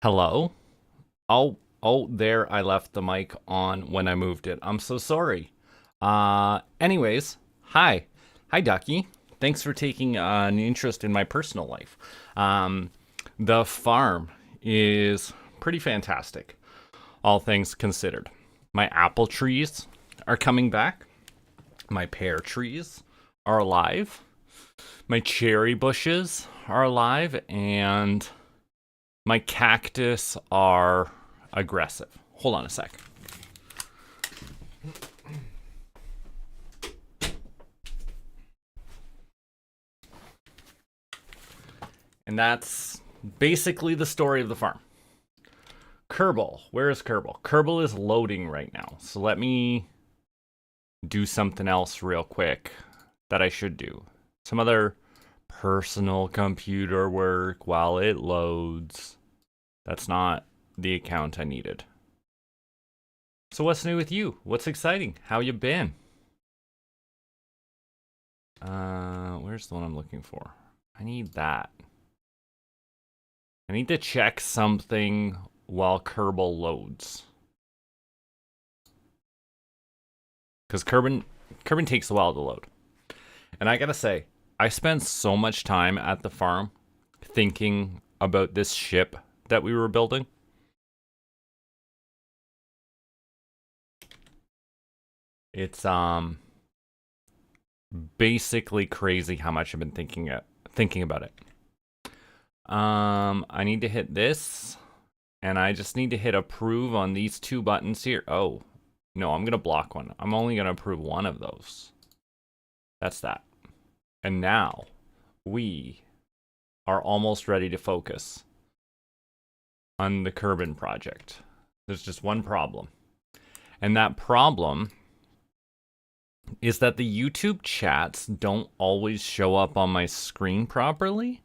Hello? There I left the mic on when I moved it. I'm so sorry. Anyways, hi. Hi, Ducky. Thanks for taking an interest in my personal life. Um, the farm is pretty fantastic, all things considered. My apple trees are coming back. My pear trees are alive. My cherry bushes are alive, and my cactus are aggressive. Hold on a sec. And that's basically the story of the farm. Kerbal. Where is Kerbal? Kerbal is loading right now. So let me do something else real quick that I should do. Some other personal computer work while it loads. That's not the account I needed. So what's new with you? What's exciting? How you been? Where's the one I'm looking for? I need that. I need to check something while Kerbal loads. Because Kerbin takes a while to load. And I gotta say, I spent so much time at the farm thinking about this ship that we were building. It's basically crazy how much I've been thinking about it. I need to hit this, and I just need to hit approve on these two buttons here. Oh, no, I'm gonna block one. I'm only gonna approve one of those. That's that. And now we are almost ready to focus on the Kerbin project. There's just one problem. And that problem is that the YouTube chats don't always show up on my screen properly.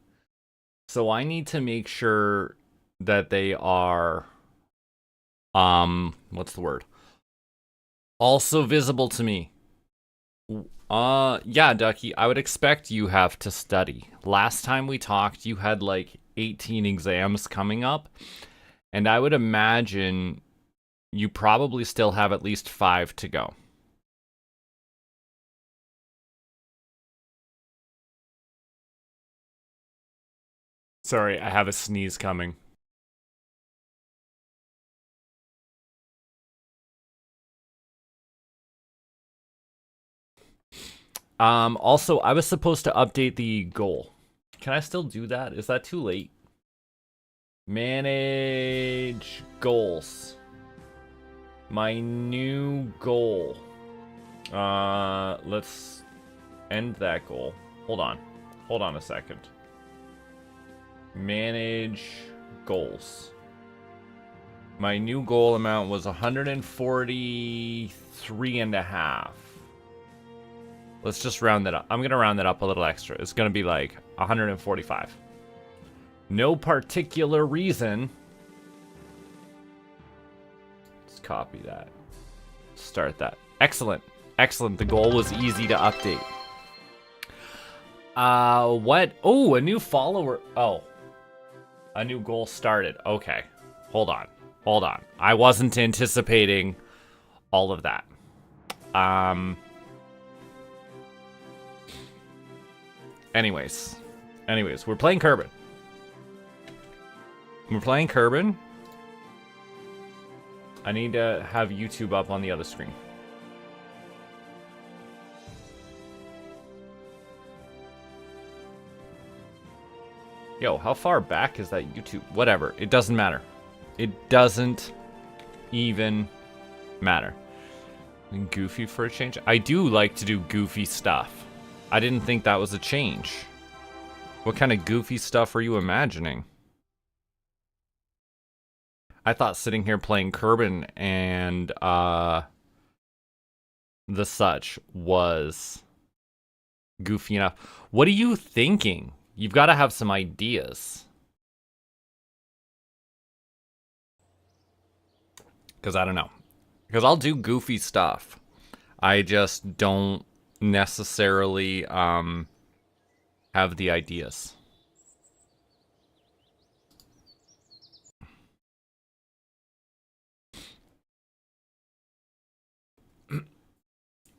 So I need to make sure that they are, what's the word? Also visible to me. Yeah, Ducky, I would expect you have to study. Last time we talked, you had like 18 exams coming up, and I would imagine you probably still have at least 5 to go. Sorry, I have a sneeze coming. Also, I was supposed to update the goal. Can I still do that? Is that too late? Manage goals. My new goal. Let's end that goal. Hold on. Hold on a second. Manage goals. My new goal amount was 143 and a half. Let's just round that up. I'm going to round that up a little extra. It's going to be like 145. No particular reason. Let's copy that. Start that. Excellent. Excellent. The goal was easy to update. What? Oh, a new follower. Oh. A new goal started. Okay. Hold on. Hold on. I wasn't anticipating all of that. Anyways, we're playing Kerbin. We're playing Kerbin. I need to have YouTube up on the other screen. Yo, how far back is that YouTube? Whatever. It doesn't matter. It doesn't even matter. Goofy for a change? I do like to do goofy stuff. I didn't think that was a change. What kind of goofy stuff are you imagining? I thought sitting here playing Kerbin and the such was goofy enough. What are you thinking? You've got to have some ideas. Because I don't know. Because I'll do goofy stuff. I just don't necessarily have the ideas.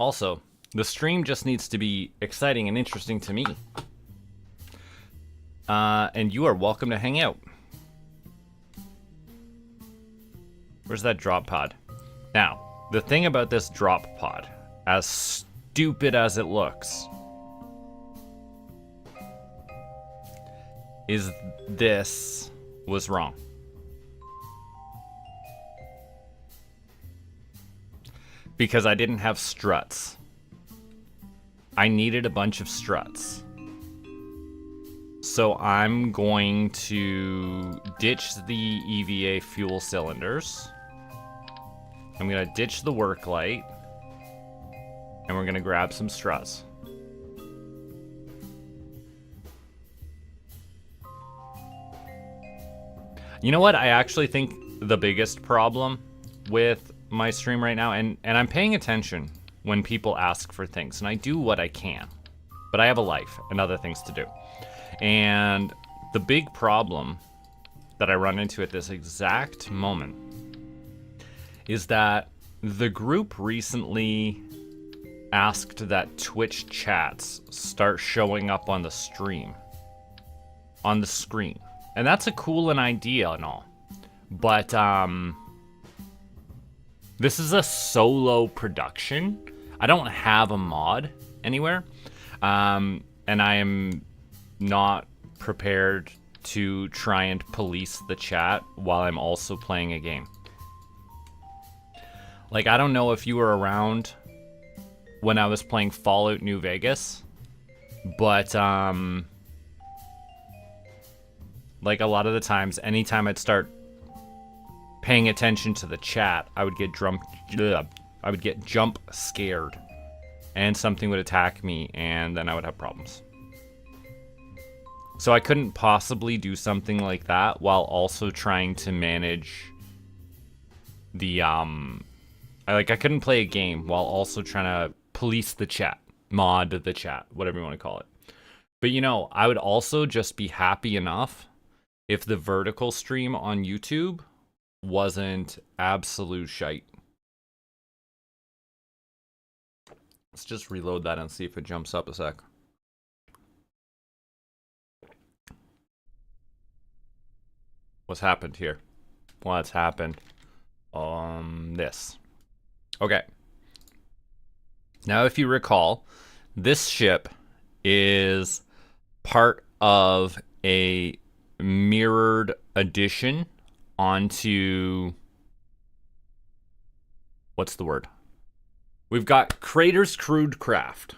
Also, the stream just needs to be exciting and interesting to me. And you are welcome to hang out. Where's that drop pod? Now, the thing about this drop pod, as stupid as it looks, is this was wrong. Because I didn't have struts. I needed a bunch of struts. So I'm going to ditch the EVA fuel cylinders. I'm going to ditch the work light. And we're going to grab some struts. You know what? I actually think the biggest problem with my stream right now, and I'm paying attention when people ask for things, and I do what I can. But I have a life and other things to do. And the big problem that I run into at this exact moment is that the group recently asked that Twitch chats start showing up on the stream, on the screen. And that's a cool an idea and all. But this is a solo production. I don't have a mod anywhere. And I am not prepared to try and police the chat while I'm also playing a game. Like, I don't know if you were around when I was playing Fallout New Vegas, but like a lot of the times, anytime I'd start paying attention to the chat, I would get jump scared, and something would attack me, and then I would have problems. So I couldn't possibly do something like that while also trying to manage the I couldn't play a game while also trying to police the chat, mod the chat, whatever you want to call it. But you know, I would also just be happy enough if the vertical stream on YouTube wasn't absolute shite. Let's just reload that and see if it jumps up a sec. What's happened here? What's happened? This. Okay. Now, if you recall, this ship is part of a mirrored addition onto... What's the word? We've got Crater's crewed craft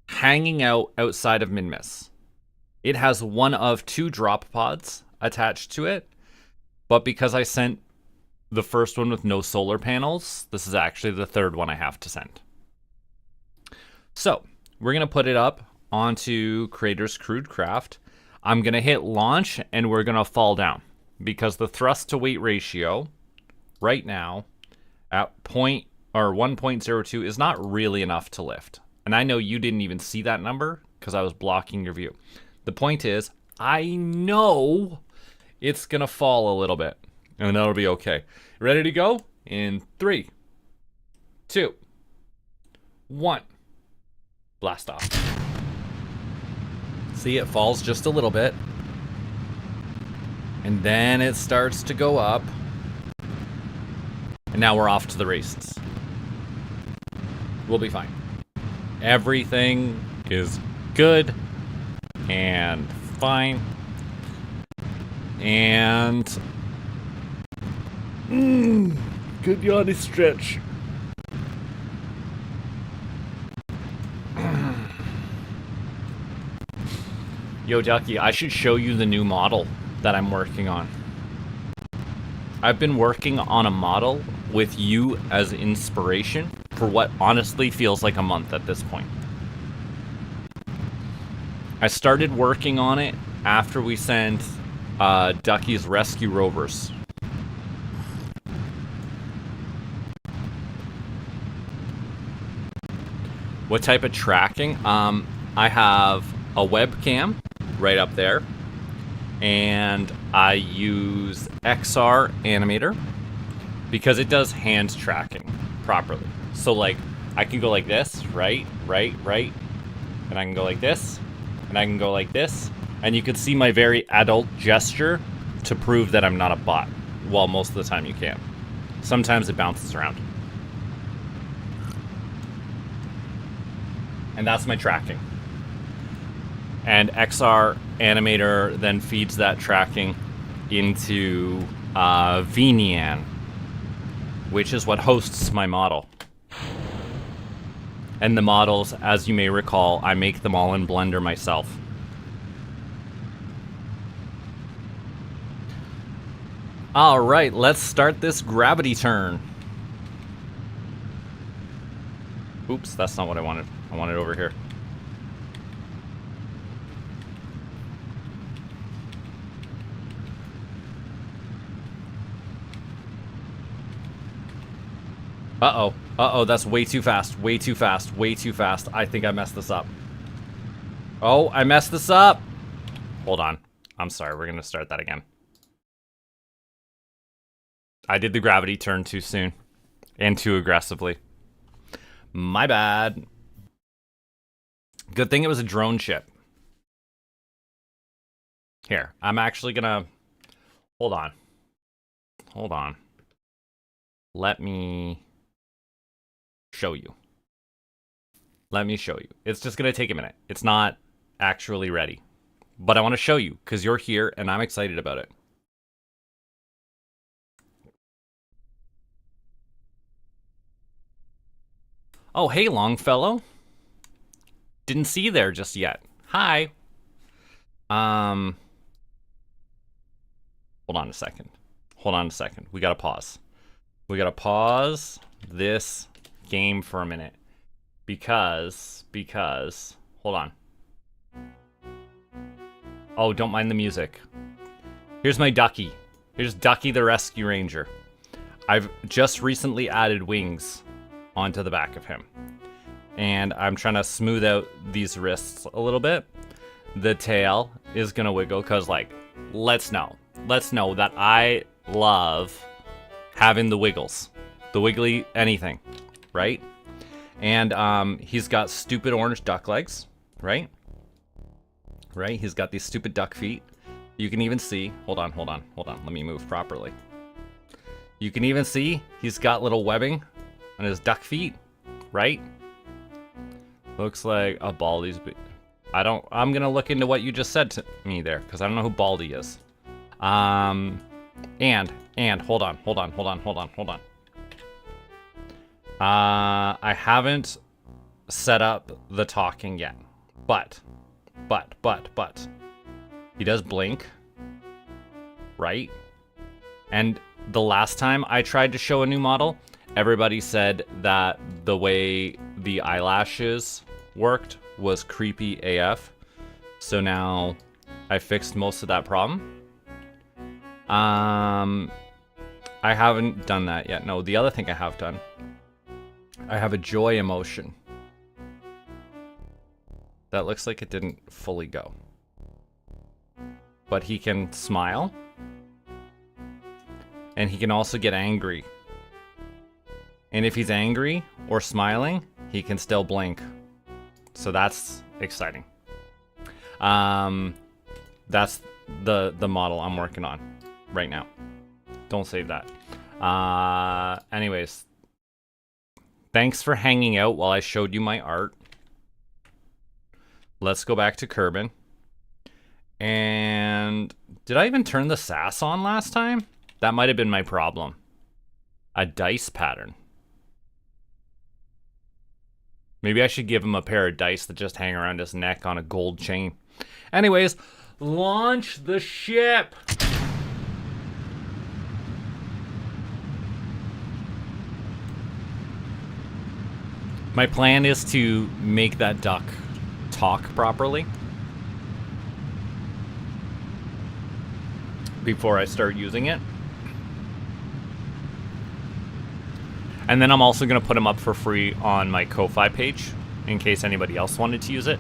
hanging out outside of Minmus. It has one of 2 drop pods attached to it, but because I sent the first one with no solar panels, this is actually the 3rd one I have to send. So, we're going to put it up onto Crater's crewed craft. I'm going to hit launch, and we're going to fall down, because the thrust to weight ratio right now at 1.02 is not really enough to lift. And I know you didn't even see that number because I was blocking your view. The point is, I know it's going to fall a little bit, and that'll be okay. Ready to go? In 3, 2, 1. Blast off. See, it falls just a little bit. And then it starts to go up. And now we're off to the races. We'll be fine. Everything is good and fine. And good yawny stretch. Yo, Ducky, I should show you the new model that I'm working on. I've been working on a model with you as inspiration for what honestly feels like a month at this point. I started working on it after we sent Ducky's rescue rovers. What type of tracking? I have a webcam right up there, and I use XR Animator because it does hand tracking properly. So like I can go like this, right, right, right. And I can go like this. And I can go like this. And you can see my very adult gesture to prove that I'm not a bot. Well, most of the time you can. Sometimes it bounces around. And that's my tracking. And XR Animator then feeds that tracking into VNian, which is what hosts my model. And the models, as you may recall, I make them all in Blender myself. All right, let's start this gravity turn. Oops, that's not what I wanted. I want it over here. Uh-oh. Uh-oh, that's way too fast. Way too fast. Way too fast. I think I messed this up. Oh, I messed this up. Hold on. I'm sorry. We're going to start that again. I did the gravity turn too soon. And too aggressively. My bad. Good thing it was a drone ship. Here. I'm actually going to... Hold on. Hold on. Let me... show you. Let me show you. It's just gonna take a minute. It's not actually ready. But I want to show you because you're here and I'm excited about it. Oh, hey, Longfellow. Didn't see you there just yet. Hi. Hold on a second. Hold on a second. We gotta pause. We gotta pause this game for a minute because hold on. Oh, don't mind the music. Here's my Ducky. Here's Ducky the Rescue Ranger. I've just recently added wings onto the back of him, and I'm trying to smooth out these wrists a little bit. The tail is gonna wiggle because, like, let's know that I love having the wiggles, the wiggly anything. Right? And he's got stupid orange duck legs, right? Right? He's got these stupid duck feet. You can even see, hold on. Let me move properly. You can even see he's got little webbing on his duck feet, right? Looks like a Baldy's. I'm gonna look into what you just said to me there because I don't know who Baldy is. And hold on. I haven't set up the talking yet, but, he does blink, right? And the last time I tried to show a new model, everybody said that the way the eyelashes worked was creepy AF. So now I fixed most of that problem. I haven't done that yet. No, the other thing I have done, I have a joy emotion. That looks like it didn't fully go. But he can smile. And he can also get angry. And if he's angry or smiling, he can still blink. So that's exciting. That's the model I'm working on right now. Don't save that. Anyways. Thanks for hanging out while I showed you my art. Let's go back to Kerbin. And did I even turn the SAS on last time? That might have been my problem. A dice pattern. Maybe I should give him a pair of dice that just hang around his neck on a gold chain. Anyways, launch the ship! My plan is to make that duck talk properly before I start using it. And then I'm also going to put him up for free on my Ko-Fi page in case anybody else wanted to use it.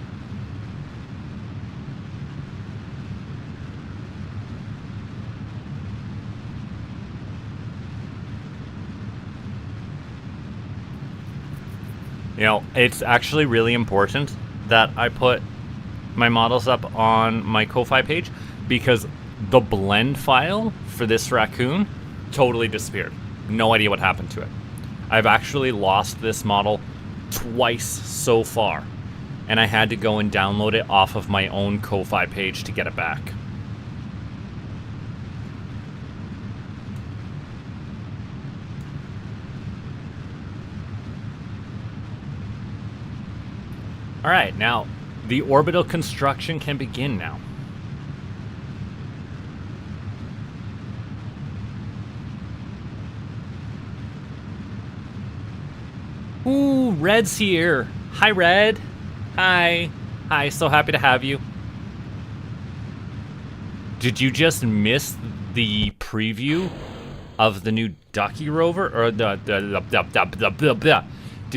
You know, it's actually really important that I put my models up on my Ko-Fi page because the blend file for this raccoon totally disappeared. No idea what happened to it. I've actually lost this model twice so far, and I had to go and download it off of my own Ko-Fi page to get it back. Alright, now, the orbital construction can begin now. Ooh, Red's here. Hi, Red. Hi. Hi, so happy to have you. Did you just miss the preview of the new Ducky rover? Or did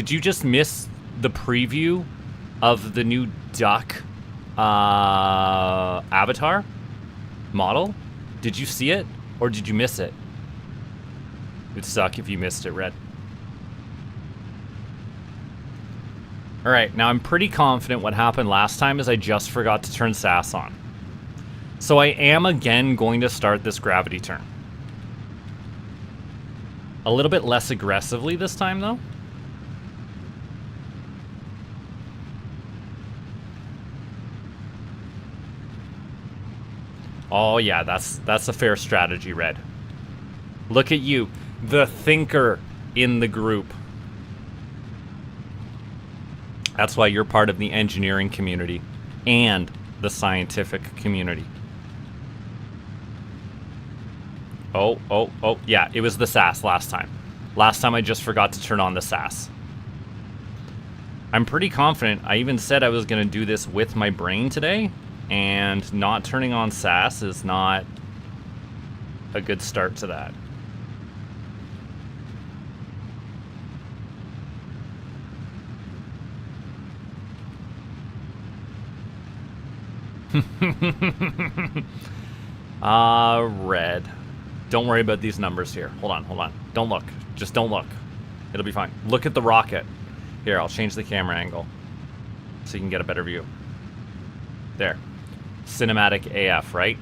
you just miss the preview of the new Duck avatar model? Did you see it? Or did you miss it? It'd suck if you missed it, Red. Alright, now I'm pretty confident what happened last time is I just forgot to turn SAS on. So I am again going to start this gravity turn. A little bit less aggressively this time, though. Oh yeah, that's a fair strategy, Red. Look at you, the thinker in the group. That's why you're part of the engineering community and the scientific community. Oh, yeah, it was the SAS last time. Last time I just forgot to turn on the SAS. I'm pretty confident. I even said I was going to do this with my brain today, and not turning on SAS is not a good start to that. Red. Don't worry about these numbers here. Hold on. Don't look. Just don't look. It'll be fine. Look at the rocket. Here, I'll change the camera angle so you can get a better view. There. Cinematic AF, right?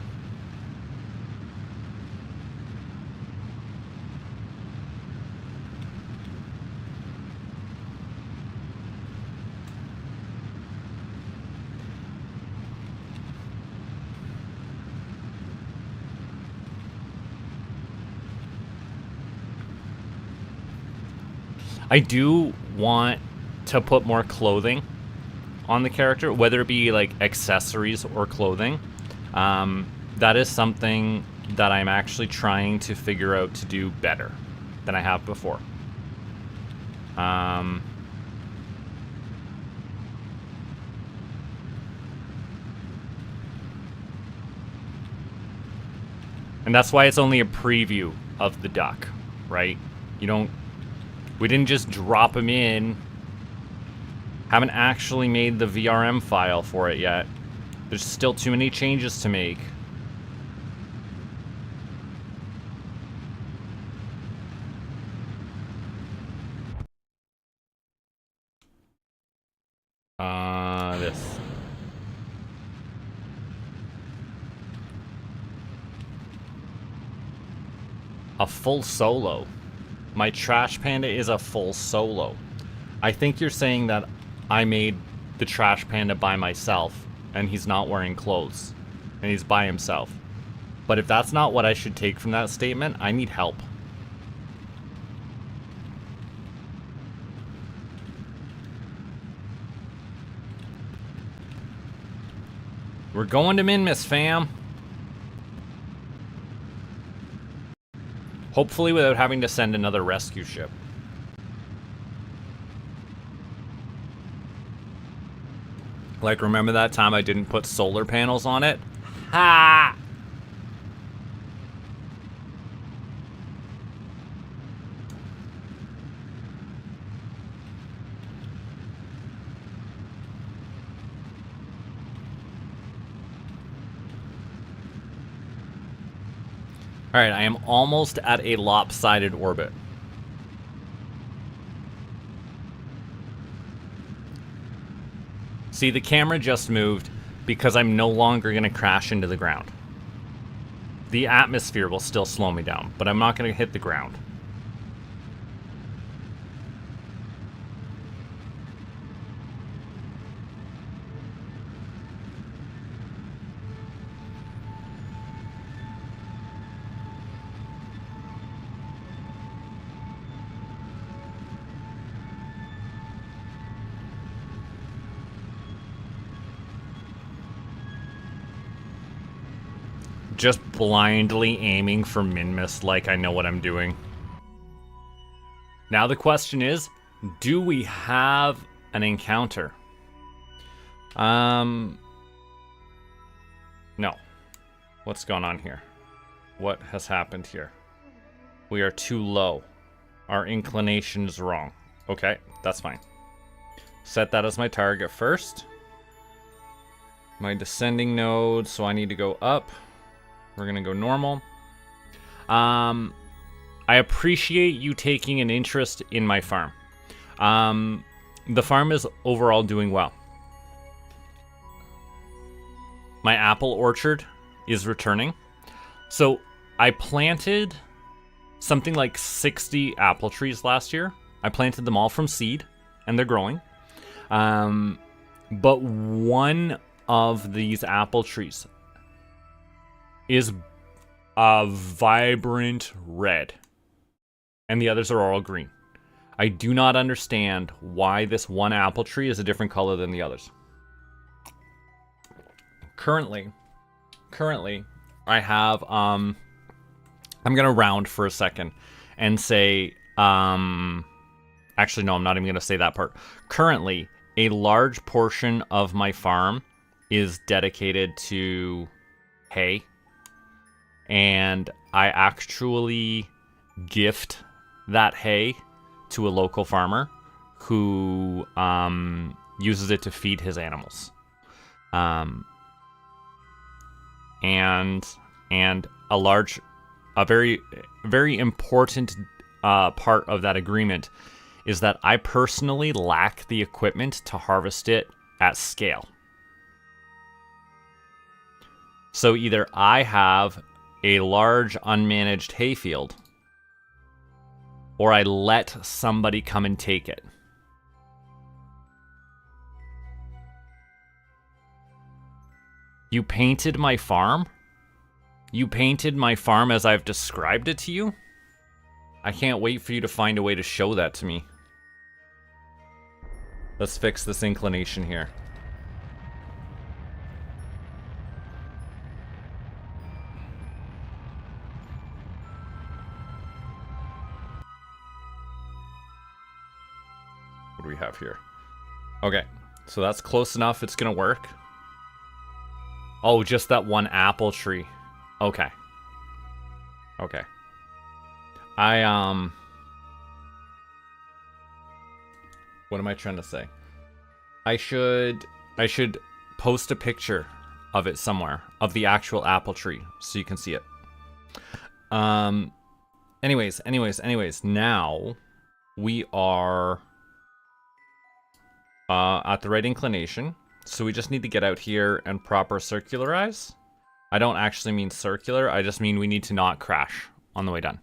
I do want to put more clothing on the character, whether it be like accessories or clothing. That is something that I'm actually trying to figure out to do better than I have before. And that's why it's only a preview of the duck, right? We didn't just drop him in. Haven't actually made the VRM file for it yet. There's still too many changes to make. This. A full solo. My Trash Panda is a full solo. I think you're saying that I made the Trash Panda by myself and he's not wearing clothes and he's by himself. But if that's not what I should take from that statement, I need help. We're going to Minmus, fam. Hopefully without having to send another rescue ship. Like, remember that time I didn't put solar panels on it? Ha! Alright, I am almost at a lopsided orbit. See, the camera just moved because I'm no longer going to crash into the ground. The atmosphere will still slow me down, but I'm not going to hit the ground. Just blindly aiming for min-miss like I know what I'm doing. Now the question is, do we have an encounter? No. What's going on here? What has happened here? We are too low. Our inclination is wrong. Okay, that's fine. Set that as my target first. My descending node, so I need to go up. We're gonna go normal. I appreciate you taking an interest in my farm. The farm is overall doing well. My apple orchard is returning. So I planted something like 60 apple trees last year. I planted them all from seed, and they're growing. But one of these apple trees is a vibrant red, and the others are all green. I do not understand why this one apple tree is a different color than the others. Currently, I have, I'm gonna round for a second and say, actually no, I'm not even gonna say that part. Currently, a large portion of my farm is dedicated to hay. And I actually gift that hay to a local farmer who uses it to feed his animals. And a very important part of that agreement is that I personally lack the equipment to harvest it at scale. So either I have a large unmanaged hayfield, or I let somebody come and take it. You painted my farm? You painted my farm as I've described it to you? I can't wait for you to find a way to show that to me. Let's fix this inclination here. What do we have here? Okay, so that's close enough. It's gonna work. Oh, just that one apple tree. Okay. Okay. What am I trying to say? I should post a picture of it somewhere, of the actual apple tree, so you can see it. Anyways, now we are at the right inclination, so we just need to get out here and proper circularize. I don't actually mean circular, I just mean we need to not crash on the way done.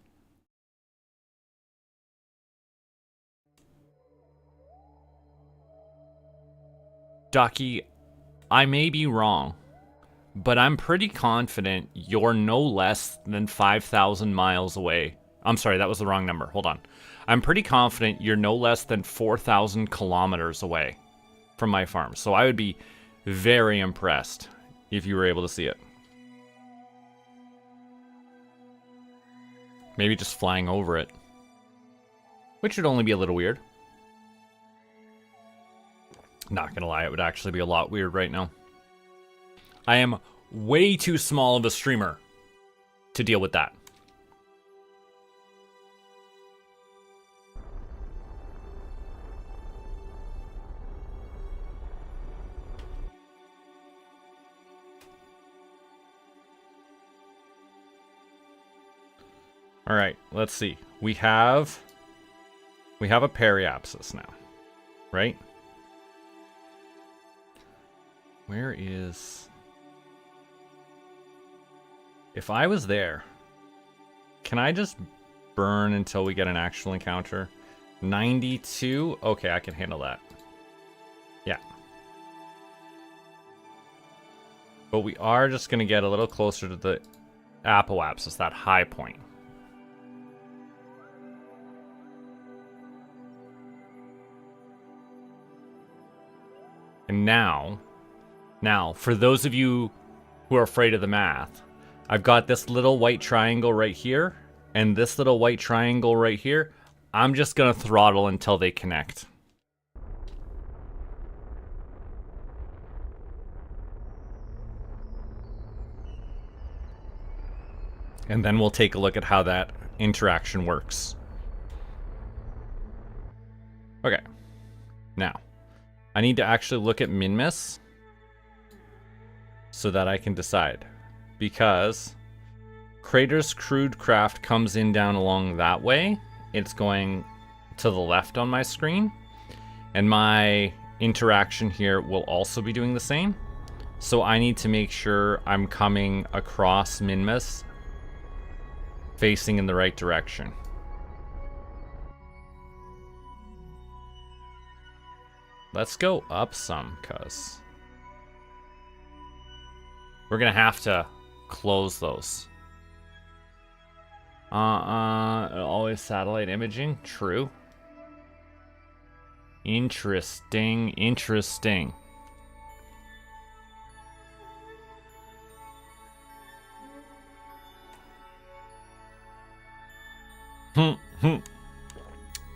Ducky, I may be wrong, but I'm pretty confident you're no less than 5,000 miles away. I'm sorry, that was the wrong number. Hold on. I'm pretty confident you're no less than 4,000 kilometers away from my farm. So I would be very impressed if you were able to see it. Maybe just flying over it, which would only be a little weird. Not gonna lie, it would actually be a lot weird right now. I am way too small of a streamer to deal with that. All right, let's see. We have a periapsis now, right? Where is... If I was there, can I just burn until we get an actual encounter? 92? Okay, I can handle that. Yeah. But we are just going to get a little closer to the apoapsis, that high point. And now, for those of you who are afraid of the math, I've got this little white triangle right here, and this little white triangle right here. I'm just going to throttle until they connect. And then we'll take a look at how that interaction works. Okay. Now, I need to actually look at min-miss so that I can decide. Because Crater's crewed craft comes in down along that way. It's going to the left on my screen. And my interaction here will also be doing the same. So I need to make sure I'm coming across min-miss facing in the right direction. Let's go up some, cuz we're gonna have to close those. Always satellite imaging. True. Interesting.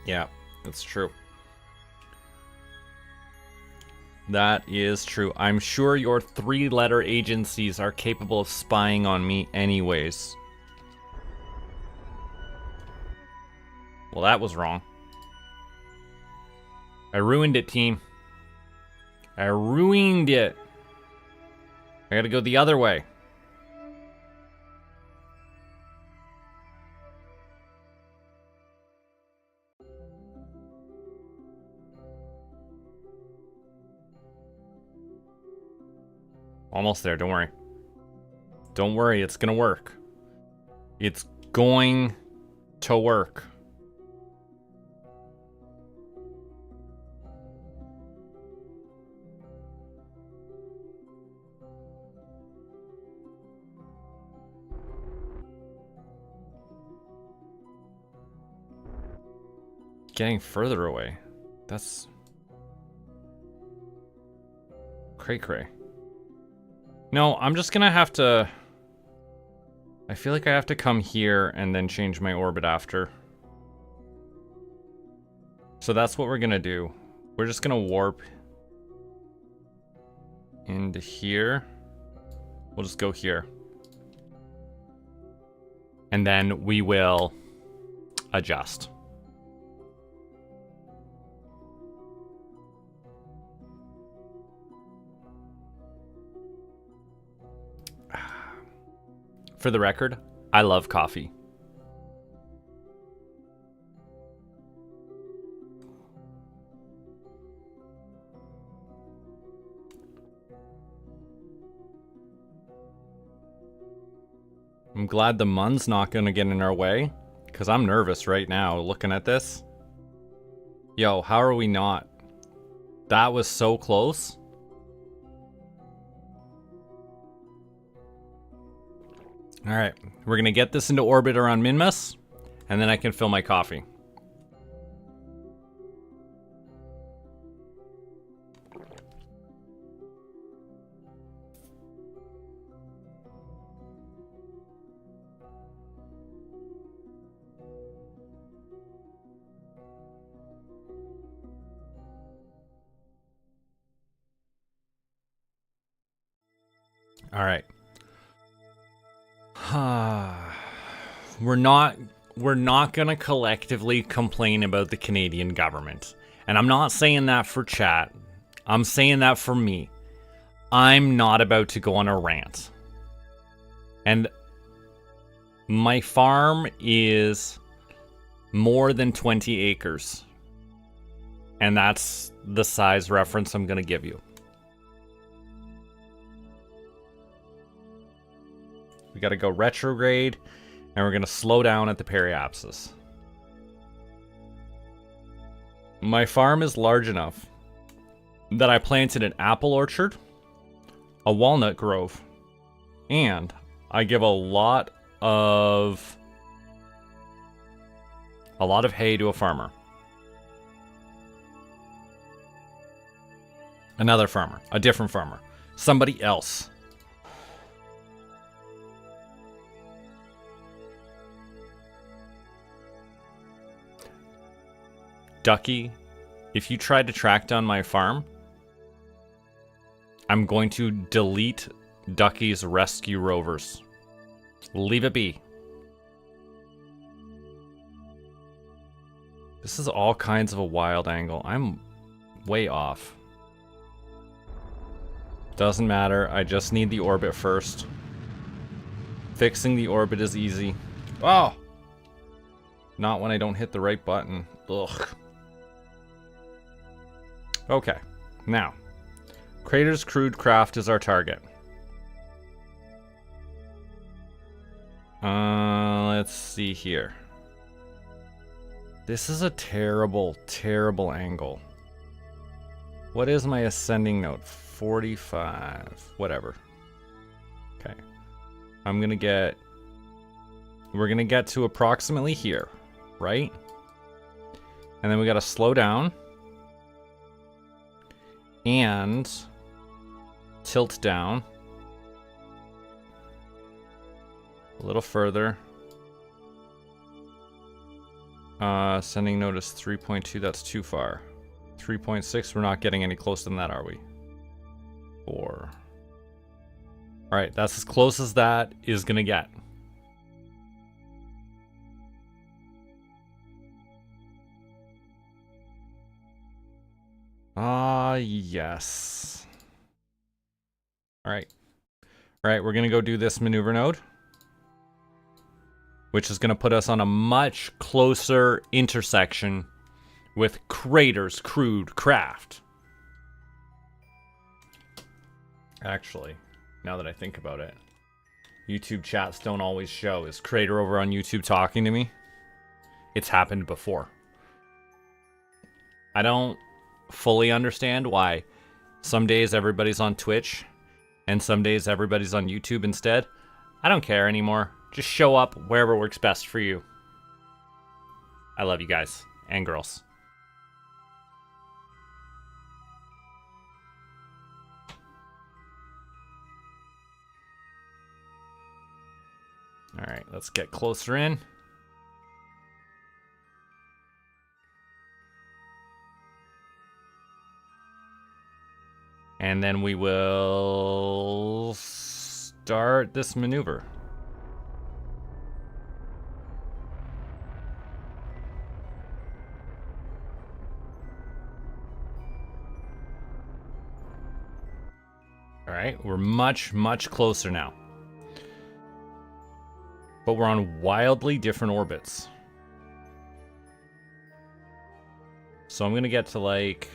Yeah, that's true. That is true. I'm sure your 3-letter agencies are capable of spying on me anyways. Well, that was wrong. I ruined it, team. I ruined it. I gotta go the other way. Almost there, don't worry. Don't worry, it's gonna work. It's going to work. Getting further away. That's cray-cray. No, I'm just gonna have to... I feel like I have to come here and then change my orbit after. So that's what we're gonna do. We're just gonna warp into here. We'll just go here. And then we will adjust. For the record, I love coffee. I'm glad the Mun's not gonna get in our way, because I'm nervous right now looking at this. Yo, how are we not? That was so close. Alright, we're gonna get this into orbit around min-miss, and then I can fill my coffee. Alright. We're not gonna collectively complain about the Canadian government. And I'm not saying that for chat. I'm saying that for me. I'm not about to go on a rant. And my farm is more than 20 acres. And that's the size reference I'm gonna give you. We got to go retrograde, and we're going to slow down at the periapsis. My farm is large enough that I planted an apple orchard, a walnut grove, and I give a lot of hay to a farmer. Another farmer, a different farmer, somebody else. Ducky, if you try to track down my farm, I'm going to delete Ducky's rescue rovers. Leave it be. This is all kinds of a wild angle. I'm way off. Doesn't matter. I just need the orbit first. Fixing the orbit is easy. Oh! Not when I don't hit the right button. Ugh. Okay. Now. Crater's Crude Craft is our target. Let's see here. This is a terrible, terrible angle. What is my ascending node? 45. Whatever. Okay. We're gonna get to approximately here, right? And then we gotta slow down. And tilt down. A little further. Sending notice 3.2, that's too far. 3.6, we're not getting any closer than that, are we? 4. Alright, that's as close as that is gonna get. Yes. Alright. Alright, we're gonna go do this maneuver node, which is gonna put us on a much closer intersection with Crater's Crude Craft. Actually, now that I think about it, YouTube chats don't always show. Is Crater over on YouTube talking to me? It's happened before. I don't fully understand why some days everybody's on Twitch and some days everybody's on YouTube instead. I don't care anymore. Just show up wherever works best for you. I love you guys and girls. All right, let's get closer in. And then we will start this maneuver. All right, we're much, much closer now. But we're on wildly different orbits. So I'm going to get to like...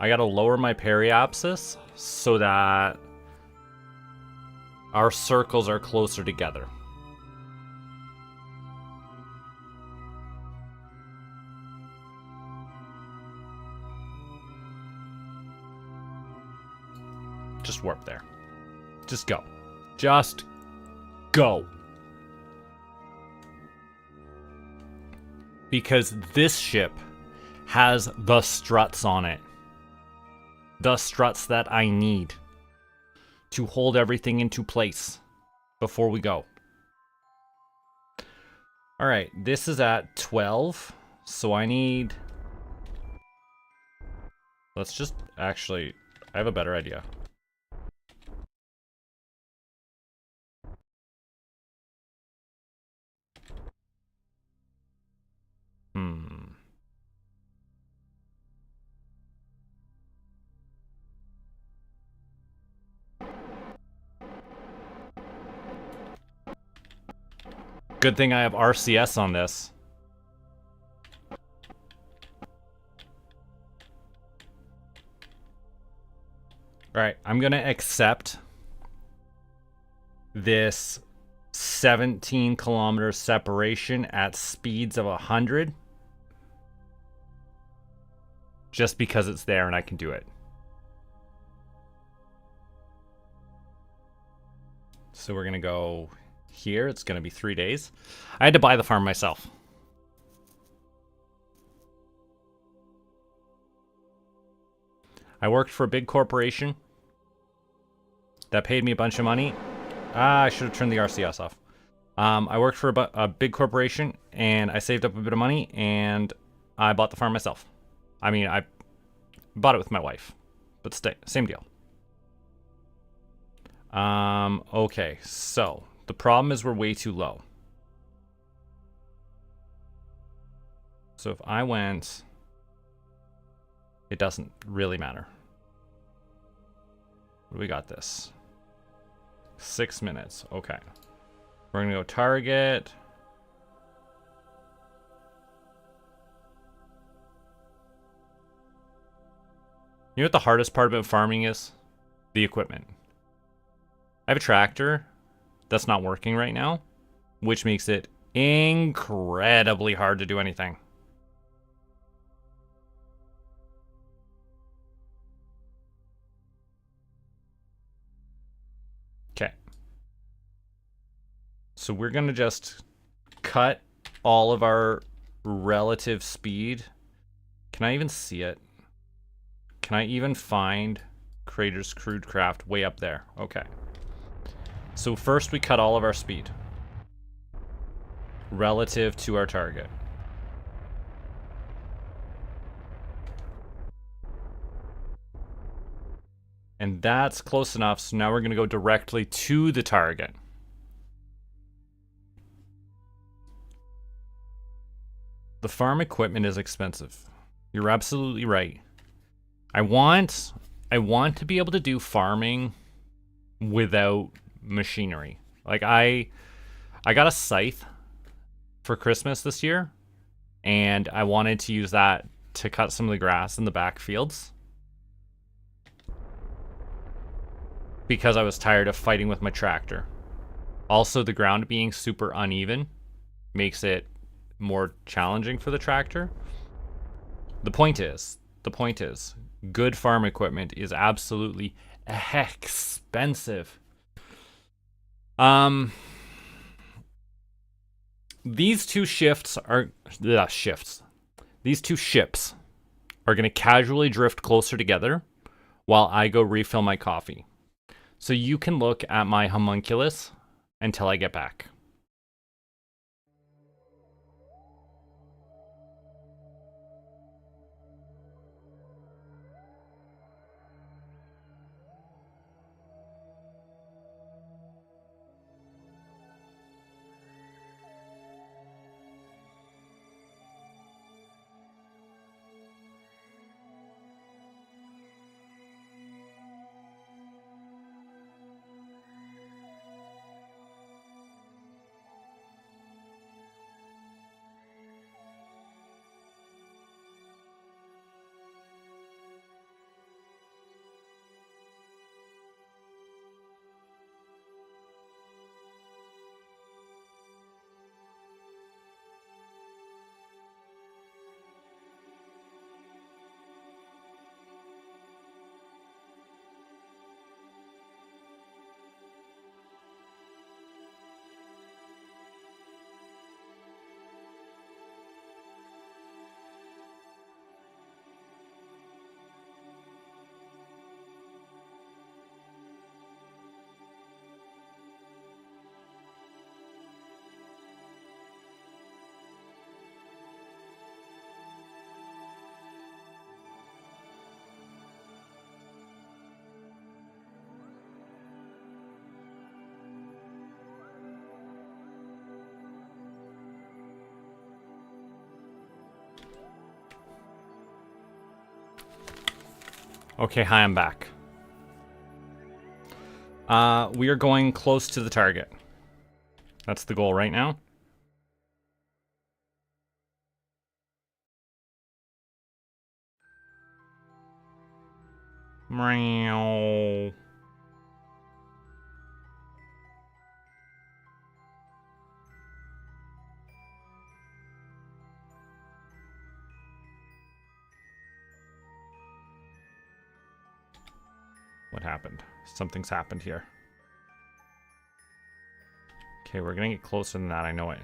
I got to lower my periapsis so that our circles are closer together. Just warp there. Just go. Just go. Because this ship has the struts on it. The struts that I need to hold everything into place before we go. All right, this is at 12, so I need... Let's just... Actually, I have a better idea. Good thing I have RCS on this. All right, I'm gonna accept this 17 kilometer separation at speeds of 100 just because it's there and I can do it. So we're gonna go here. It's gonna be 3 days. I had to buy the farm myself. I worked for a big corporation that paid me a bunch of money. I should have turned the RCS off. I worked for a big corporation and I saved up a bit of money and I bought the farm myself. I mean, I bought it with my wife, but same deal. Okay, so the problem is we're way too low. So if I went, it doesn't really matter. What do we got this? 6 minutes, okay. We're gonna go target. You know what the hardest part about farming is? The equipment. I have a tractor that's not working right now, which makes it incredibly hard to do anything. Okay. So we're gonna just cut all of our relative speed. Can I even see it? Can I even find Crater's Crude Craft way up there? Okay. So first we cut all of our speed relative to our target. And that's close enough, so now we're gonna go directly to the target. The farm equipment is expensive. You're absolutely right. I want to be able to do farming without machinery. Like I got a scythe for Christmas this year, and I wanted to use that to cut some of the grass in the back fields because I was tired of fighting with my tractor. Also, the ground being super uneven makes it more challenging for the tractor. The point is, good farm equipment is absolutely expensive. These two ships are going to casually drift closer together while I go refill my coffee. So you can look at my homunculus until I get back. Okay, hi, I'm back. We are going close to the target. That's the goal right now. Meow. What happened? Something's happened here. Okay, we're gonna get closer than that, I know it.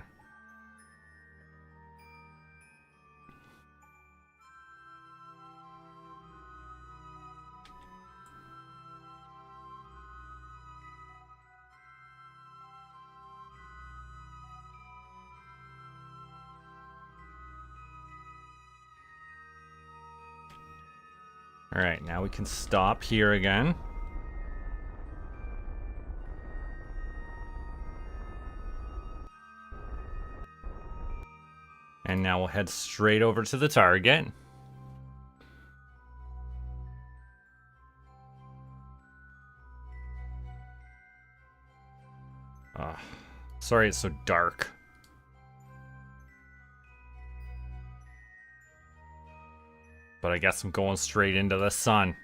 Alright, now we can stop here again. And now we'll head straight over to the target. Sorry it's so dark. But I guess I'm going straight into the sun.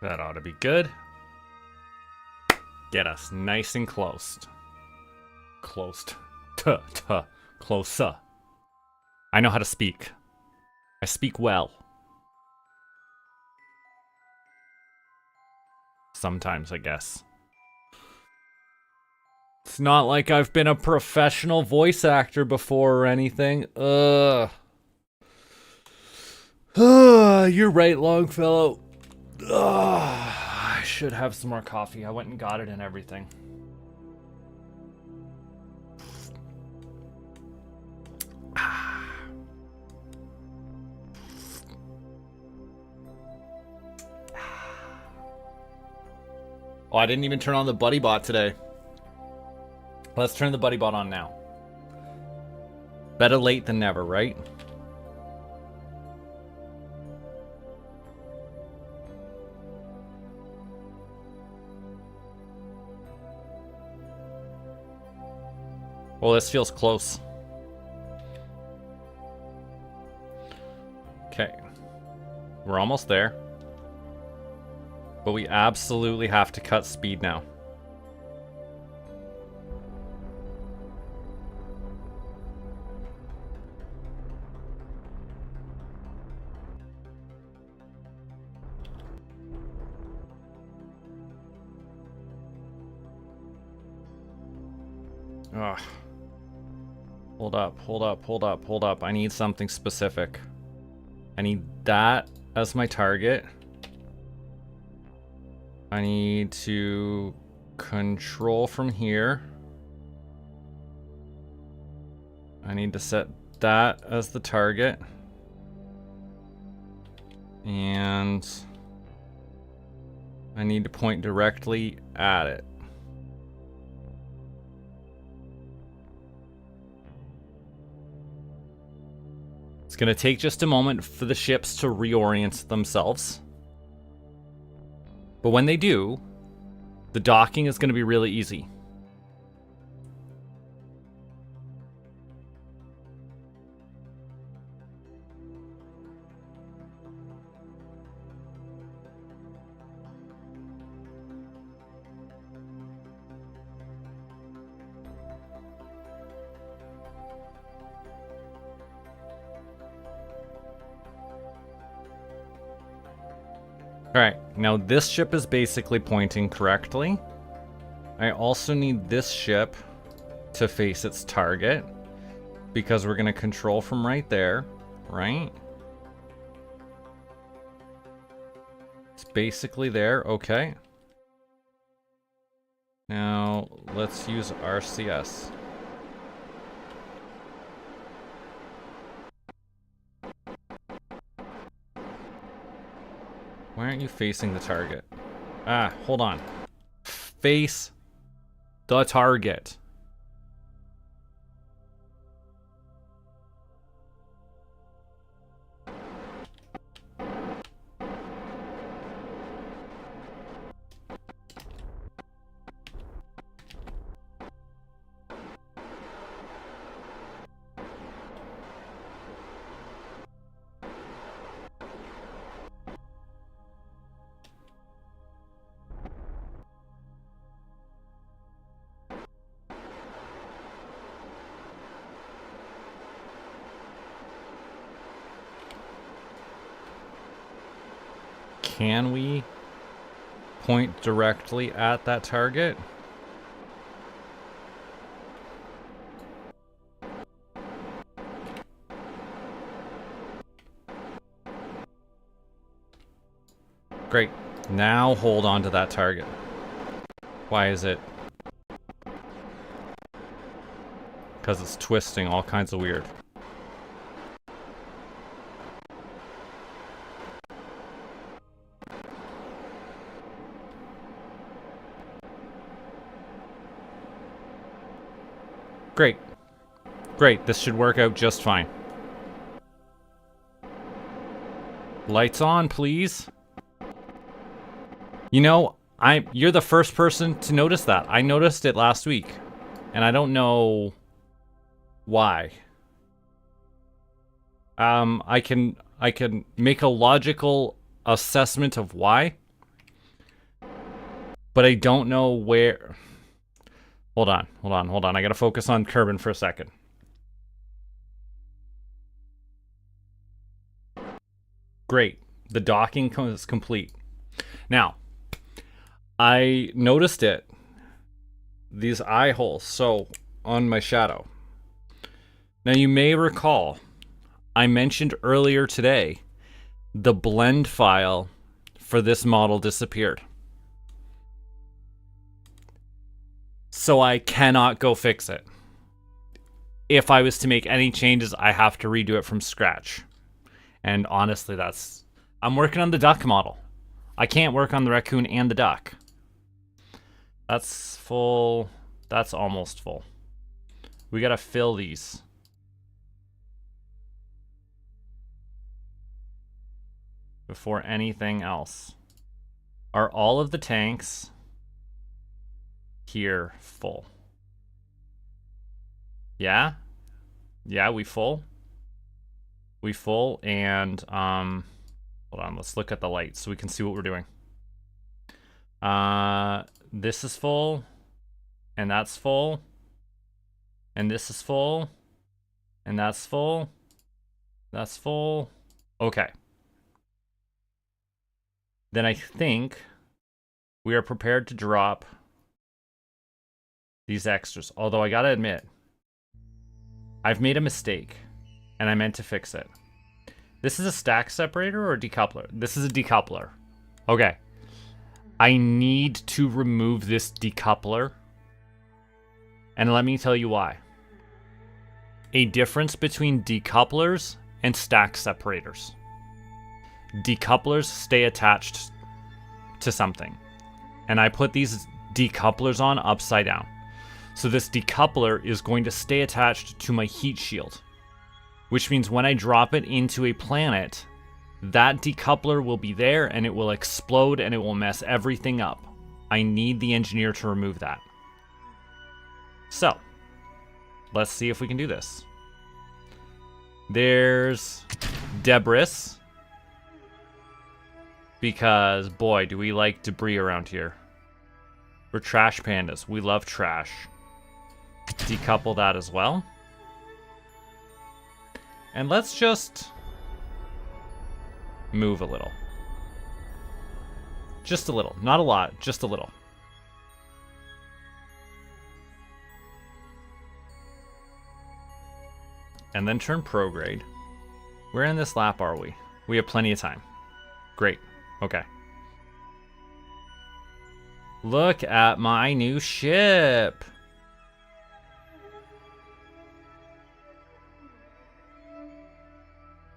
That ought to be good. Get us nice and close. Closer. I know how to speak. I speak well. Sometimes, I guess. It's not like I've been a professional voice actor before or anything. You're right, Longfellow. I should have some more coffee. I went and got it and everything. Oh, I didn't even turn on the buddy bot today. Let's turn the buddy bot on now. Better late than never, right? Well, this feels close. Okay. We're almost there. But we absolutely have to cut speed now. Ugh. Hold up. I need something specific. I need that as my target. I need to control from here. I need to set that as the target. And I need to point directly at it. It's going to take just a moment for the ships to reorient themselves. But when they do, the docking is going to be really easy. Alright, now this ship is basically pointing correctly. I also need this ship to face its target, because we're going to control from right there, right? It's basically there, okay. Now, let's use RCS. Why aren't you facing the target? Ah, hold on. Face the target. can we point directly at that target? Great. Now hold on to that target. Why is it? Because it's twisting all kinds of weird. Great. Great, this should work out just fine. Lights on, please. You know, you're the first person to notice that. I noticed it last week, and I don't know why. I can make a logical assessment of why, but I don't know where. Hold on. I gotta focus on Kerbin for a second. Great. The docking is complete. Now, I noticed it. These eye holes. So, on my shadow. Now, you may recall, I mentioned earlier today, the blend file for this model disappeared. So I cannot go fix it. If I was to make any changes, I have to redo it from scratch. And honestly, I'm working on the duck model. I can't work on the raccoon and the duck. That's full. That's almost full. We gotta fill these. Before anything else. Are all of the tanks here full? Yeah? Yeah, we full? We full, and hold on, let's look at the lights so we can see what we're doing. This is full, and that's full, and this is full, and that's full, that's full. Okay. Then I think we are prepared to drop these extras. Although I gotta admit, I've made a mistake, and I meant to fix it. This is a stack separator or a decoupler? This is a decoupler. Okay. I need to remove this decoupler. And let me tell you why. A difference between decouplers and stack separators. Decouplers stay attached to something. And I put these decouplers on upside down. So this decoupler is going to stay attached to my heat shield. Which means when I drop it into a planet, that decoupler will be there and it will explode and it will mess everything up. I need the engineer to remove that. So, let's see if we can do this. There's debris. Because, boy, do we like debris around here. We're trash pandas. We love trash. Decouple that as well. And let's just move a little. Just a little. Not a lot, just a little. And then turn prograde. Where in this lap are we? We have plenty of time. Great. Okay. Look at my new ship.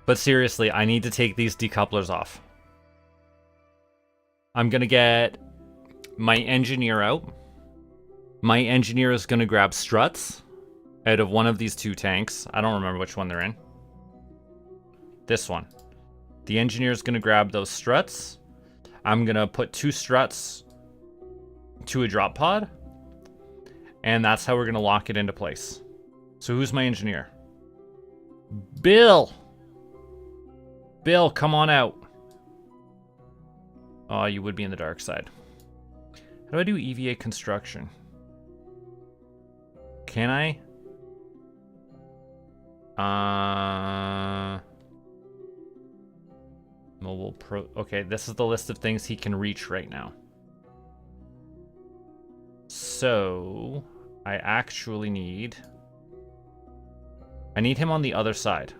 But seriously, I need to take these decouplers off. I'm gonna get my engineer out. My engineer is gonna grab struts out of one of these two tanks. I don't remember which one they're in. This one. The engineer is gonna grab those struts. I'm gonna put 2 struts to a drop pod. And that's how we're gonna lock it into place. So who's my engineer? Bill! Bill, come on out. Oh, you would be in the dark side. How do I do EVA construction? Can I? Mobile pro. Okay, this is the list of things he can reach right now. So I actually need. I need him on the other side.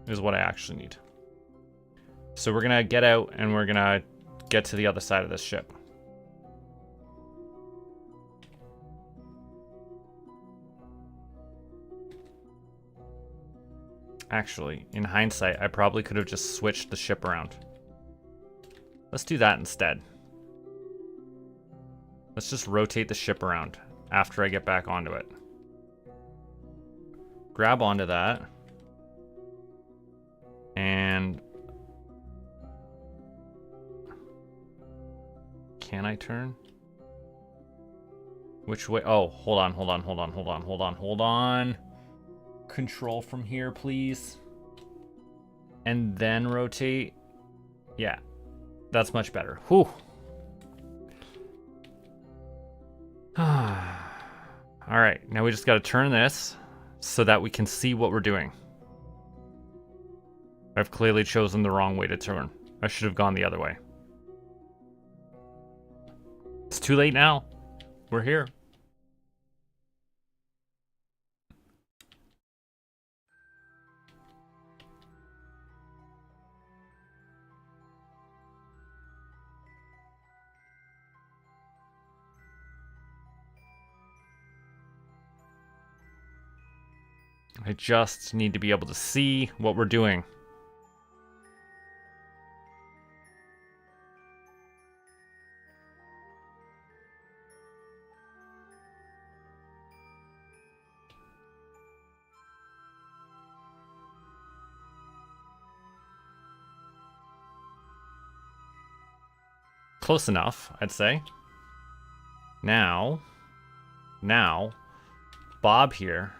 Is what I actually need. So we're gonna get out and we're gonna get to the other side of this ship. Actually, in hindsight, I probably could have just switched the ship around. Let's do that instead. Let's just rotate the ship around after I get back onto it. Grab onto that. And... Can I turn? Which way? Oh, hold on. Control from here, please. And then rotate. Yeah, that's much better. Whew. Alright, now we just gotta turn this so that we can see what we're doing. I've clearly chosen the wrong way to turn. I should have gone the other way. It's too late now. We're here. I just need to be able to see what we're doing. Close enough, I'd say. Now, Bob here.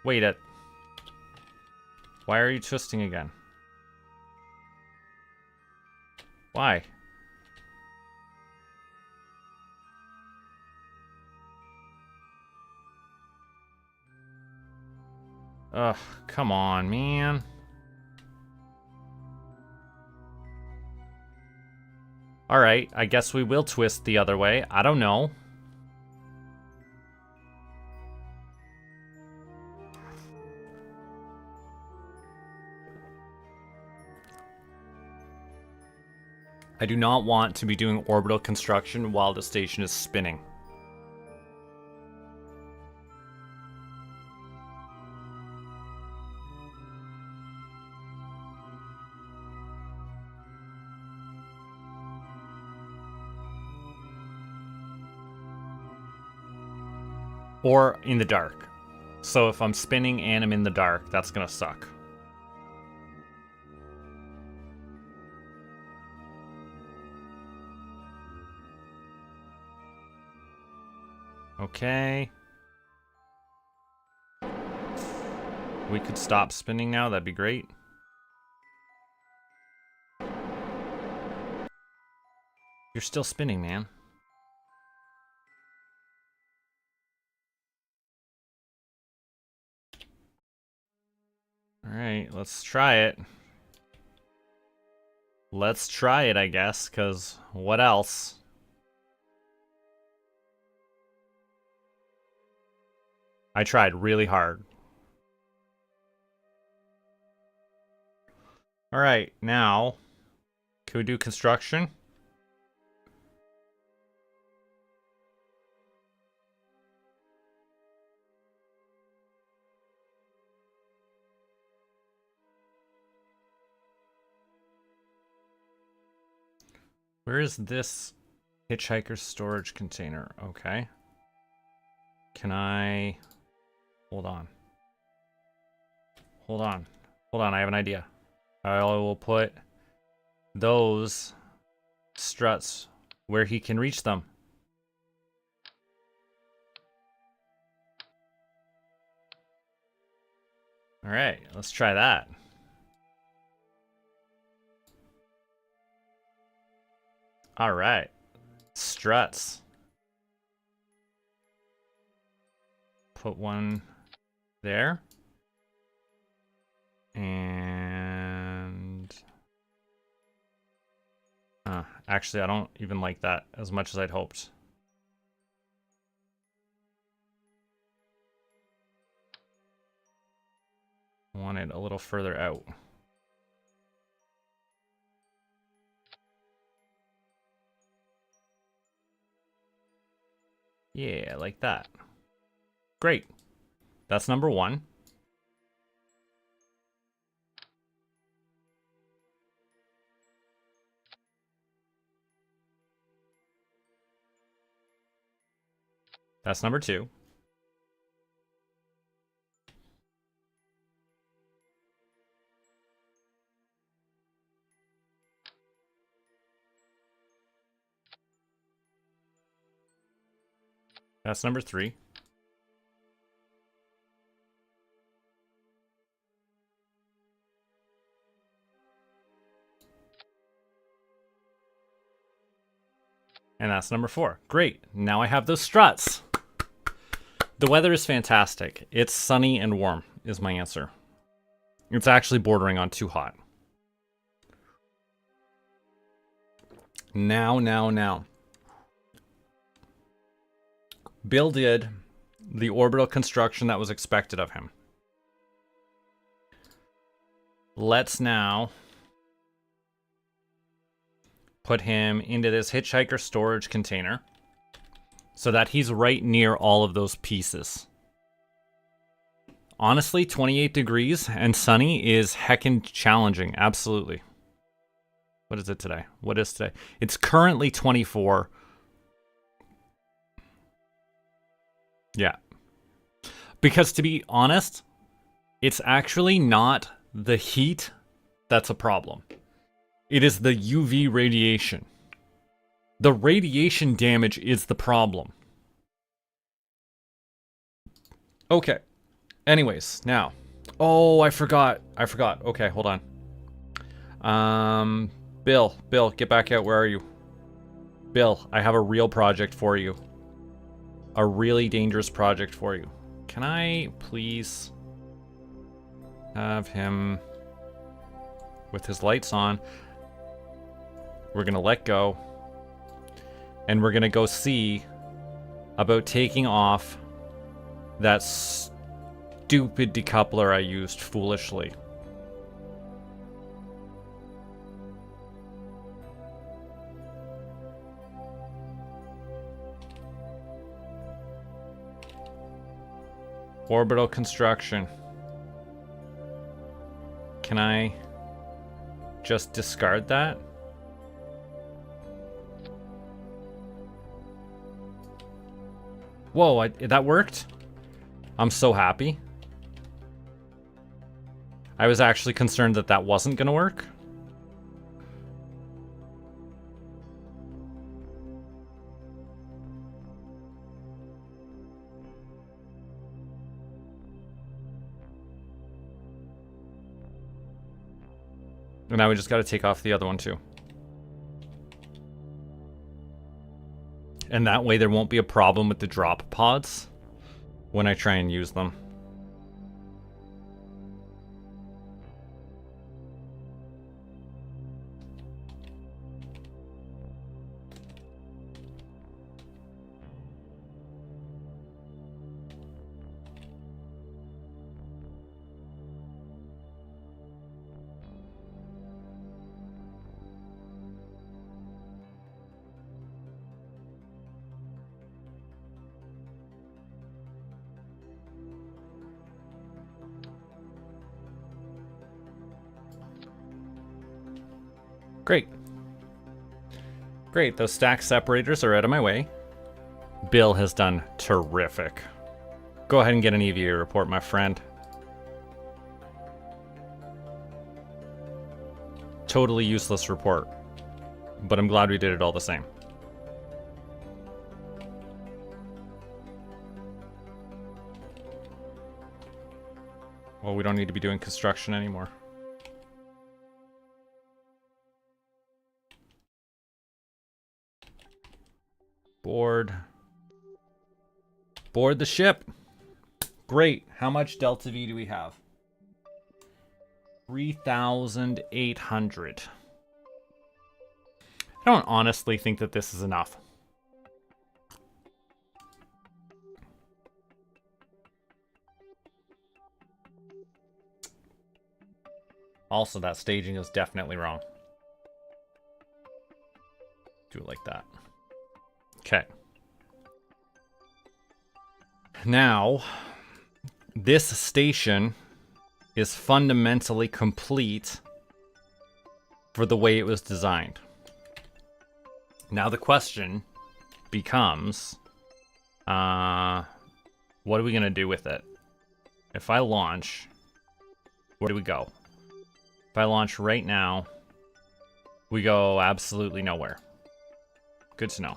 Wait, why are you twisting again? Why? Ugh, come on, man. Alright, I guess we will twist the other way. I don't know. I do not want to be doing orbital construction while the station is spinning. Or in the dark. So if I'm spinning and I'm in the dark, that's gonna suck. Okay. We could stop spinning now, that'd be great. You're still spinning, man. Alright, let's try it. Let's try it, I guess, because what else? I tried really hard. Alright, now, can we do construction? Where is this hitchhiker storage container? Okay. Can I... Hold on. I have an idea. I will put those struts where he can reach them. Alright, let's try that. Alright. Struts. Put one there. And Actually, I don't even like that as much as I'd hoped. I want it a little further out. Yeah, like that. Great. That's number 1. That's number 2. That's number 3. And that's number 4. Great. Now I have those struts. The weather is fantastic. It's sunny and warm is my answer. It's actually bordering on too hot. Now. Bill did the orbital construction that was expected of him. Let's now put him into this hitchhiker storage container so that he's right near all of those pieces. Honestly, 28 degrees and sunny is heckin' challenging. Absolutely. What is it today? What is today? It's currently 24. Yeah. Because to be honest, it's actually not the heat that's a problem. It is the UV radiation. The radiation damage is the problem. Okay. Anyways, now. Oh, I forgot. Okay, hold on. Bill, get back out. Where are you? Bill, I have a real project for you. A really dangerous project for you. Can I please have him with his lights on? We're gonna let go. And we're gonna go see about taking off that stupid decoupler I used foolishly. Orbital construction. Can I just discard that? Whoa, that worked? I'm so happy. I was actually concerned that that wasn't gonna work. And now we just gotta take off the other one too. And that way there won't be a problem with the drop pods when I try and use them. Great. Great, those stack separators are out of my way. Bill has done terrific. Go ahead and get an EVA report, my friend. Totally useless report, but I'm glad we did it all the same. Well, we don't need to be doing construction anymore. Board the ship. Great. How much Delta V do we have? 3,800. I don't honestly think that this is enough. Also, that staging is definitely wrong. Do it like that. Okay. Now, this station is fundamentally complete for the way it was designed. Now the question becomes, what are we going to do with it? If I launch, where do we go? If I launch right now, we go absolutely nowhere. Good to know.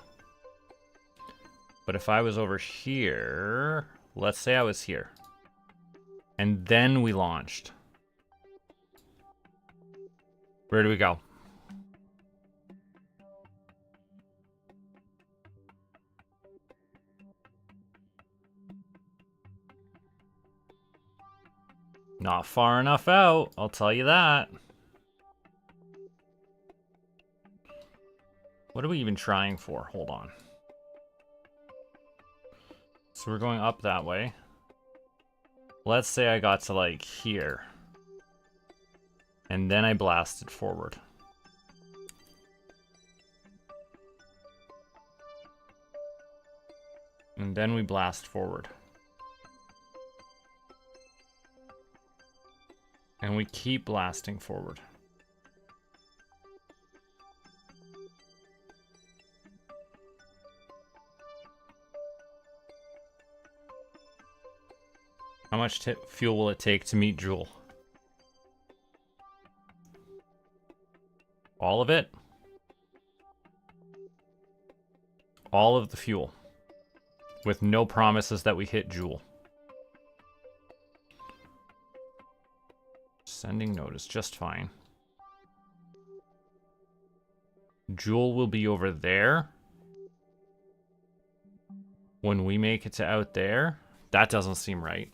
But if I was over here, let's say I was here, and then we launched, where do we go? Not far enough out, I'll tell you that. What are we even trying for? Hold on. So we're going up that way. Let's say I got to like here. And then I blasted forward. And then we blast forward. And we keep blasting forward. How much fuel will it take to meet Joule? All of it? All of the fuel. With no promises that we hit Joule. Sending node is just fine. Joule will be over there. When we make it to out there, that doesn't seem right.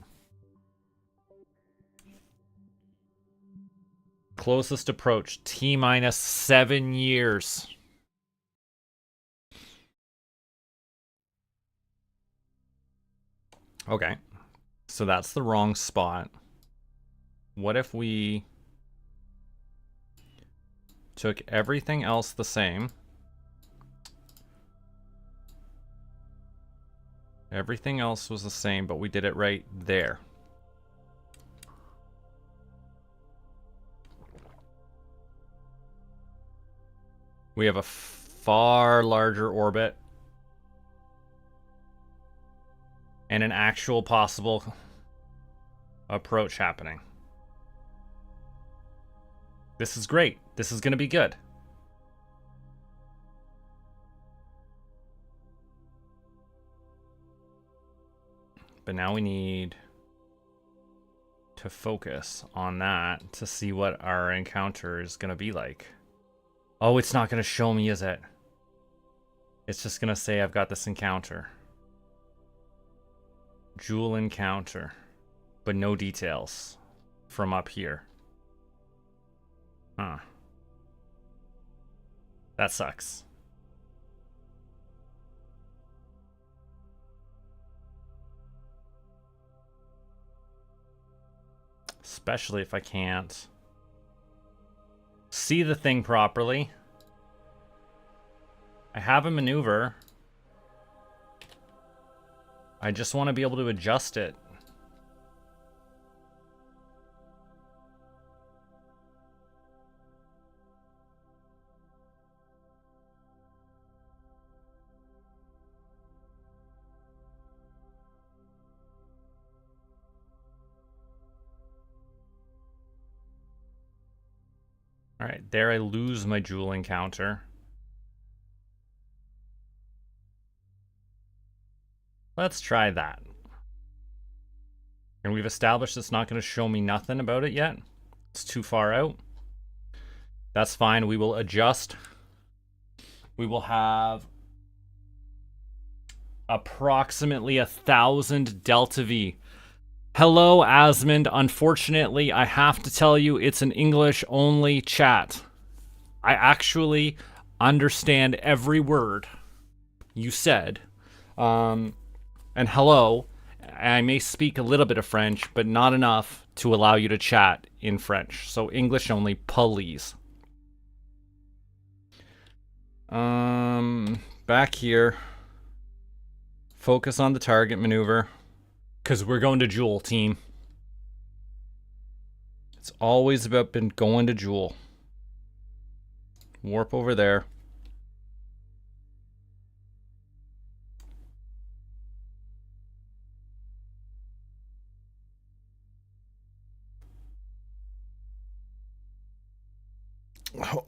Closest approach, T-minus 7 years. Okay, so that's the wrong spot. What if we took everything else the same? Everything else was the same, but we did it right there. We have a far larger orbit. And an actual possible approach happening. This is great. This is going to be good. But now we need to focus on that to see what our encounter is going to be like. Oh, it's not going to show me, is it? It's just going to say I've got this encounter. Joule encounter. But no details from up here. Huh. That sucks. Especially if I can't see the thing properly. I have a maneuver. I just want to be able to adjust it. All right, there I lose my Joule encounter. Let's try that. And we've established it's not going to show me nothing about it yet. It's too far out. That's fine. We will adjust. We will have approximately 1,000 Delta V. Hello, Asmund. Unfortunately, I have to tell you it's an English-only chat. I actually understand every word you said. And hello, I may speak a little bit of French, but not enough to allow you to chat in French. So English only, please. Back here. Focus on the target maneuver. Because we're going to Jewel, team. It's always about been going to Jewel. Warp over there.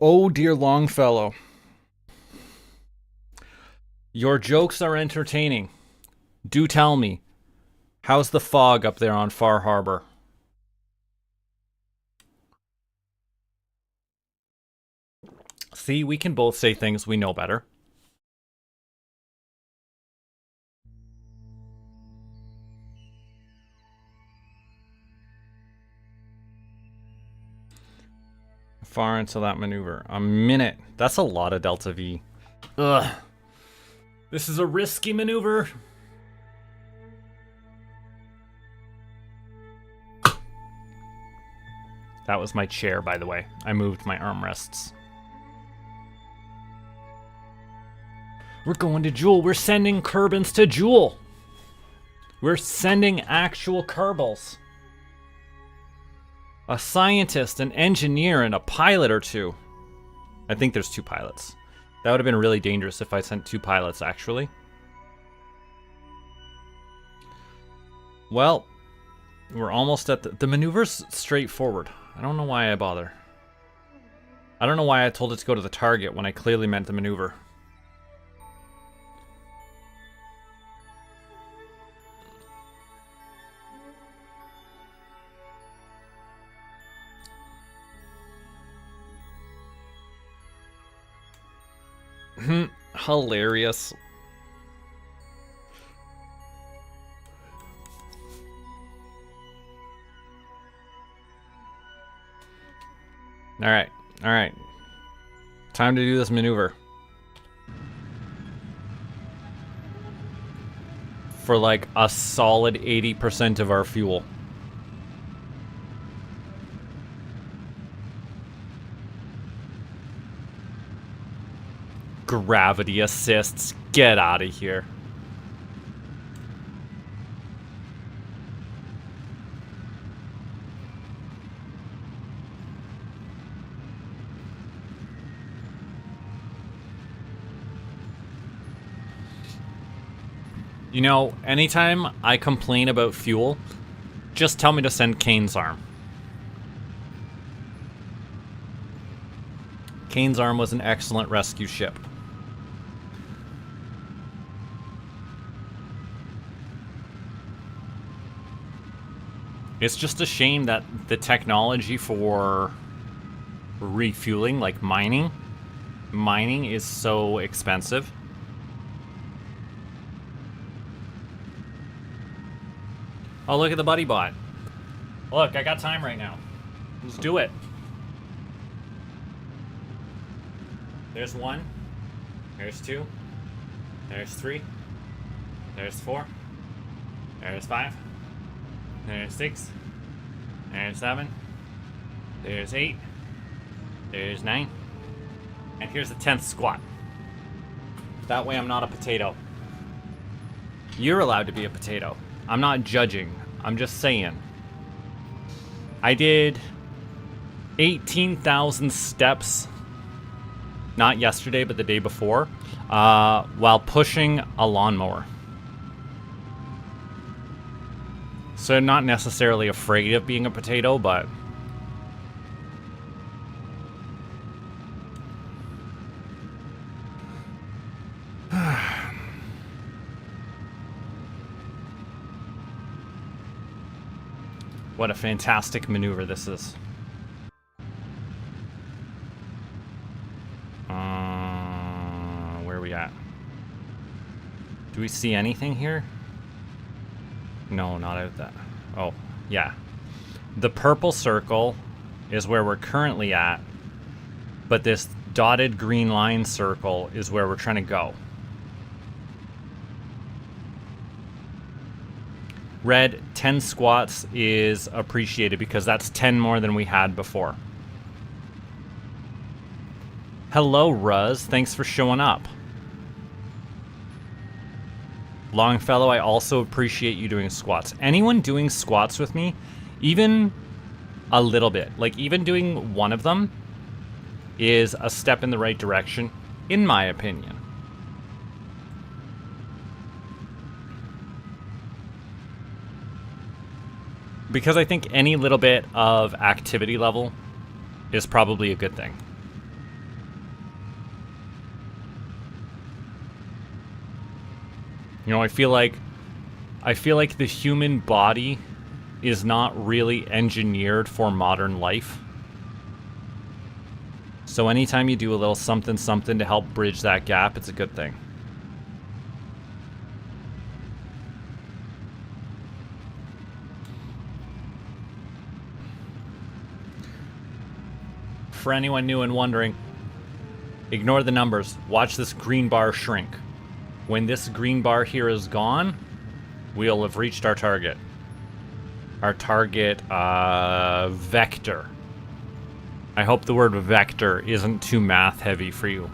Oh, dear Longfellow. Your jokes are entertaining. Do tell me, how's the fog up there on Far Harbor? See, we can both say things we know better. Far into that maneuver. A minute. That's a lot of Delta V. Ugh. This is a risky maneuver. That was my chair, by the way. I moved my armrests. We're going to Jewel. We're sending Kerbins to Jewel. We're sending actual Kerbals. A scientist, an engineer, and a pilot or two. I think there's 2 pilots. That would have been really dangerous if I sent 2 pilots, actually. Well, we're almost at the maneuver's straightforward. I don't know why I bother. I don't know why I told it to go to the target when I clearly meant the maneuver. Hilarious. Alright, alright. Time to do this maneuver. For like a solid 80% of our fuel. Gravity assists. Get out of here. You know, anytime I complain about fuel, just tell me to send Kane's Arm. Kane's Arm was an excellent rescue ship. It's just a shame that the technology for refueling, like mining is so expensive. Oh, look at the buddy bot. Look, I got time right now. Let's do it. There's 1. There's 2. There's 3. There's 4. There's 5. There's 6. There's 7. There's 8. There's 9. And here's the 10th squat. That way I'm not a potato. You're allowed to be a potato. I'm not judging. I'm just saying. I did 18,000 steps, not yesterday, but the day before, while pushing a lawnmower. So I'm not necessarily afraid of being a potato, but... What a fantastic maneuver this is. Where are we at? Do we see anything here? No, not out that. Oh, yeah. The purple circle is where we're currently at, but this dotted green line circle is where we're trying to go. Red, 10 squats is appreciated because that's 10 more than we had before. Hello, Ruz. Thanks for showing up. Longfellow, I also appreciate you doing squats. Anyone doing squats with me, even a little bit, like even doing one of them, is a step in the right direction, in my opinion. Because I think any little bit of activity level is probably a good thing. You know, I feel like the human body is not really engineered for modern life. So anytime you do a little something something to help bridge that gap, it's a good thing. For anyone new and wondering, ignore the numbers. Watch this green bar shrink. When this green bar here is gone, we'll have reached our target. Our target vector. I hope the word vector isn't too math heavy for you.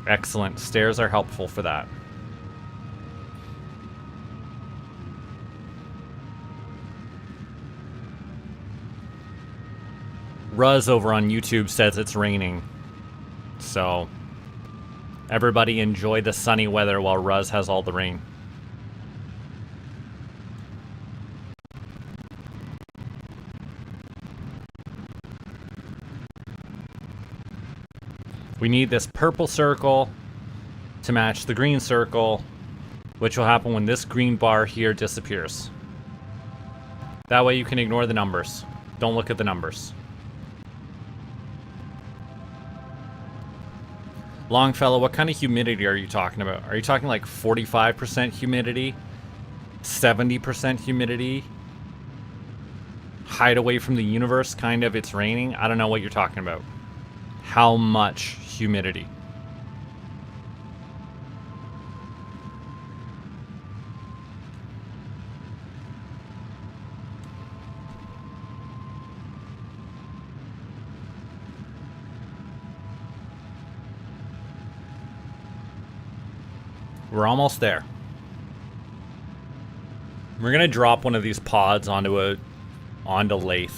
Excellent. Stairs are helpful for that. Ruz over on YouTube says it's raining. So, everybody enjoy the sunny weather while Ruz has all the rain. We need this purple circle to match the green circle, which will happen when this green bar here disappears. That way you can ignore the numbers. Don't look at the numbers. Longfellow, what kind of humidity are you talking about? Are you talking like 45% humidity? 70% humidity? Hide away from the universe, kind of, it's raining? I don't know what you're talking about. How much humidity? We're almost there. We're gonna drop one of these pods onto Lathe.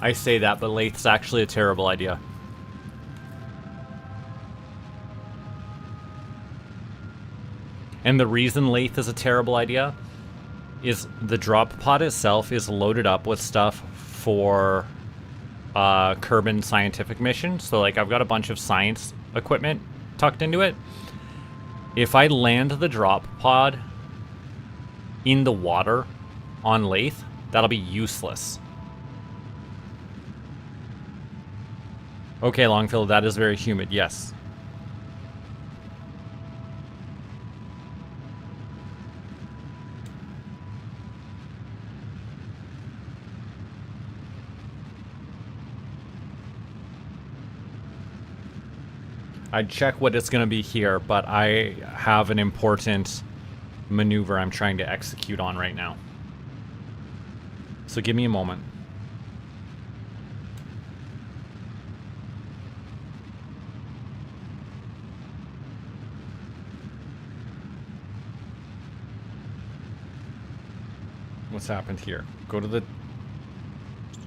I say that, but Lathe's actually a terrible idea. And the reason Lathe is a terrible idea is the drop pod itself is loaded up with stuff for Kerbin scientific mission. So like I've got a bunch of science equipment tucked into it. If I land the drop pod in the water on Lathe, that'll be useless. Okay, Longfield, that is very humid, yes. I'd check what it's going to be here, but I have an important maneuver I'm trying to execute on right now. So give me a moment. What's happened here? Go to the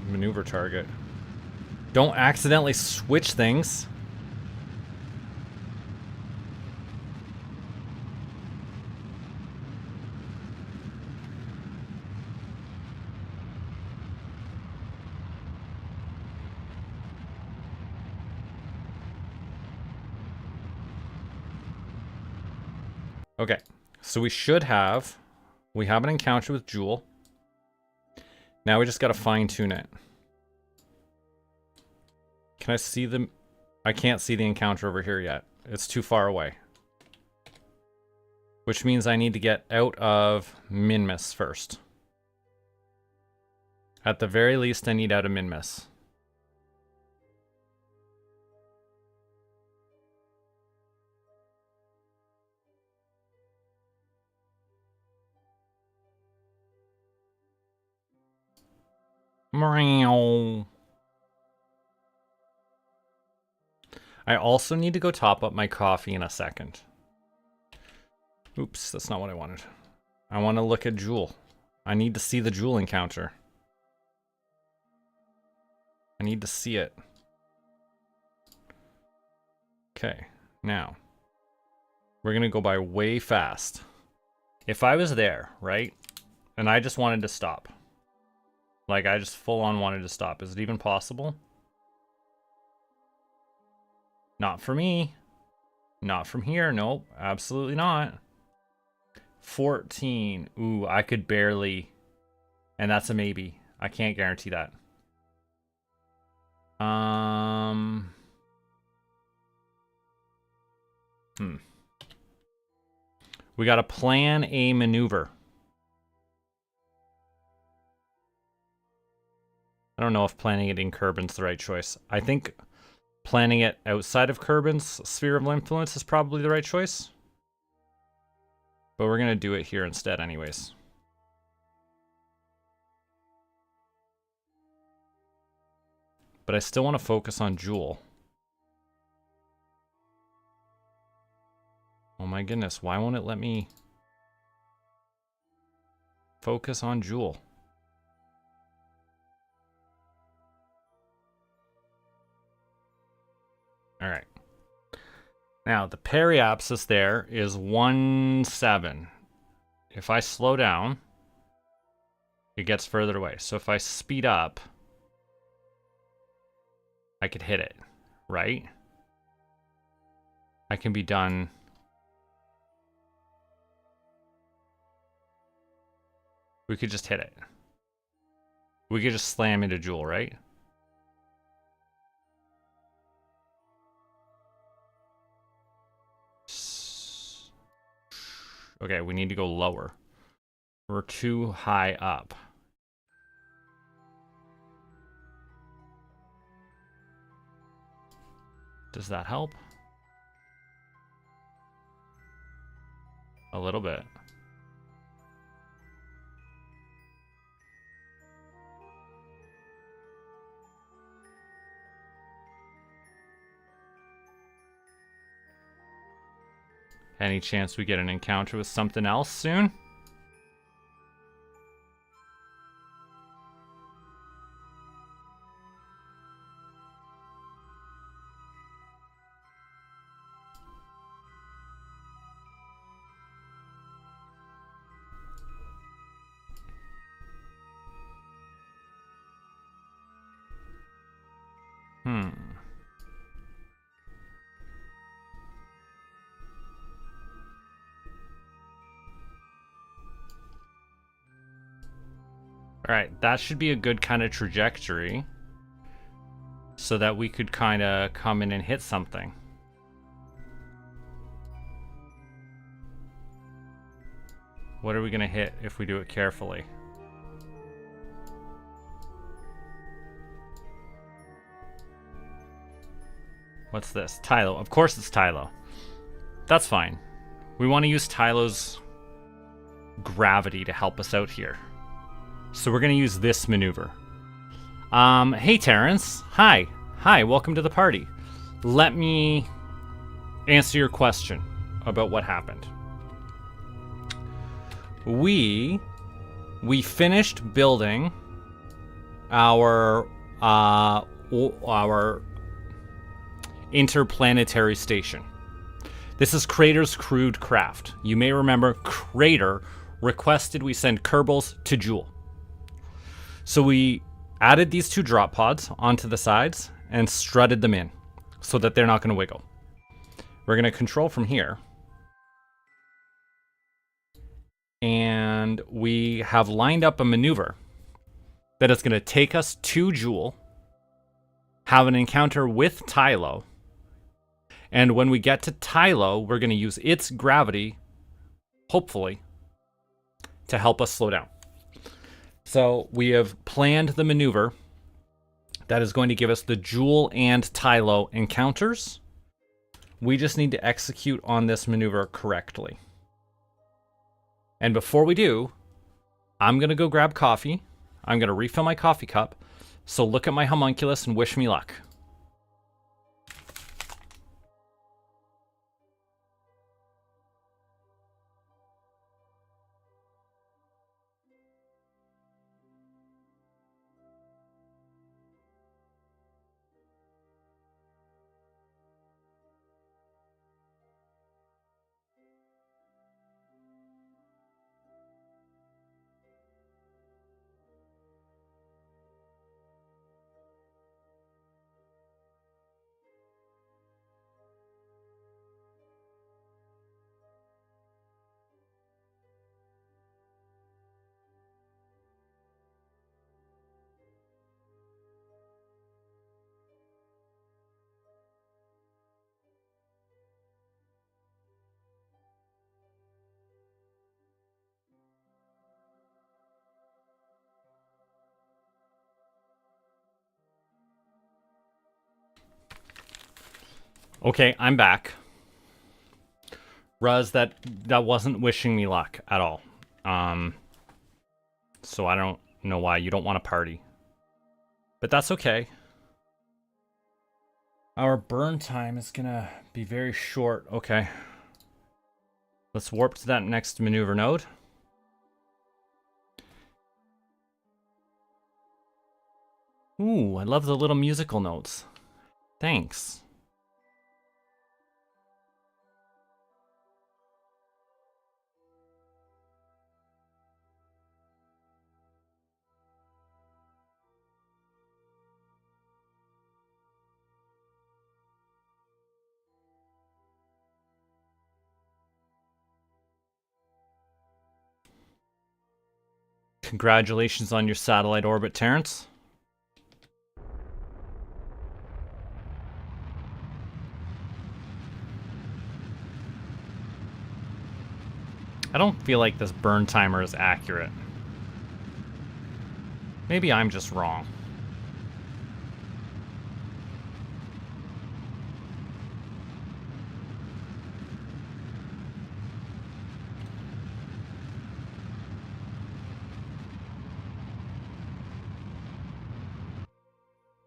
maneuver target. Don't accidentally switch things. Okay, so we have an encounter with Jewel. Now we just gotta fine tune it. Can I see I can't see the encounter over here yet. It's too far away. which means I need to get out of Minmus first. At the very least, I need out of Minmus. Meow. I also need to go top up my coffee in a second. Oops, that's not what I wanted. I want to look at Jewel. I need to see the Jewel encounter. I need to see it. Okay, now. We're going to go by way fast. If I was there, right? And I just wanted to stop. Like, I just full on wanted to stop. Is it even possible? Not for me. Not from here. Nope, absolutely not. 14. Ooh, I could barely. And that's a maybe. I can't guarantee that. We gotta plan a maneuver. I don't know if planning it in Kerbin's the right choice. I think planning it outside of Kerbin's sphere of influence is probably the right choice. But we're going to do it here instead anyways. But I still want to focus on Jewel. Oh my goodness, why won't it let me focus on Jewel? All right. Now, the periapsis there is 1.7. If I slow down, it gets further away. So if I speed up, I could hit it, right? I can be done. We could just hit it. We could just slam into Jewel, right? Okay, we need to go lower. We're too high up. Does that help? A little bit. Any chance we get an encounter with something else soon? Alright, that should be a good kind of trajectory so that we could kind of come in and hit something. What are we going to hit if we do it carefully? What's this? Tylo. Of course it's Tylo. That's fine. We want to use Tylo's gravity to help us out here. So we're going to use this maneuver. Hey, Terrence. Hi. Hi, welcome to the party. Let me answer your question about what happened. We finished building our interplanetary station. This is Crater's crewed craft. You may remember Crater requested we send Kerbals to Jewel. So we added these two drop pods onto the sides and strutted them in so that they're not going to wiggle. We're going to control from here. And we have lined up a maneuver that is going to take us to Jewel, have an encounter with Tylo, and when we get to Tylo, we're going to use its gravity hopefully, to help us slow down. So we have planned the maneuver that is going to give us the Joule and Tylo encounters. We just need to execute on this maneuver correctly. And before we do, I'm going to go grab coffee. I'm going to refill my coffee cup. So look at my homunculus and wish me luck. Okay, I'm back. Ruz, that wasn't wishing me luck at all. So I don't know why you don't want to party. But that's okay. Our burn time is gonna be very short. Okay. Let's warp to that next maneuver node. Ooh, I love the little musical notes. Thanks. Congratulations on your satellite orbit, Terrence. I don't feel like this burn timer is accurate. Maybe I'm just wrong.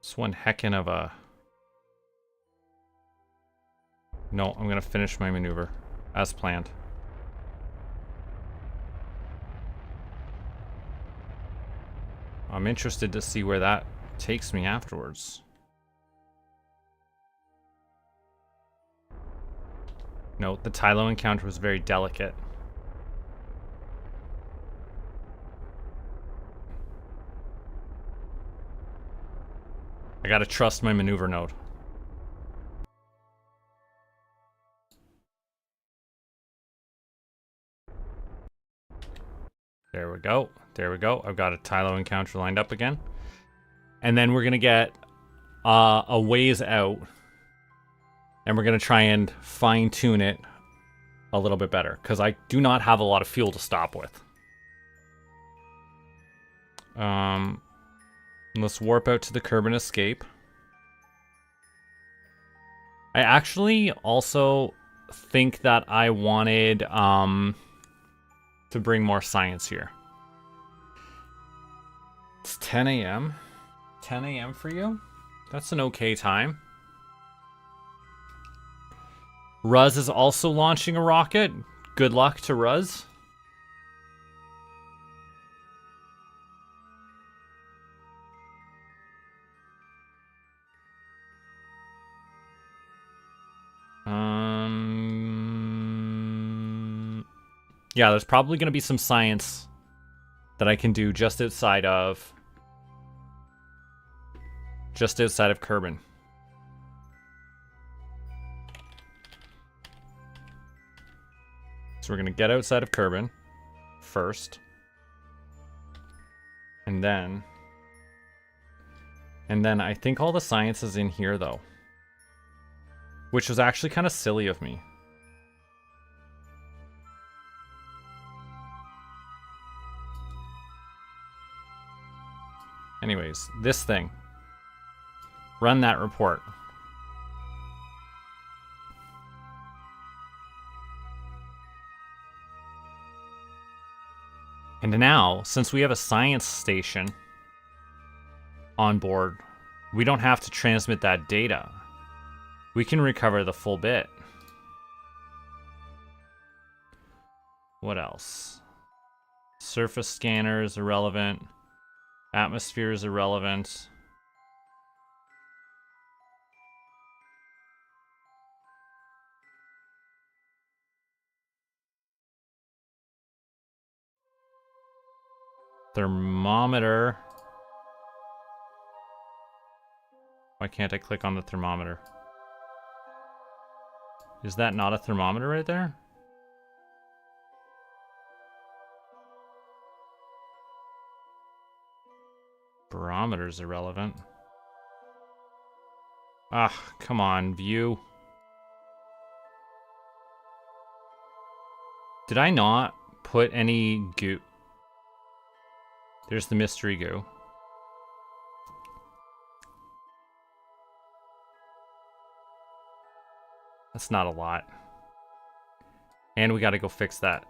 It's one heckin' of a... No, I'm gonna finish my maneuver as planned. I'm interested to see where that takes me afterwards. Note, the Tylo encounter was very delicate. I gotta trust my maneuver node. There we go. There we go. I've got a Tylo encounter lined up again. And then we're gonna get a ways out. And we're gonna try and fine-tune it a little bit better. Because I do not have a lot of fuel to stop with. Let's warp out to the Kerbin escape. I actually also think that I wanted to bring more science here. It's 10 a.m. 10 a.m. for you? That's an okay time. Ruz is also launching a rocket. Good luck to Ruz. Yeah, there's probably going to be some science that I can do just outside of Kerbin. So we're going to get outside of Kerbin first. And then I think all the science is in here though. Which was actually kind of silly of me. Anyways, this thing. Run that report. And now, since we have a science station on board, we don't have to transmit that data. We can recover the full bit. What else? Surface scanner is irrelevant. Atmosphere is irrelevant. Thermometer. Why can't I click on the thermometer? Is that not a thermometer right there? Barometer's irrelevant. Ah, come on, view. Did I not put any goo? There's the mystery goo. That's not a lot. And we gotta go fix that.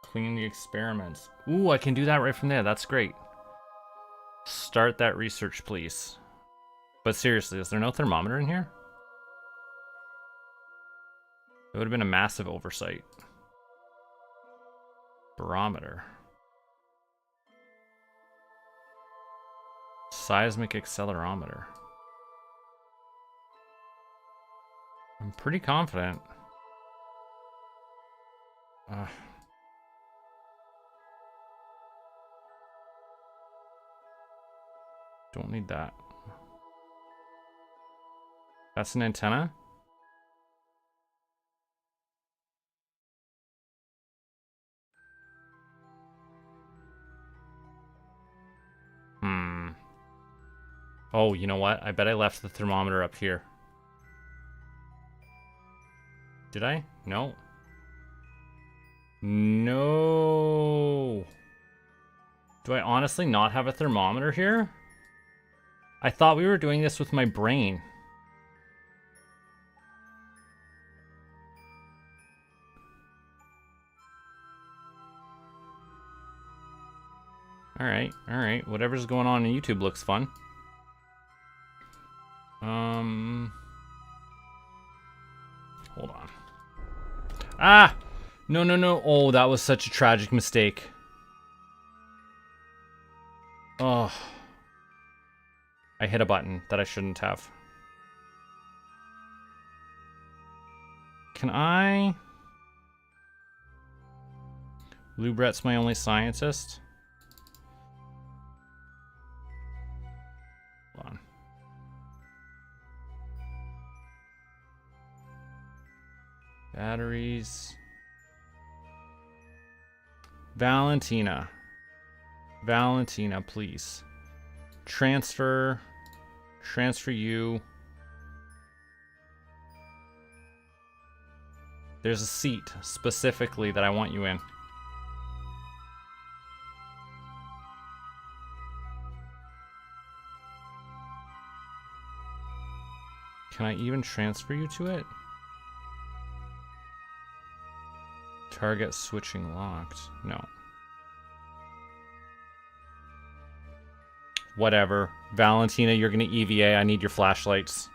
Clean the experiments. Ooh, I can do that right from there. That's great. Start that research, please. But seriously, is there no thermometer in here? It would have been a massive oversight. Barometer. Seismic accelerometer. I'm pretty confident. Don't need that. That's an antenna? Oh, you know what? I bet I left the thermometer up here. Did I? No. No. Do I honestly not have a thermometer here? I thought we were doing this with my brain. Alright, alright. Whatever's going on in YouTube looks fun. Hold on. Ah! No, no, no. Oh, that was such a tragic mistake. Oh. I hit a button that I shouldn't have. Can I? Lubret's my only scientist. Hold on. Batteries. Valentina. Valentina, please. Transfer. Transfer you. There's a seat specifically that I want you in. Can I even transfer you to it? Target switching locked. No. Whatever. Valentina, you're gonna EVA. I need your flashlights.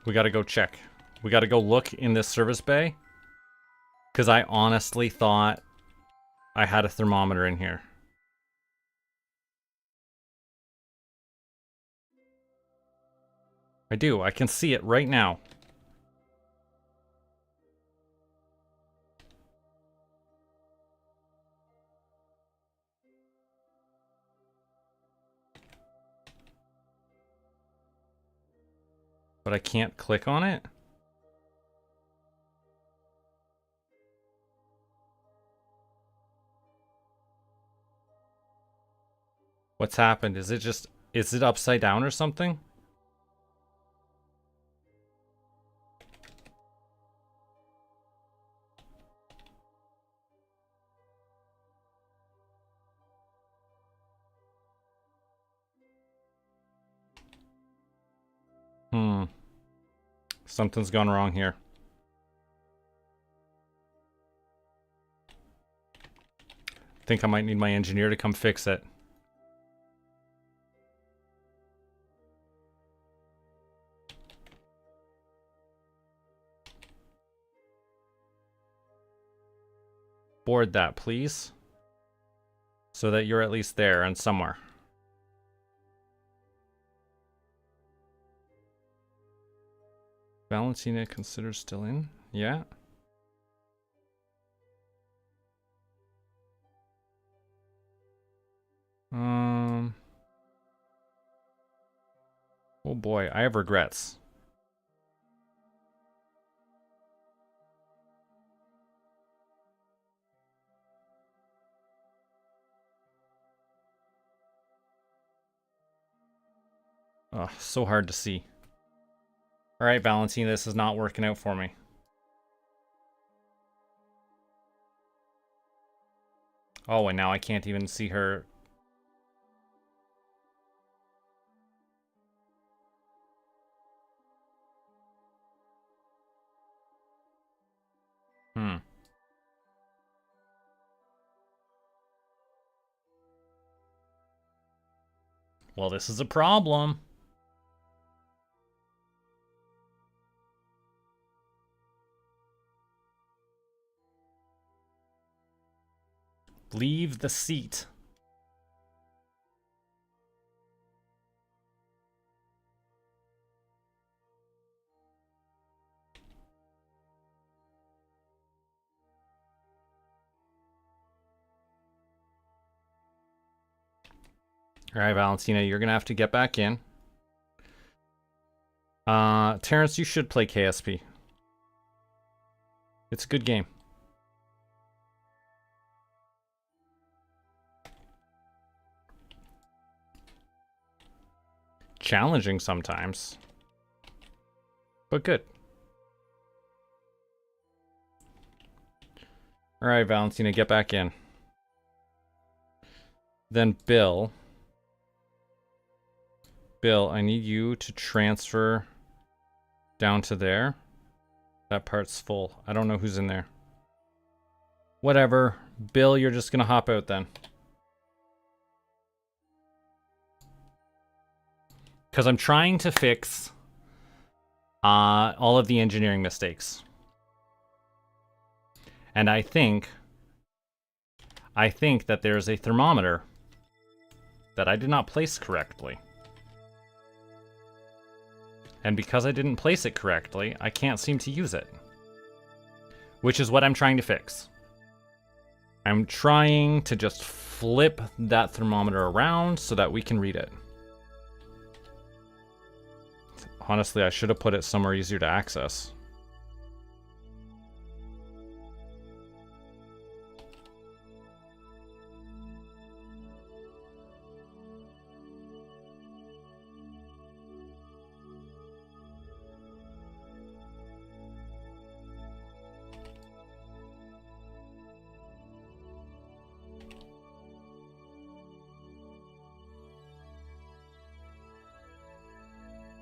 We gotta go check. We gotta go look in this service bay. Because I honestly thought I had a thermometer in here. I do. I can see it right now. But I can't click on it? What's happened? Is it upside down or something? Something's gone wrong here. I think I might need my engineer to come fix it. Board that, please. So that you're at least there and somewhere. Valentina considers still in? Yeah. Oh boy, I have regrets. Ugh, so hard to see. Alright, Valentina, this is not working out for me. Oh, and now I can't even see her. Well, this is a problem. Leave the seat. Alright, Valentina, you're gonna have to get back in. Terrence, you should play KSP. It's a good game. Challenging sometimes, but good. Alright, Valentina, get back in. Then Bill, I need you to transfer down to there. That part's full. I don't know who's in there. Whatever. Bill, you're just gonna hop out then. Because I'm trying to fix all of the engineering mistakes. And I think that there's a thermometer that I did not place correctly. And because I didn't place it correctly, I can't seem to use it. Which is what I'm trying to fix. I'm trying to just flip that thermometer around so that we can read it. Honestly, I should have put it somewhere easier to access.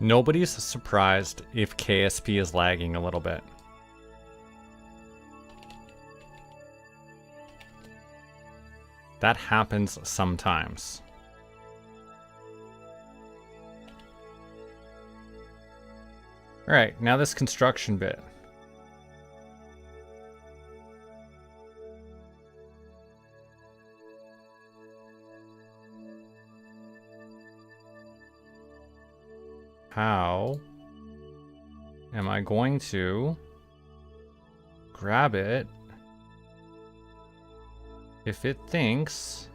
Nobody's surprised if KSP is lagging a little bit. That happens sometimes. Alright, now this construction bit. How am I going to grab it if it thinks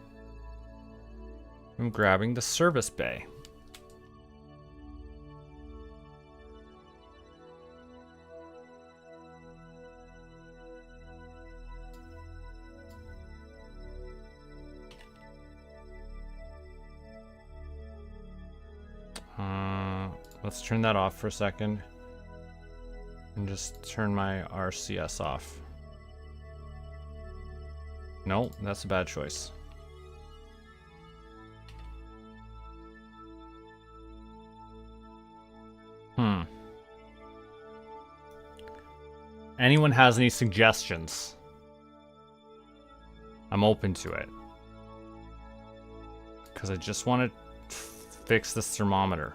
I'm grabbing the service bay? let's turn that off for a second. And just turn my RCS off. No, that's a bad choice. Anyone has any suggestions? I'm open to it. Because I just want to fix this thermometer.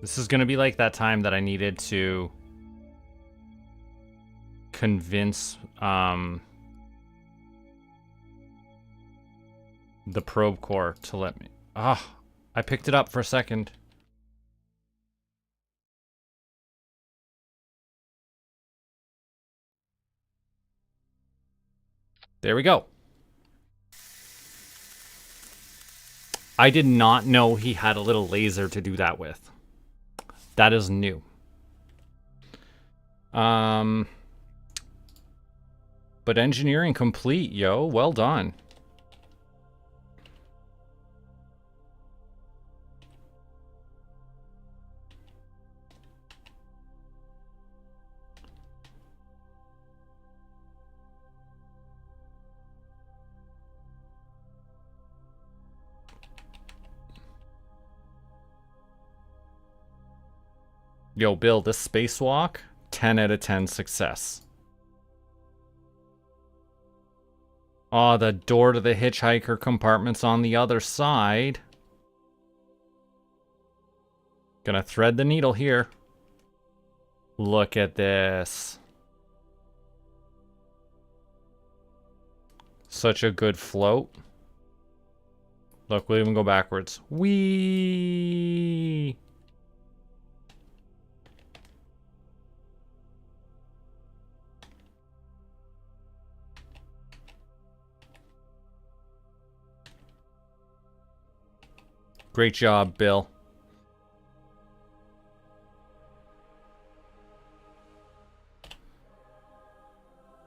This is going to be like that time that I needed to convince the probe core to let me... I picked it up for a second. There we go. I did not know he had a little laser to do that with. That is new. But engineering complete, yo. Well done. Yo, Bill, this spacewalk, 10 out of 10 success. Oh, the door to the hitchhiker compartment's on the other side. Gonna thread the needle here. Look at this. Such a good float. Look, we'll even go backwards. Whee! Great job, Bill.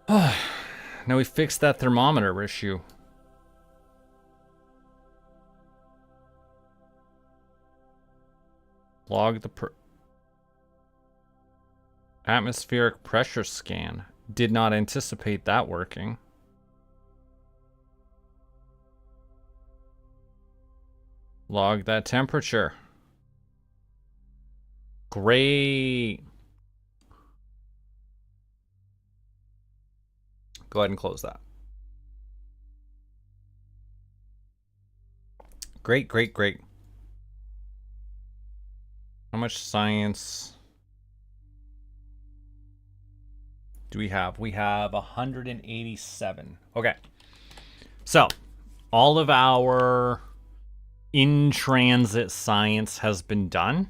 Now we fixed that thermometer issue. Log the atmospheric pressure scan. Did not anticipate that working. Log that temperature. Great. Go ahead and close that. Great, great, great. How much science do we have? We have 187. Okay. So, all of our in-transit science has been done.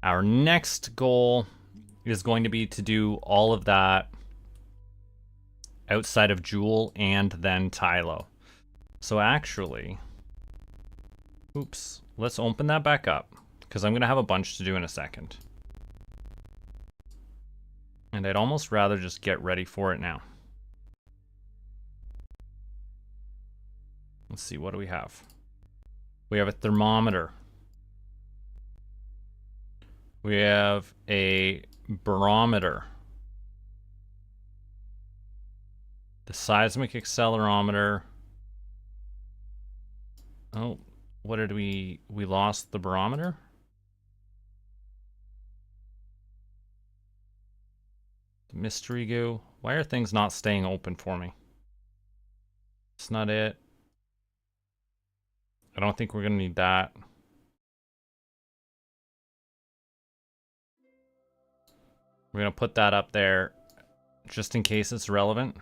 Our next goal is going to be to do all of that outside of Joule and then Tylo. So actually, oops, let's open that back up because I'm going to have a bunch to do in a second. And I'd almost rather just get ready for it now. Let's see, what do we have? We have a thermometer. We have a barometer. The seismic accelerometer. Oh, what did we lost the barometer? The mystery goo. Why are things not staying open for me? It's not it. I don't think we're going to need that. We're going to put that up there just in case it's relevant.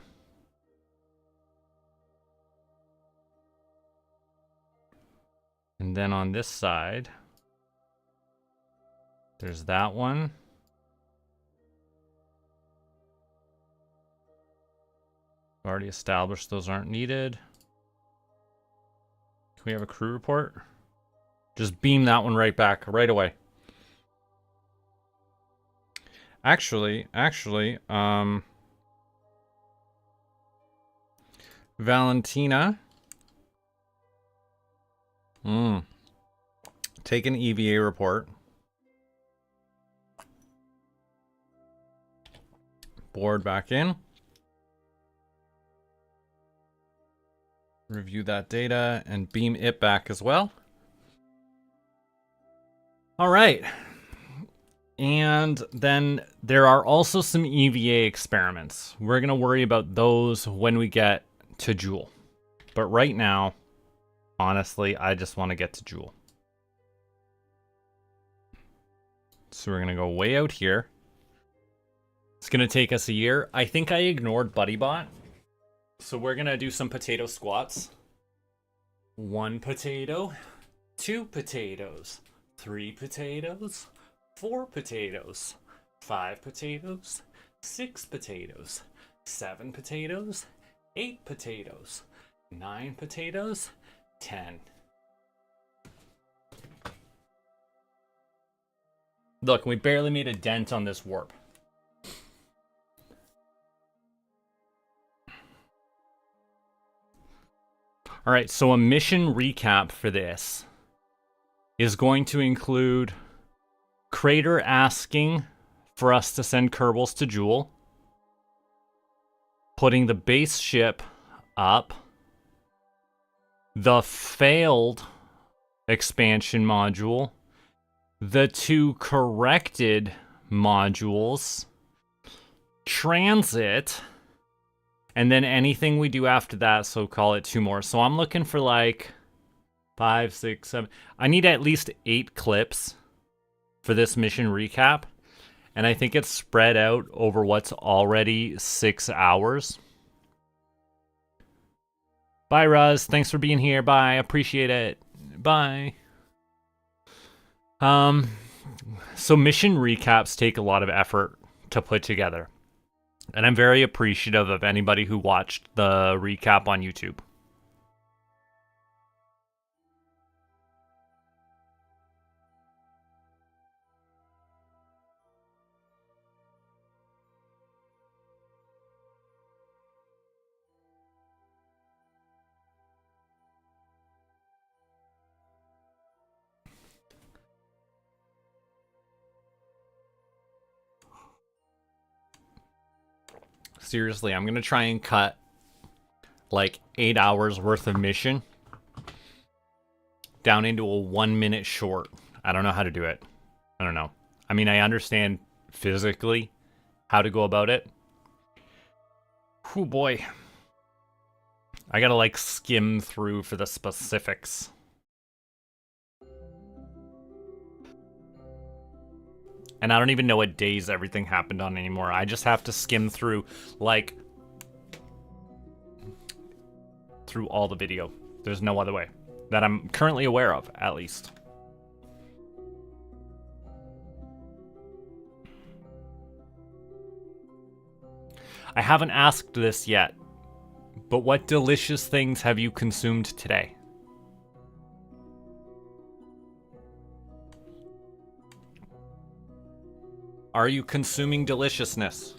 And then on this side, there's that one. Already established those aren't needed. Can we have a crew report? Just beam that one right back, right away. Actually, Valentina. Take an EVA report. Board back in. Review that data and beam it back as well. All right. And then there are also some EVA experiments. We're going to worry about those when we get to Joule. But right now, honestly, I just want to get to Joule. So we're going to go way out here. It's going to take us a year. I think I ignored BuddyBot. So we're going to do some potato squats. 1 potato, 2 potatoes, 3 potatoes, 4 potatoes, 5 potatoes, 6 potatoes, 7 potatoes, 8 potatoes, 9 potatoes, 10. Look, we barely made a dent on this warp. All right, so a mission recap for this is going to include Crater asking for us to send Kerbals to Joule, putting the base ship up, the failed expansion module, the 2 corrected modules, transit, and then anything we do after that, so call it 2 more. So I'm looking for like 5, 6, 7. I need at least 8 clips for this mission recap. And I think it's spread out over what's already 6 hours. Bye, Ruz. Thanks for being here. Bye. Appreciate it. Bye. So mission recaps take a lot of effort to put together. And I'm very appreciative of anybody who watched the recap on YouTube. Seriously, I'm going to try and cut like 8 hours worth of mission down into a 1-minute short. I don't know how to do it. I don't know. I mean, I understand physically how to go about it. Oh boy. I gotta like skim through for the specifics. And I don't even know what days everything happened on anymore. I just have to skim through, like, through all the video. There's no other way. That I'm currently aware of, at least. I haven't asked this yet, but what delicious things have you consumed today? Are you consuming deliciousness?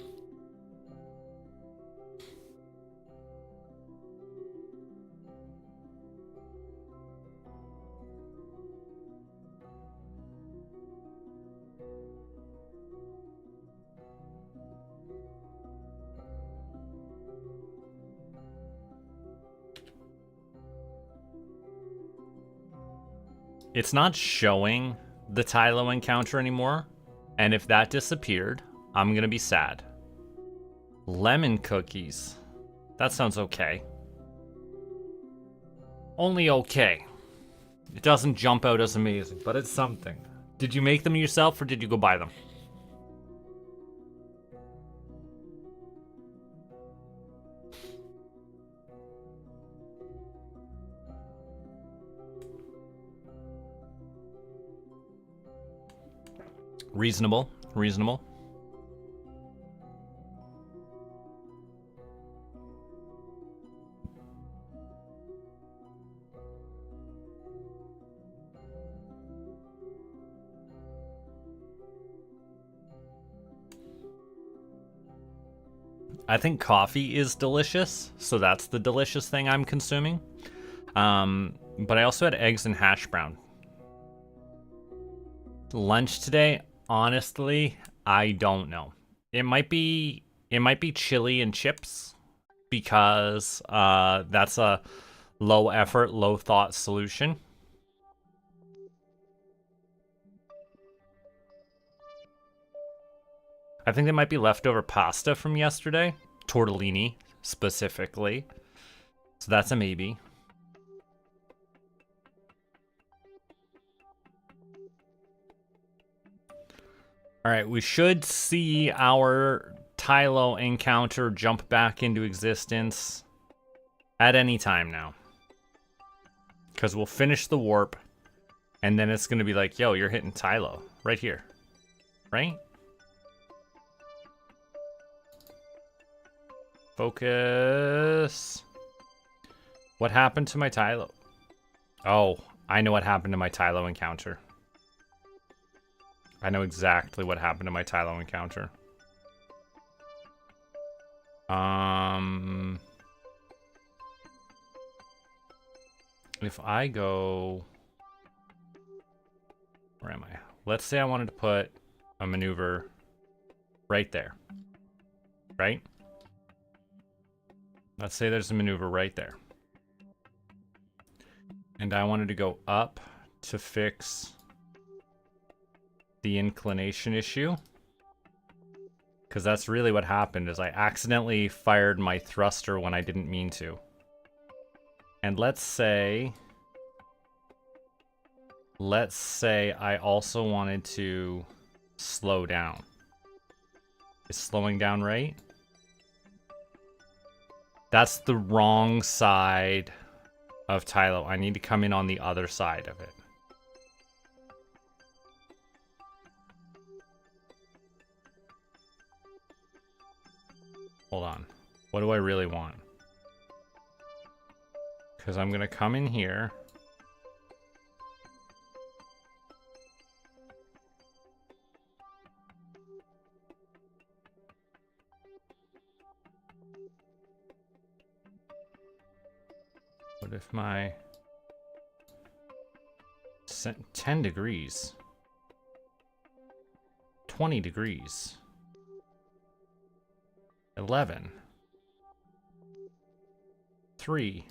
It's not showing the Tylo encounter anymore, and if that disappeared, I'm gonna be sad. Lemon cookies. That sounds okay. Only okay. It doesn't jump out as amazing, but it's something. Did you make them yourself or did you go buy them? Reasonable, reasonable. I think coffee is delicious, so that's the delicious thing I'm consuming. But I also had eggs and hash brown. Lunch today, honestly, I don't know. It might be chili and chips because that's a low effort, low thought solution. I think there might be leftover pasta from yesterday, tortellini specifically. So that's a maybe. All right, we should see our Tylo encounter jump back into existence at any time now. Because we'll finish the warp, and then it's going to be like, yo, you're hitting Tylo right here. Right? Focus. What happened to my Tylo? Oh, I know what happened to my Tylo encounter. I know exactly what happened to my Tylo encounter. If I go... Where am I? Let's say I wanted to put a maneuver right there. Right? Let's say there's a maneuver right there. And I wanted to go up to fix the inclination issue. Because that's really what happened, is I accidentally fired my thruster when I didn't mean to. And let's say I also wanted to slow down. Is slowing down right? That's the wrong side of Tylo. I need to come in on the other side of it. Hold on. What do I really want? Because I'm going to come in here. What if my 10 degrees, 20 degrees, 11, 3,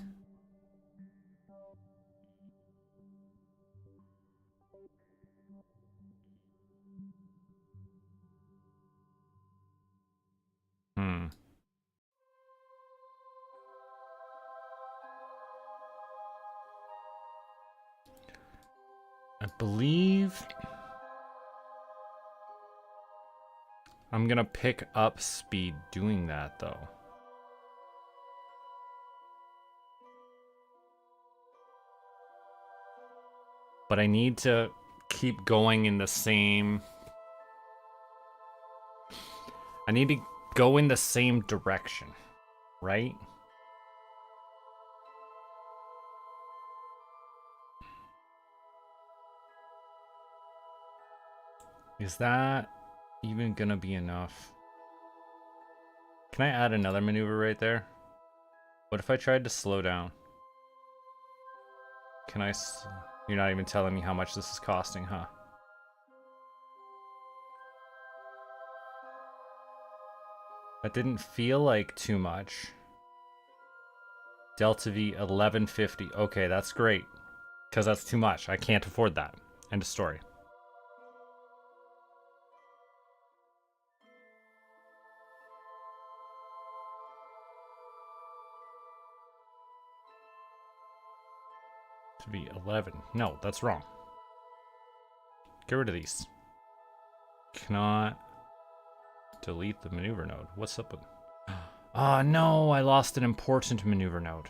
I believe I'm gonna pick up speed doing that though. But I need to keep going in the same... I need to go in the same direction, right? Is that even gonna be enough? Can I add another maneuver right there? What if I tried to slow down? Can I... You're not even telling me how much this is costing, huh? That didn't feel like too much. Delta V 1150. Okay, that's great. Because that's too much. I can't afford that. End of story. To be 11. No, that's wrong. Get rid of these. Cannot delete the maneuver node. What's up with... Ah, no, I lost an important maneuver node.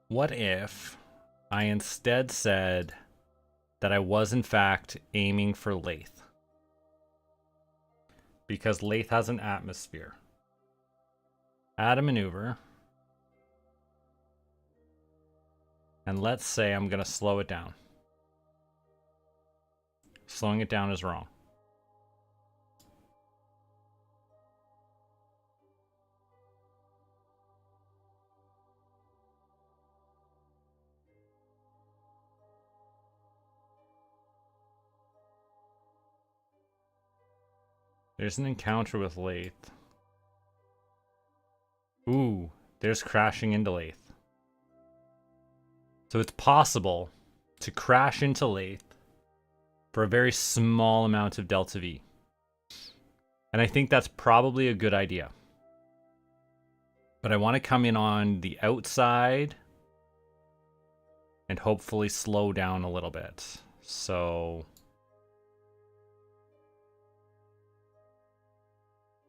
What if I instead said that I was in fact aiming for Lathe? Because Lathe has an atmosphere. Add a maneuver. And let's say I'm going to slow it down. Slowing it down is wrong. There's an encounter with Lathe. Ooh, there's crashing into Lathe. So it's possible to crash into Lathe for a very small amount of delta V. And I think that's probably a good idea. But I want to come in on the outside and hopefully slow down a little bit. So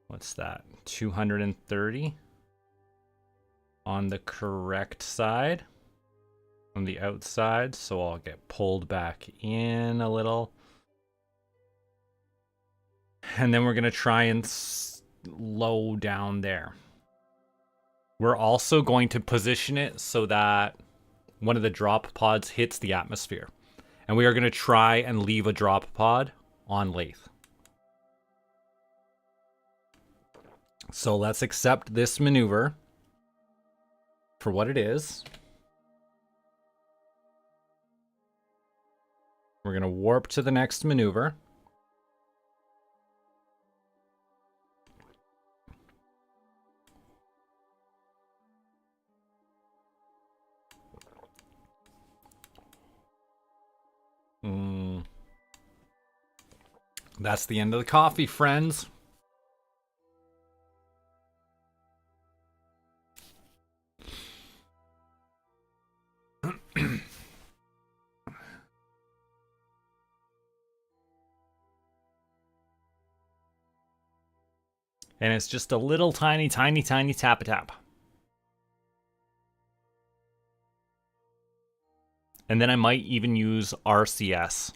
what's that? 230 on the correct side, on the outside. So I'll get pulled back in a little. And then we're going to try and slow down there. We're also going to position it so that one of the drop pods hits the atmosphere. And we are going to try and leave a drop pod on Lathe. So let's accept this maneuver for what it is. We're going to warp to the next maneuver. That's the end of the coffee, friends. And it's just a little tiny tap-a-tap. And then I might even use RCS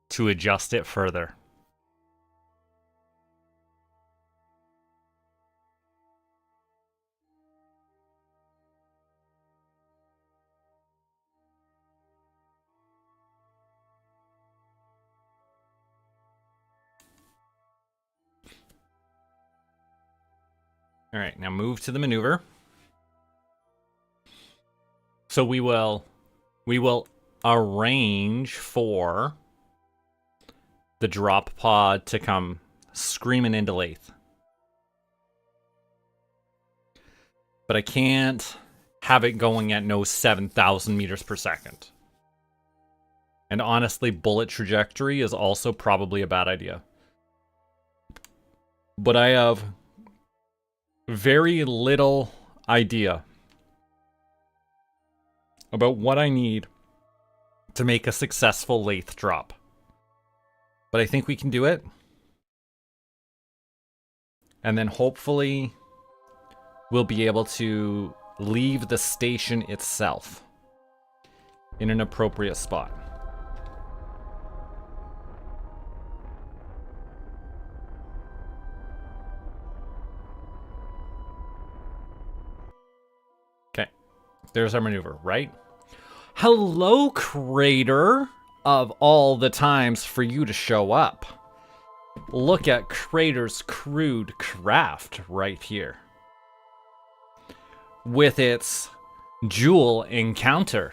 to adjust it further. All right, now move to the maneuver. So we will arrange for the drop pod to come screaming into Lathe. But I can't have it going at no 7,000 meters per second. And honestly, bullet trajectory is also probably a bad idea. But I have very little idea about what I need to make a successful Lathe drop. But I think we can do it. And then hopefully we'll be able to leave the station itself in an appropriate spot. Okay, there's our maneuver, right? Hello, Crater, of all the times for you to show up. Look at Crater's crude craft right here. With its jewel encounter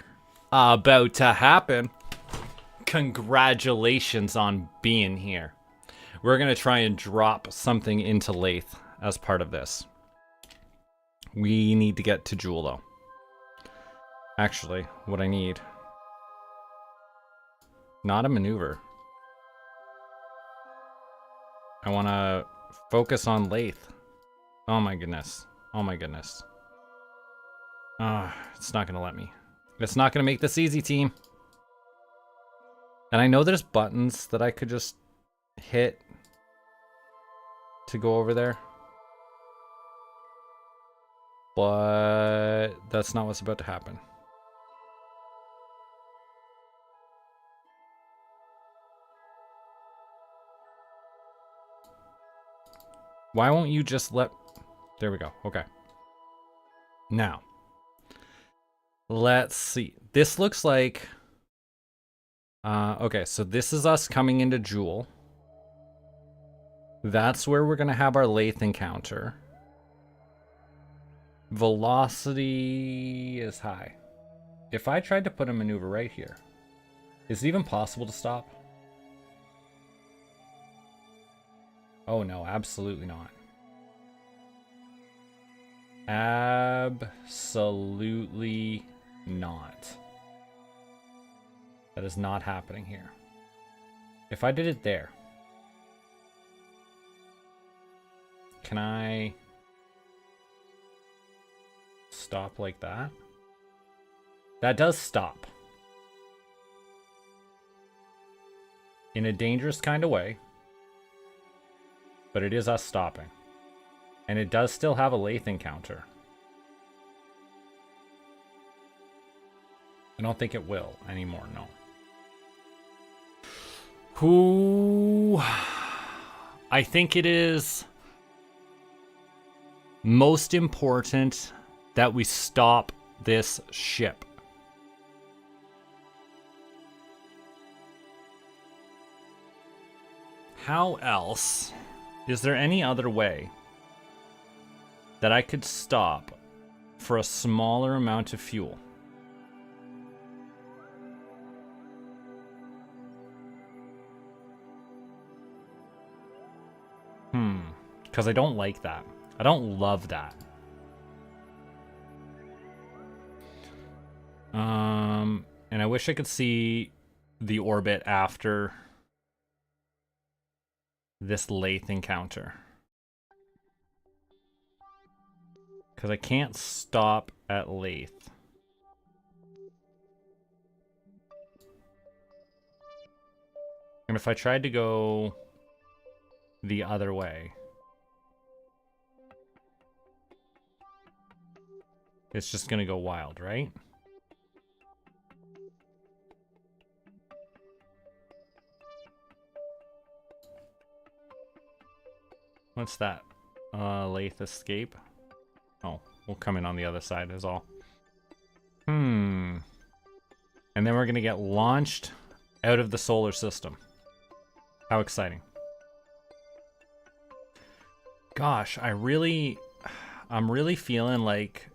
about to happen. Congratulations on being here. We're going to try and drop something into Lathe as part of this. We need to get to Jewel, though. Actually, what I need... not a maneuver. I want to focus on Lathe. Oh my goodness. Oh my goodness. It's not going to let me. It's not going to make this easy, team. And I know there's buttons that I could just hit to go over there. But that's not what's about to happen. Why won't you just let... There we go. Okay. Now, let's see. This looks like Okay, so this is us coming into Joule. That's where we're going to have our lathe encounter. Velocity is high. If I tried to put a maneuver right here, is it even possible to stop? Oh no, absolutely not. Absolutely not. That is not happening here. If I did it there, can I stop like that? That does stop. In a dangerous kind of way. But it is us stopping. And it does still have a lathe encounter. I don't think it will anymore, no. I think it is most important that we stop this ship. How else? Is there any other way that I could stop for a smaller amount of fuel? Because I don't like that. I don't love that. And I wish I could see the orbit after this lathe encounter. Because I can't stop at lathe. And if I tried to go the other way, it's just gonna go wild, right? What's that? Lathe escape. Oh, we'll come in on the other side is all. And then we're gonna get launched out of the solar system. How exciting. Gosh, I'm really feeling like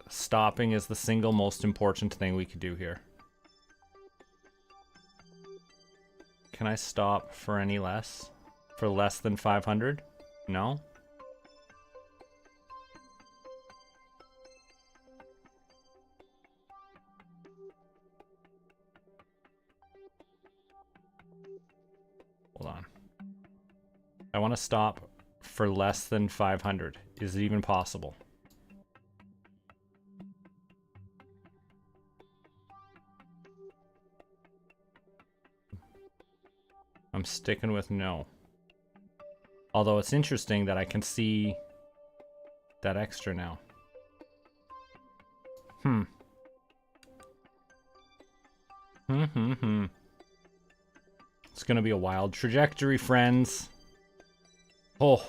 stopping is the single most important thing we could do here. Can I stop for any less? For less than 500? No? Hold on. I want to stop for less than 500. Is it even possible? I'm sticking with no. Although it's interesting that I can see that extra now. It's gonna be a wild trajectory, friends. Oh,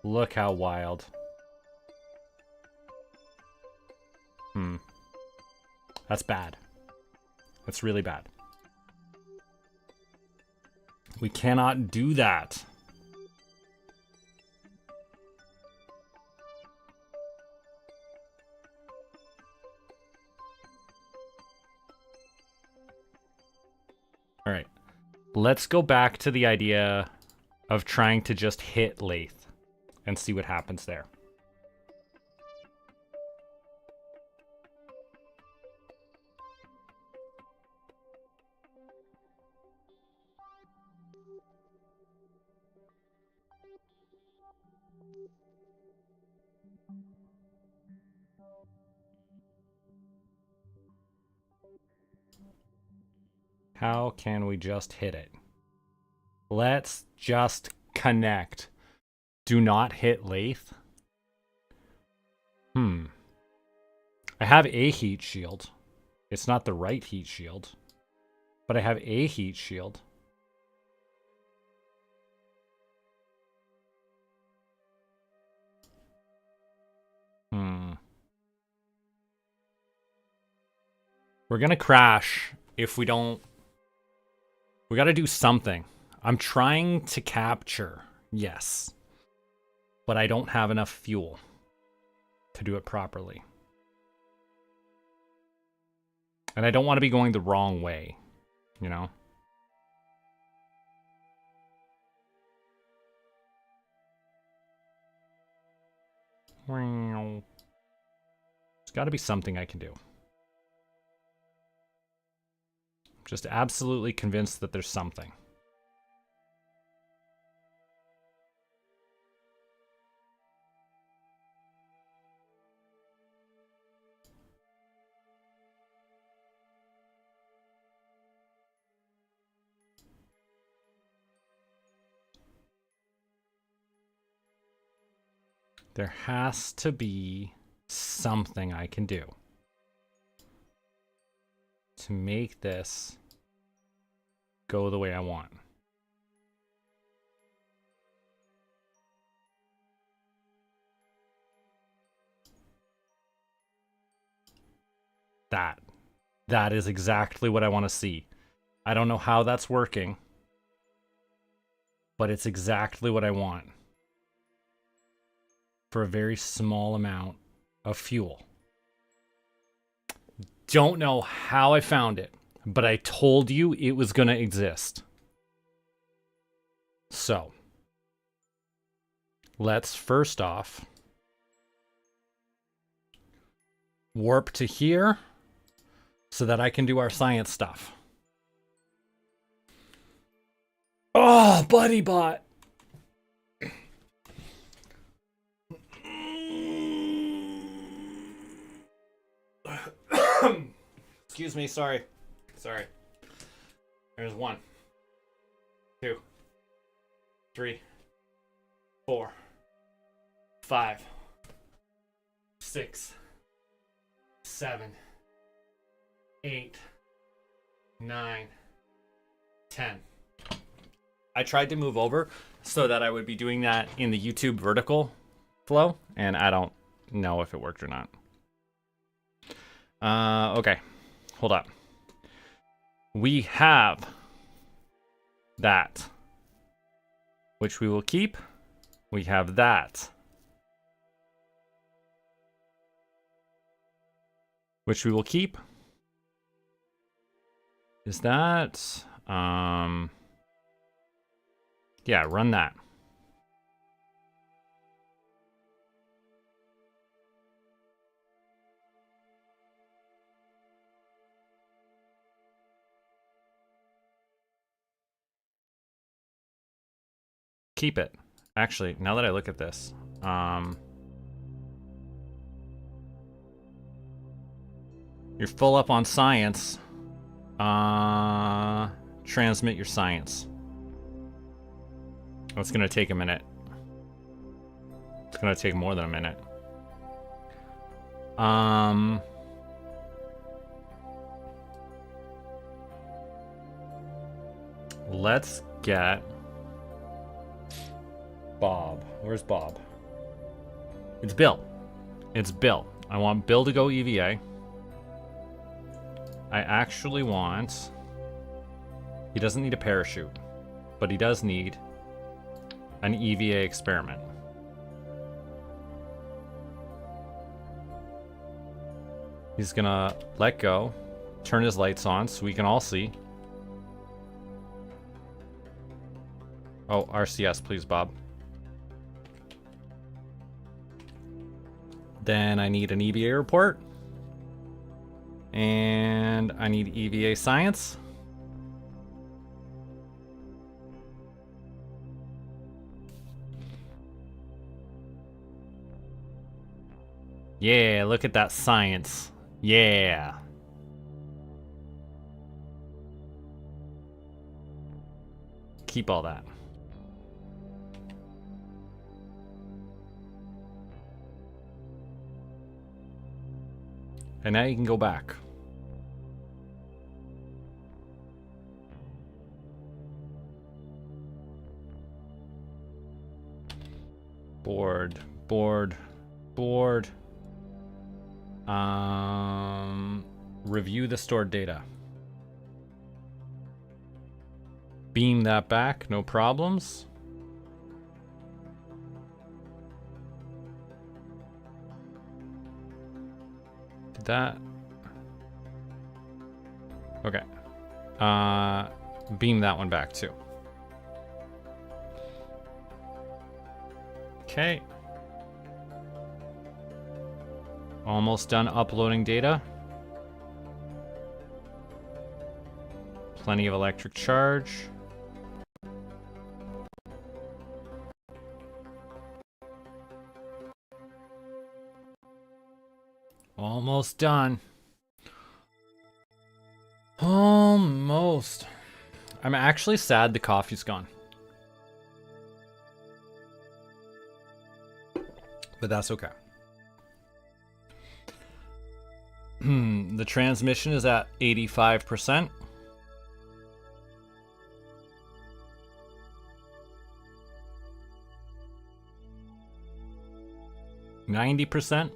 look how wild. That's bad. That's really bad. We cannot do that. All right. Let's go back to the idea of trying to just hit lathe and see what happens there. How can we just hit it? Let's just connect. Do not hit lathe. I have a heat shield. It's not the right heat shield, but I have a heat shield. We're gonna crash if we don't We got to do something. I'm trying to capture, yes, but I don't have enough fuel to do it properly. And I don't want to be going the wrong way, you know? There's got to be something I can do. I'm just absolutely convinced that there's something. There has to be something I can do to make this go the way I want. That is exactly what I want to see. I don't know how that's working, but it's exactly what I want. For a very small amount of fuel. Don't know how I found it, but I told you it was going to exist. So, let's first off warp to here so that I can do our science stuff. Oh, buddy bot. Excuse me, sorry. There's 1, 2, 3, 4, 5, 6, 7, 8, 9, 10. I tried to move over so that I would be doing that in the YouTube vertical flow, and I don't know if it worked or not. Okay, hold up. We have that, which we will keep. We have that, which we will keep. Is that, yeah, run that. Keep it. Actually, now that I look at this, you're full up on science. Transmit your science. It's gonna take a minute. It's gonna take more than a minute. Let's get Bob. Where's Bob? It's Bill. It's Bill. I want Bill to go EVA. I actually want... He doesn't need a parachute, but he does need an EVA experiment. He's gonna let go, turn his lights on so we can all see. Oh, RCS, please, Bob. Then I need an EVA report. And I need EVA science. Yeah, look at that science. Yeah. Keep all that. And now you can go back. Board. Review the stored data. Beam that back, no problems. Did that... Okay. Beam that one back too. Okay. Almost done uploading data. Plenty of electric charge. Almost done. Almost. I'm actually sad the coffee's gone. But that's okay. The transmission is at 85%. %.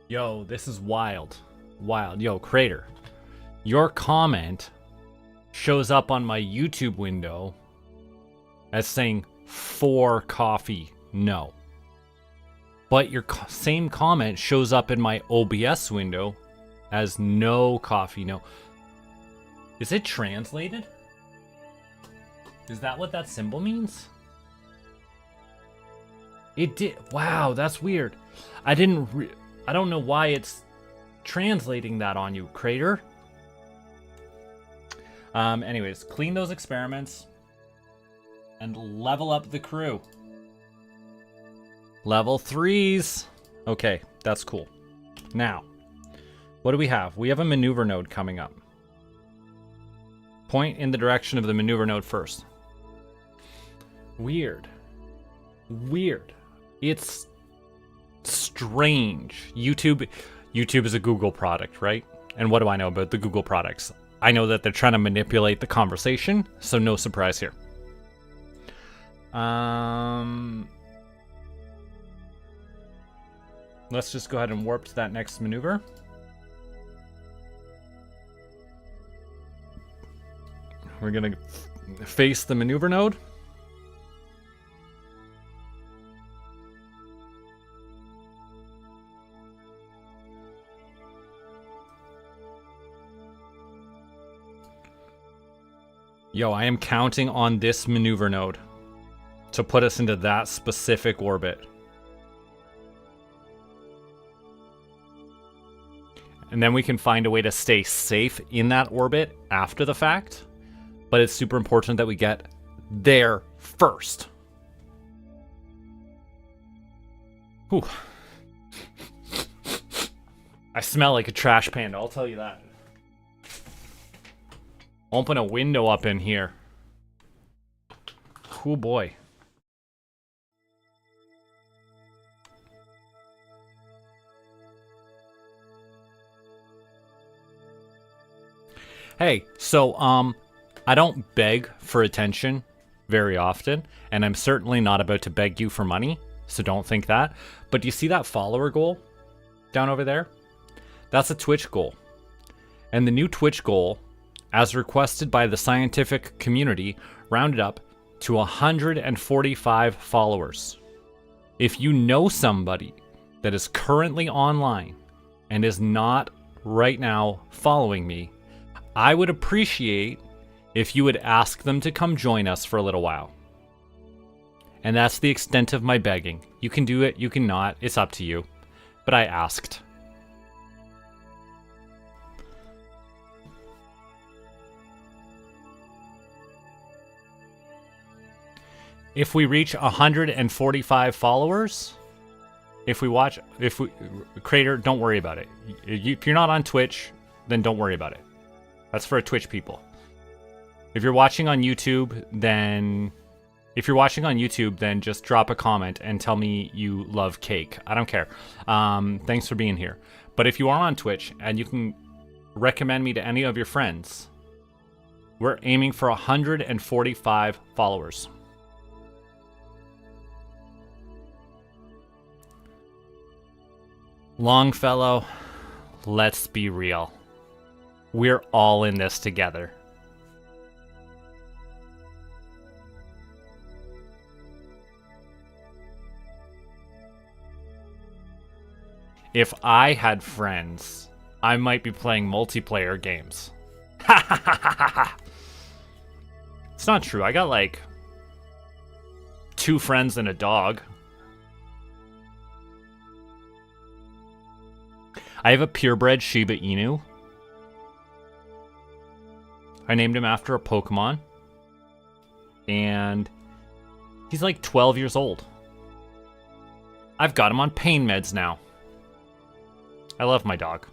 Yo, this is wild. Wild. Yo, Crater. Your comment shows up on my YouTube window as saying for coffee, no. But your same comment shows up in my OBS window as no coffee, no. Is it translated? Is that what that symbol means? It did. Wow, that's weird. I don't know why it's translating that on you, Crater. Anyways, clean those experiments and level up the crew. Level 3s. Okay, that's cool. Now, what do we have? We have a maneuver node coming up. Point in the direction of the maneuver node first. Weird. Weird. It's strange. YouTube is a Google product, right? And what do I know about the Google products? I know that they're trying to manipulate the conversation, so no surprise here. Let's just go ahead and warp to that next maneuver. We're gonna face the maneuver node. Yo, I am counting on this maneuver node to put us into that specific orbit. And then we can find a way to stay safe in that orbit after the fact. But it's super important that we get there first. Whew. I smell like a trash panda, I'll tell you that. Open a window up in here. Oh boy. Hey, so I don't beg for attention very often, and I'm certainly not about to beg you for money, so don't think that. But do you see that follower goal down over there? That's a Twitch goal. And the new Twitch goal, as requested by the scientific community, rounded up to 145 followers. If you know somebody that is currently online and is not right now following me, I would appreciate if you would ask them to come join us for a little while. And that's the extent of my begging. You can do it, you can not, it's up to you. But I asked. If we reach 145 followers, Crater, don't worry about it. If you're not on Twitch, then don't worry about it. That's for Twitch people. If you're watching on YouTube, then just drop a comment and tell me you love cake. I don't care. Thanks for being here. But if you are on Twitch and you can recommend me to any of your friends, we're aiming for 145 followers. Longfellow, let's be real. We're all in this together. If I had friends, I might be playing multiplayer games. It's not true. I got like 2 friends and a dog. I have a purebred Shiba Inu. I named him after a Pokemon. And he's like 12 years old. I've got him on pain meds now. I love my dog.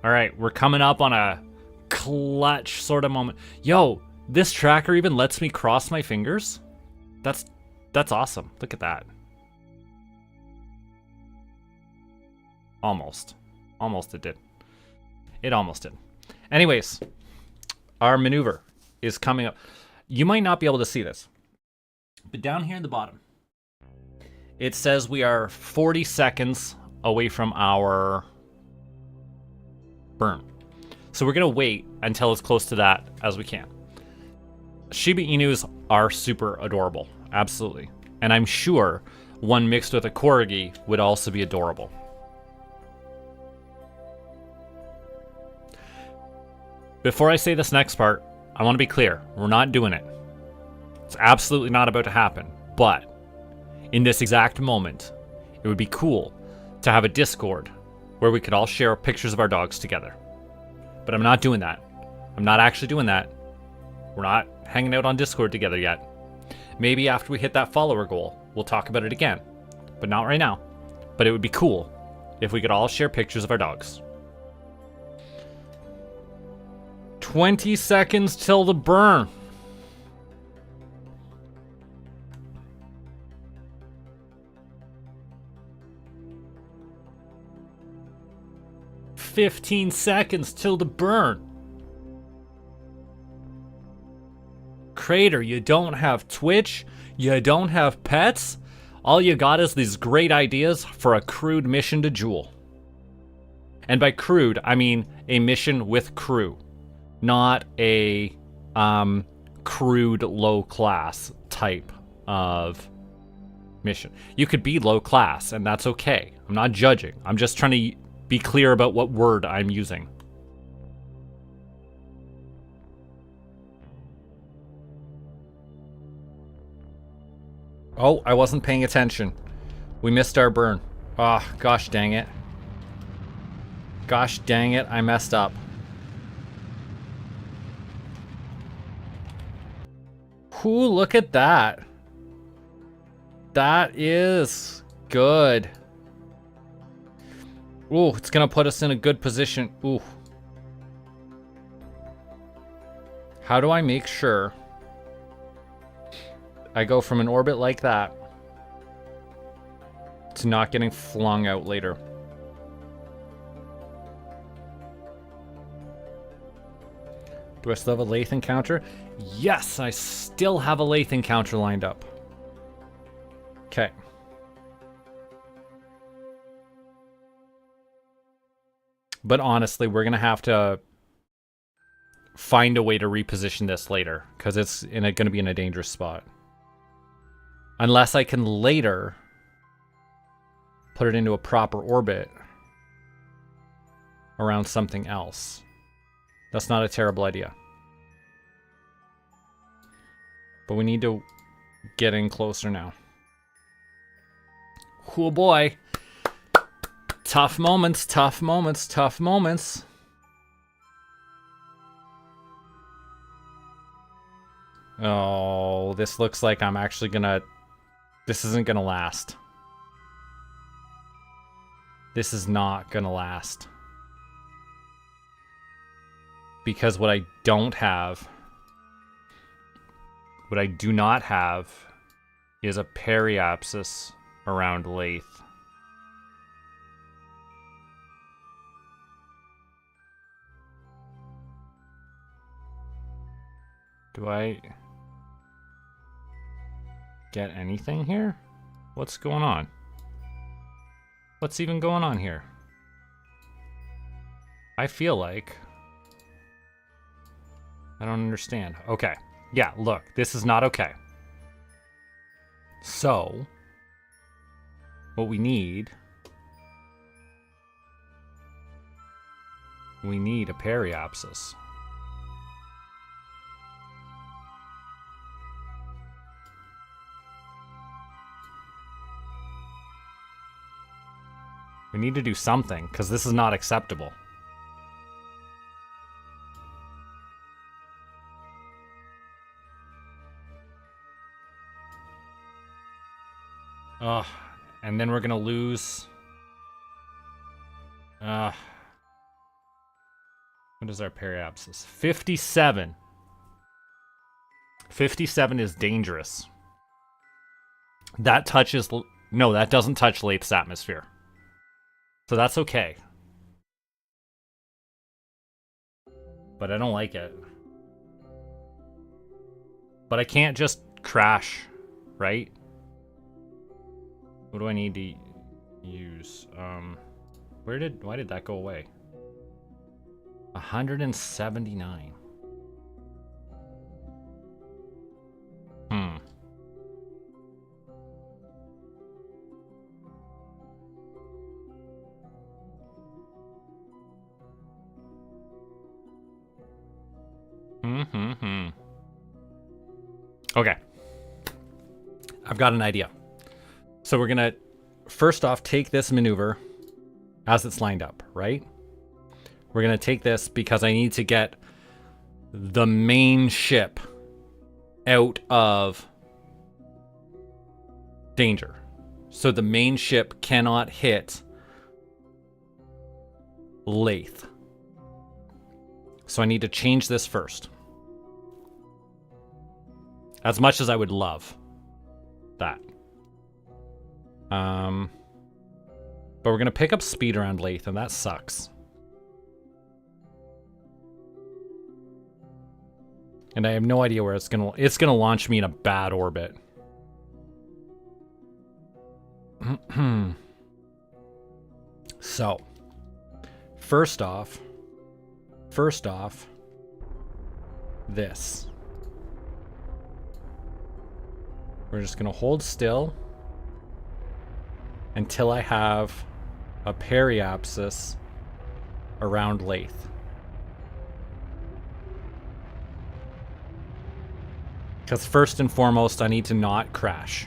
All right, we're coming up on a clutch sort of moment. Yo, this tracker even lets me cross my fingers? That's awesome. Look at that. Almost. Almost it did. It almost did. Anyways, our maneuver is coming up. You might not be able to see this, but down here in the bottom, it says we are 40 seconds away from our burn. So we're going to wait until as close to that as we can. Shiba Inus are super adorable. Absolutely. And I'm sure one mixed with a Corgi would also be adorable. Before I say this next part, I want to be clear. We're not doing it. It's absolutely not about to happen. But in this exact moment, it would be cool to have a Discord where we could all share pictures of our dogs together. But I'm not doing that. I'm not actually doing that. We're not hanging out on Discord together yet. Maybe after we hit that follower goal, we'll talk about it again. But not right now. But it would be cool if we could all share pictures of our dogs. 20 seconds till the burn. "15 seconds till the burn." Crater, you don't have Twitch? You don't have pets? All you got is these great ideas for a crude mission to Jewel. And by crude, I mean a mission with crew. Not a crude low class type of mission. You could be low class, and that's okay. I'm not judging. I'm just trying to be clear about what word I'm using. Oh, I wasn't paying attention. We missed our burn. Oh, gosh dang it. Gosh dang it, I messed up. Ooh, look at that. That is good. Ooh, it's gonna put us in a good position. Ooh. How do I make sure I go from an orbit like that to not getting flung out later? Do I still have a Lathe encounter? Yes, I still have a Lathe encounter lined up. Okay. But honestly, we're going to have to find a way to reposition this later, because it's going to be in a dangerous spot. Unless I can later put it into a proper orbit around something else. That's not a terrible idea. But we need to get in closer now. Oh boy. Tough moments, tough moments, tough moments. Oh, this looks like I'm actually gonna... This isn't gonna last. This is not gonna last. Because what I don't have... What I do not have is a periapsis around Lathe. Do I get anything here? What's going on? What's even going on here? I feel like... I don't understand. Okay. Yeah, look. This is not okay. So... what we need... we need a periapsis. We need to do something, because this is not acceptable. Ugh. And then we're gonna lose... what is our periapsis? 57. 57 is dangerous. That touches... no, that doesn't touch Lathes' atmosphere. So that's okay. But I don't like it. But I can't just crash, right? What do I need to use? Why did that go away? 179. Okay. I've got an idea. So we're gonna, first off, take this maneuver as it's lined up, right? We're gonna take this because I need to get the main ship out of danger. So the main ship cannot hit Lathe. So I need to change this first. As much as I would love that. But we're gonna pick up speed around Lathe, and that sucks. And I have no idea where it's gonna launch me in a bad orbit. So, first off, this. We're just gonna hold still until I have a periapsis around Lathe. Because first and foremost, I need to not crash.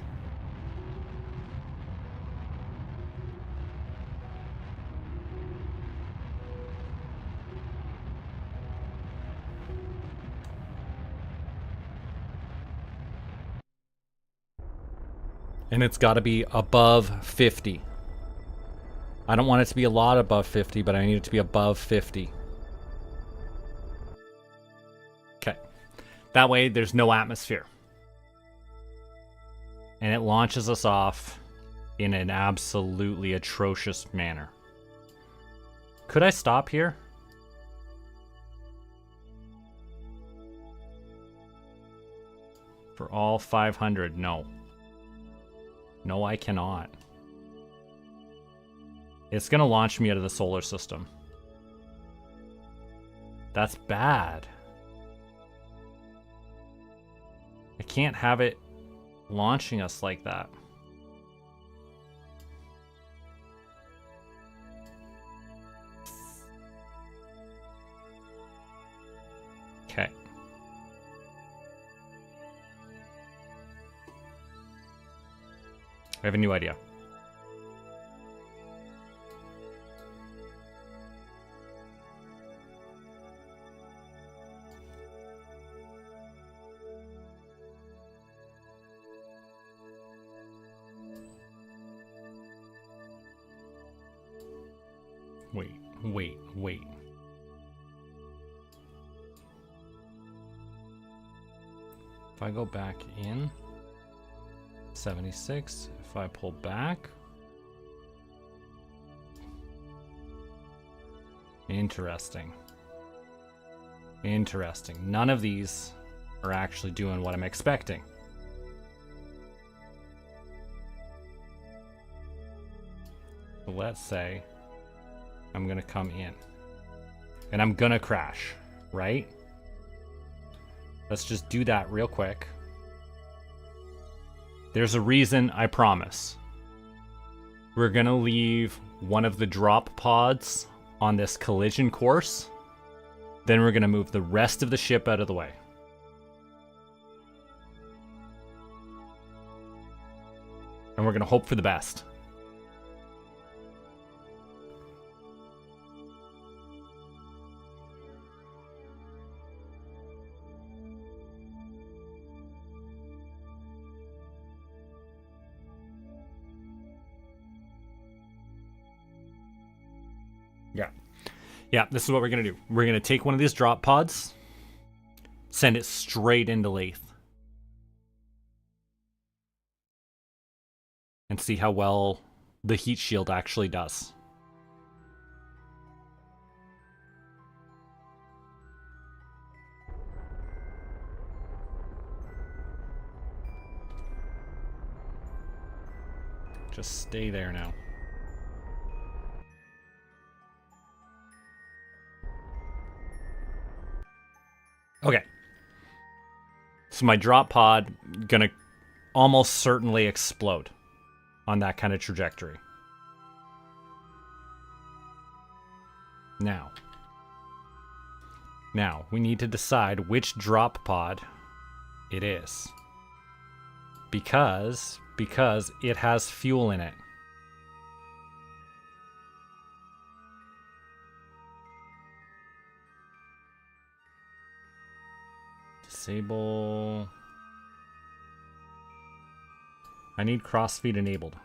And it's got to be above 50. I don't want it to be a lot above 50, but I need it to be above 50. Okay. That way, there's no atmosphere. And it launches us off in an absolutely atrocious manner. Could I stop here? For all 500, no. No, I cannot. It's gonna launch me out of the solar system. That's bad. I can't have it launching us like that. Okay. I have a new idea. Wait. If I go back in 76, if I pull back, interesting. None of these are actually doing what I'm expecting. let's say I'm gonna come in. And I'm gonna crash, right? Let's just do that real quick. There's a reason, I promise. We're gonna leave one of the drop pods on this collision course. Then we're gonna move the rest of the ship out of the way. And we're gonna hope for the best. Yeah. Yeah, this is what we're going to do. We're going to take one of these drop pods, send it straight into Lathe, and see how well the heat shield actually does. Just stay there now. Okay. So my drop pod gonna almost certainly explode on that kind of trajectory. Now we need to decide which drop pod it is. Because it has fuel in it. Disable. I need crossfeed enabled.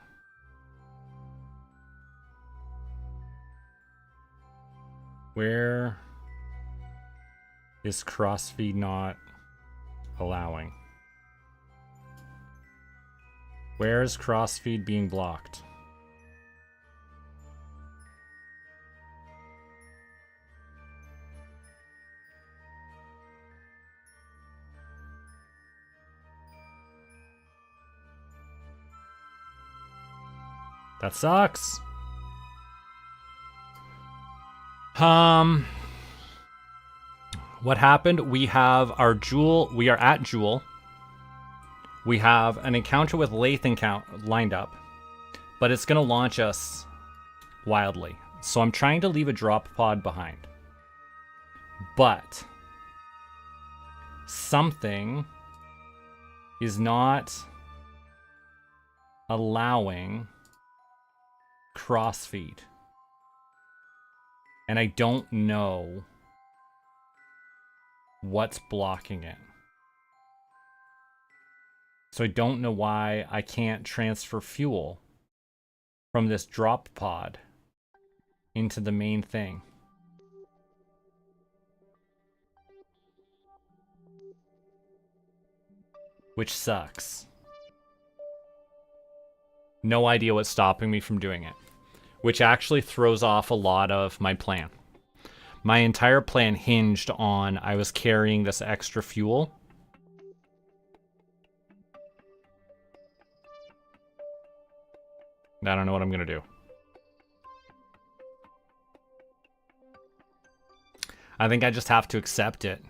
Where is crossfeed not allowing? Where is crossfeed being blocked? That sucks. What happened? We have our Joule. We are at Joule. We have an encounter with Lathe lined up, but it's going to launch us wildly. So I'm trying to leave a drop pod behind. But something is not allowing crossfeed. And I don't know what's blocking it. So I don't know why I can't transfer fuel from this drop pod into the main thing. Which sucks. No idea what's stopping me from doing it. Which actually throws off a lot of my plan. My entire plan hinged on I was carrying this extra fuel. I don't know what I'm going to do. I think I just have to accept it.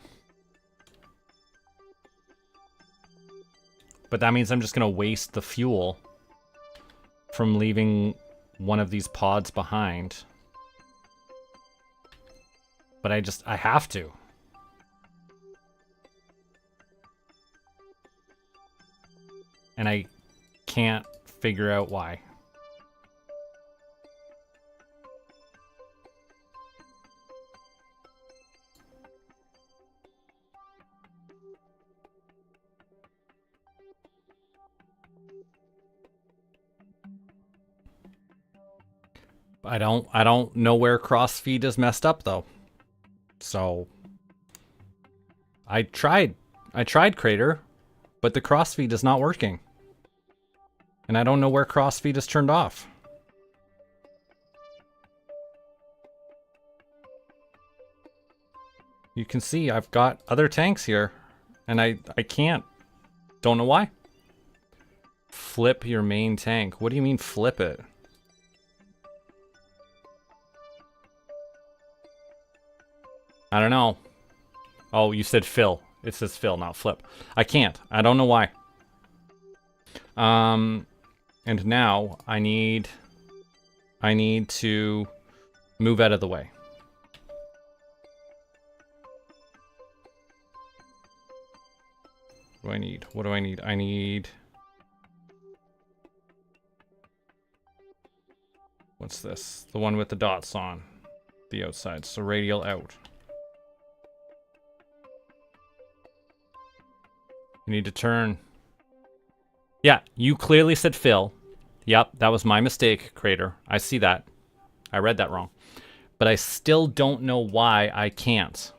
But that means I'm just going to waste the fuel from leaving one of these pods behind. But I have to. And I can't figure out why. I don't know where crossfeed is messed up though. So I tried Crater, but the crossfeed is not working. And I don't know where crossfeed is turned off. You can see I've got other tanks here and I can't. Don't know why. Flip your main tank. What do you mean flip it? I don't know. Oh, you said fill. It says fill, not flip. I can't. I don't know why. And now I need to move out of the way. What do I need? What do I need? I need... What's this? The one with the dots on the outside. So radial out. You need to turn. Yeah, you clearly said fill. Yep, that was my mistake, Crater. I see that. I read that wrong. But I still don't know why I can't.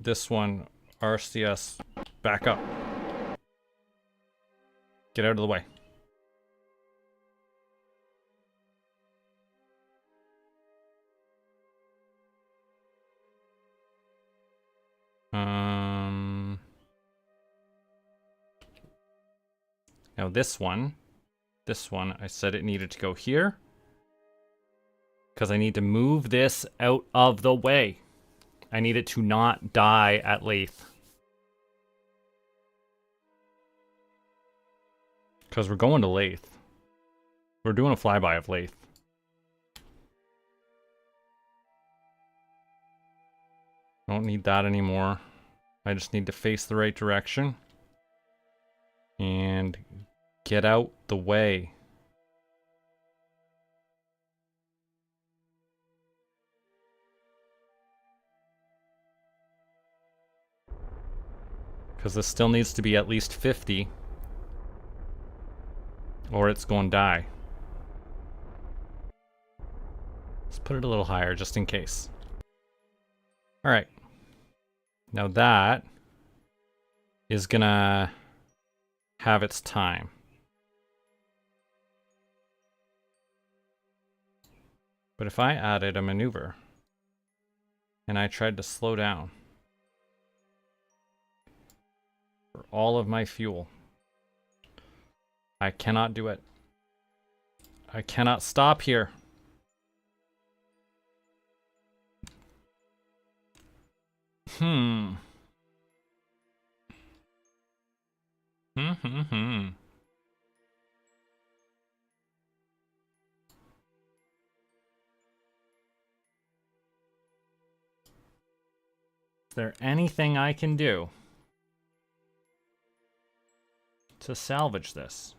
This one, RCS, back up. Get out of the way. Now this one, I said it needed to go here. Because I need to move this out of the way. I need it to not die at Lathe. Because we're going to Lathe. We're doing a flyby of Lathe. Don't need that anymore. I just need to face the right direction. And get out the way. Because this still needs to be at least 50. Or it's going to die. Let's put it a little higher just in case. Alright. Now that is gonna have its time. But if I added a maneuver and I tried to slow down for all of my fuel, I cannot do it. I cannot stop here. Is there anything I can do to salvage this?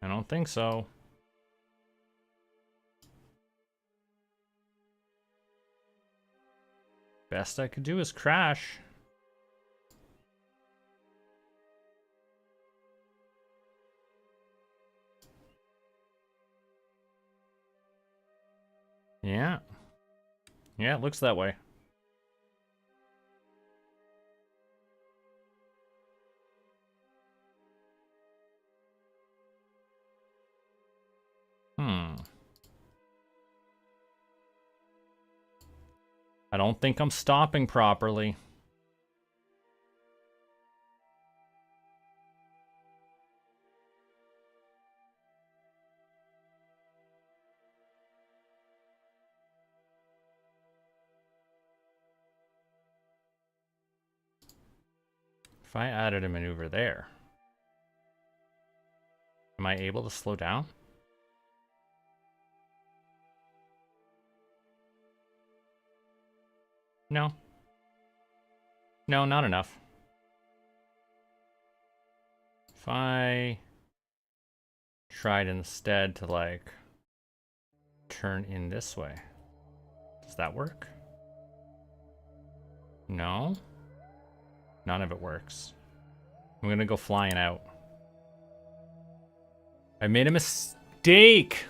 I don't think so. Best I could do is crash. Yeah. Yeah, it looks that way. I don't think I'm stopping properly. If I added a maneuver there, am I able to slow down? No. No, not enough. If I tried instead to, like, turn in this way, does that work? No? None of it works. I'm gonna go flying out. I made a mistake!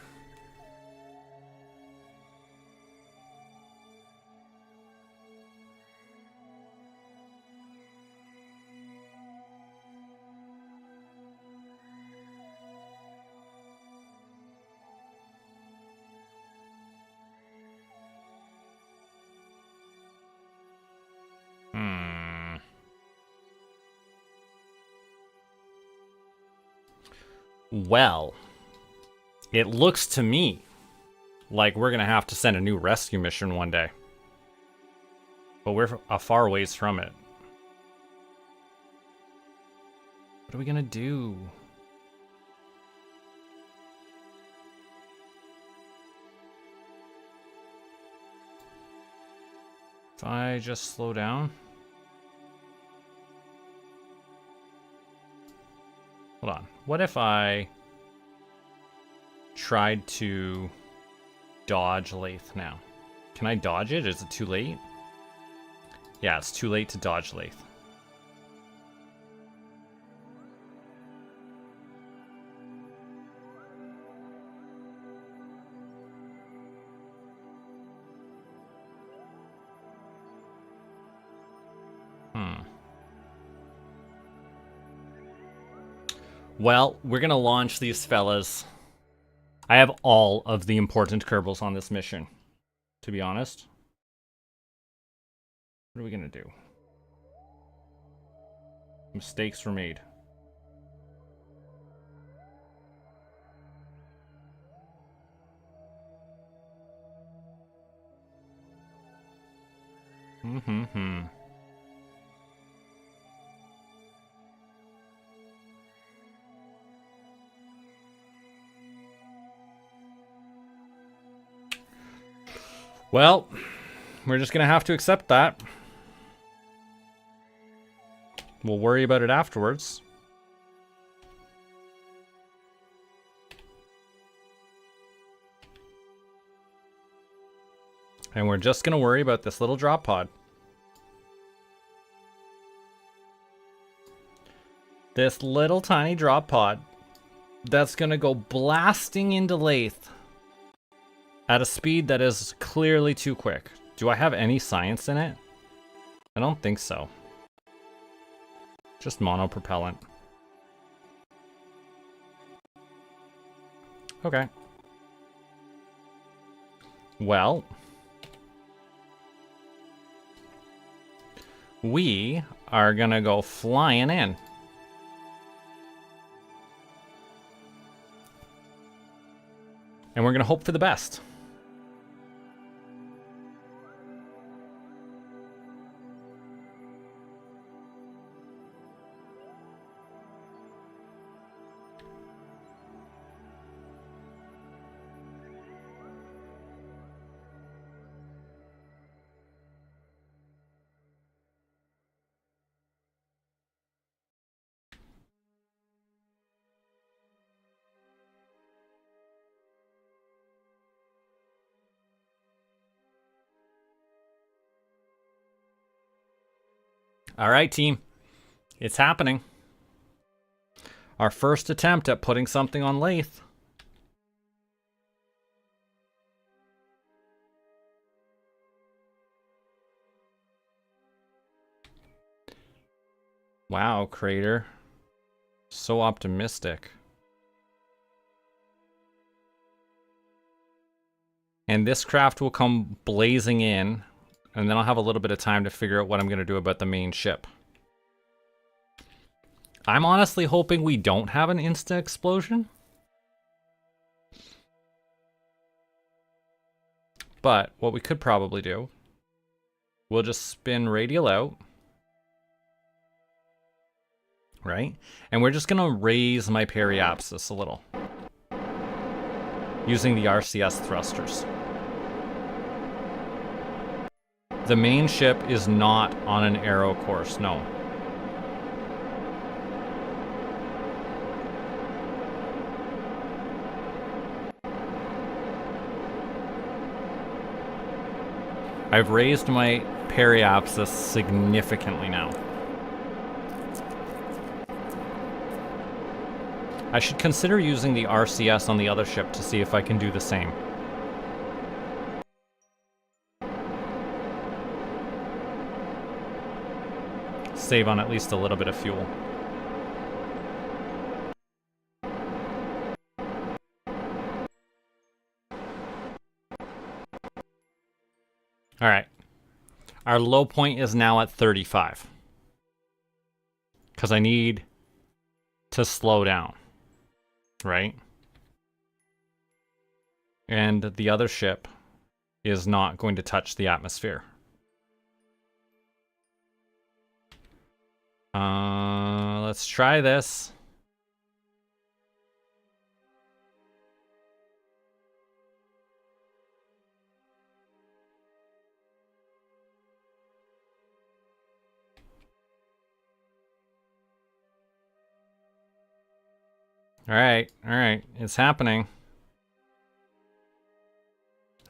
Well, it looks to me like we're going to have to send a new rescue mission one day. But we're a far ways from it. What are we going to do? If I just slow down? Hold on. What if I tried to dodge Lathe now? Can I dodge it? Is it too late? Yeah, it's too late to dodge Lathe. Well, we're gonna launch these fellas. I have all of the important Kerbals on this mission, to be honest. What are we gonna do? Mistakes were made. Well, we're just gonna have to accept that. We'll worry about it afterwards. And we're just gonna worry about this little drop pod. This little tiny drop pod that's gonna go blasting into Lathe at a speed that is clearly too quick. Do I have any science in it? I don't think so. Just monopropellant. Okay. Well, we are gonna go flying in. And we're gonna hope for the best. All right, team. It's happening. Our first attempt at putting something on Lathe. Wow, Crater. So optimistic. And this craft will come blazing in, and then I'll have a little bit of time to figure out what I'm going to do about the main ship. I'm honestly hoping we don't have an insta-explosion. But what we could probably do, we'll just spin radial out. Right? And we're just going to raise my periapsis a little. Using the RCS thrusters. The main ship is not on an aero course, no. I've raised my periapsis significantly now. I should consider using the RCS on the other ship to see if I can do the same. Save on at least a little bit of fuel. All right. Our low point is now at 35. Because I need to slow down. right? And the other ship is not going to touch the atmosphere. Let's try this. All right, it's happening.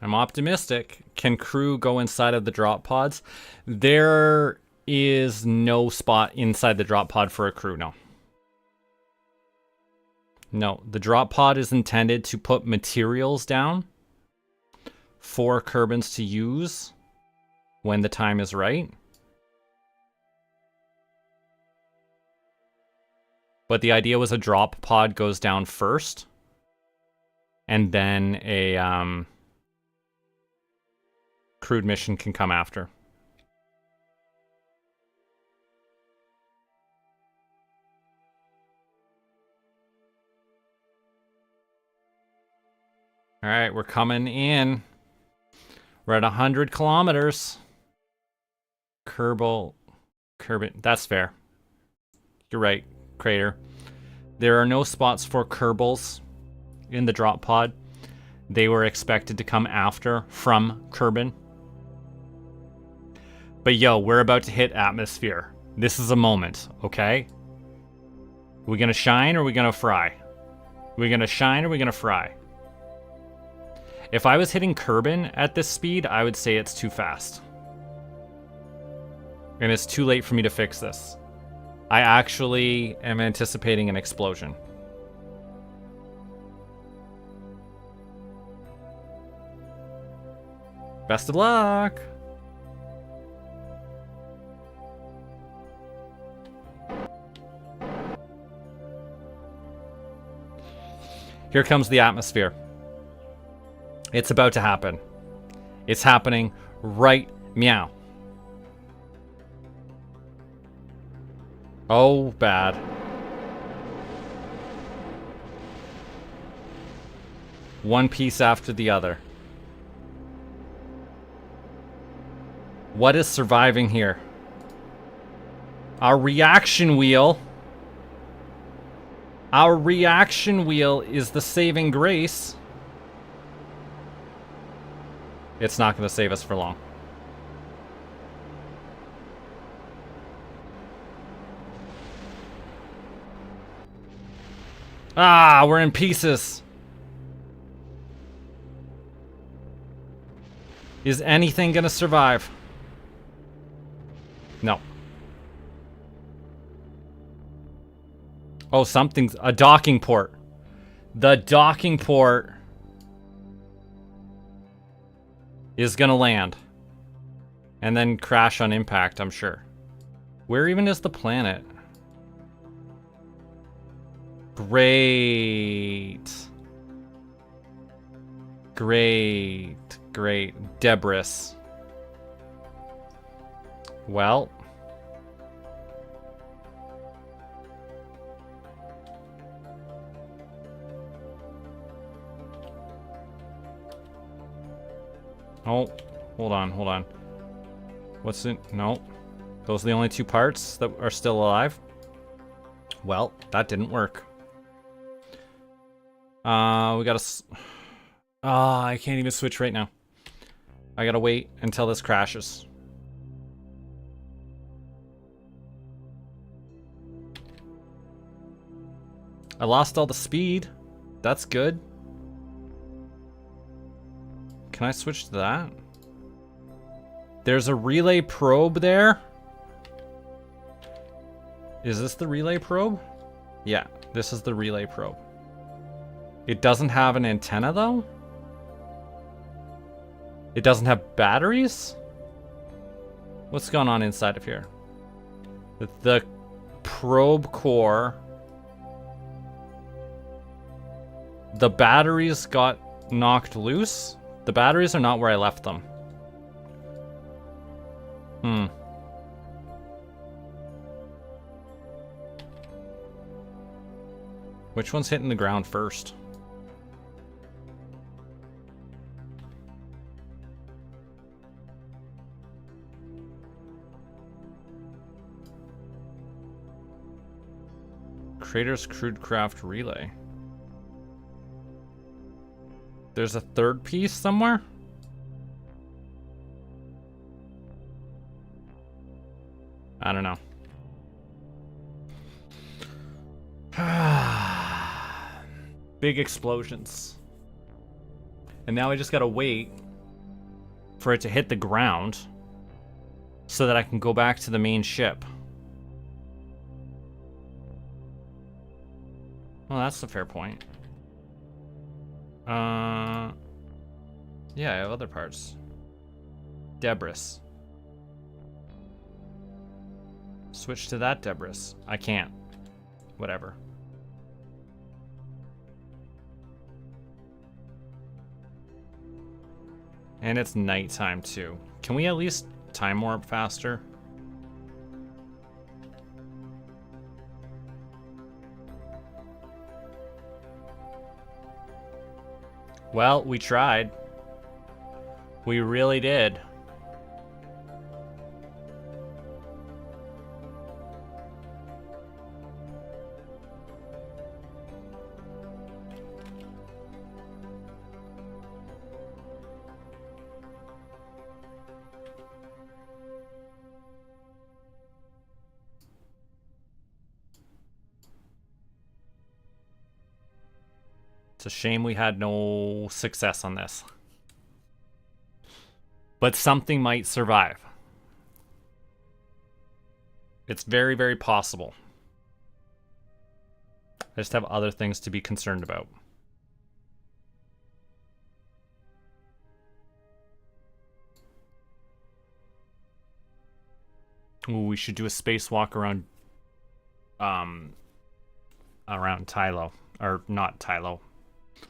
I'm optimistic. Can crew go inside of the drop pods? There is no spot inside the drop pod for a crew, no. No, the drop pod is intended to put materials down for Kerbins to use when the time is right. But the idea was a drop pod goes down first, and then a crewed mission can come after. All right, we're coming in. We're at 100 kilometers. Kerbin, that's fair. You're right, Crater. There are no spots for Kerbals in the drop pod. They were expected to come after from Kerbin. But yo, we're about to hit atmosphere. This is a moment, okay? Are we gonna shine or are we gonna fry? Are we gonna shine or are we gonna fry? If I was hitting Kerbin at this speed, I would say it's too fast. And it's too late for me to fix this. I actually am anticipating an explosion. Best of luck! Here comes the atmosphere. It's about to happen. It's happening right meow. Oh, bad. One piece after the other. What is surviving here? Our reaction wheel. Our reaction wheel is the saving grace. It's not going to save us for long. Ah, we're in pieces. Is anything going to survive? No. Oh, something's... a docking port. The docking port is gonna land. And then crash on impact, I'm sure. Where even is the planet? Great. Great. Great. Debris. Well... Oh, hold on. What's it? No. Those are the only two parts that are still alive? Well, that didn't work. We gotta... I can't even switch right now. I gotta wait until this crashes. I lost all the speed. That's good. Can I switch to that? There's a relay probe there. Is this the relay probe? Yeah, this is the relay probe. It doesn't have an antenna though? It doesn't have batteries? What's going on inside of here? The probe core. The batteries got knocked loose? The batteries are not where I left them. Which one's hitting the ground first? Crater's Crude Craft Relay. There's a third piece somewhere? I don't know. Big explosions. And now I just gotta wait for it to hit the ground so that I can go back to the main ship. Well, that's a fair point. Yeah, I have other parts. Debris. Switch to that debris. I can't. Whatever. And it's nighttime too. Can we at least time warp faster? Well, we tried. We really did. It's a shame we had no success on this. But something might survive. It's very, very possible. I just have other things to be concerned about. Ooh, we should do a spacewalk around Tylo. Or not Tylo.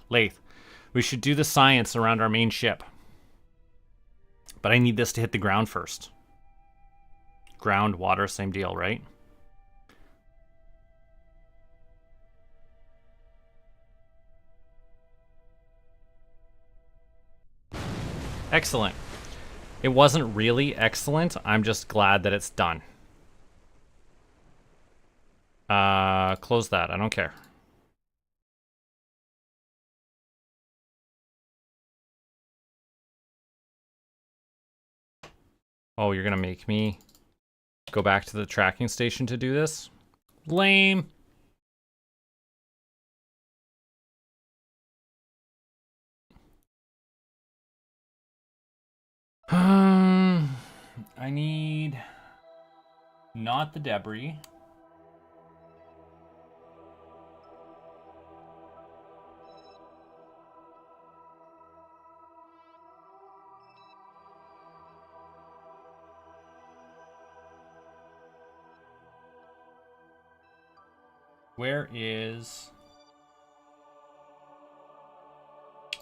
Lathe. We should do the science around our main ship. But I need this to hit the ground first. Ground, water, same deal, right? Excellent. It wasn't really excellent. I'm just glad that it's done. Close that. I don't care. Oh, you're gonna make me go back to the tracking station to do this? Lame. I need not the debris. Where is...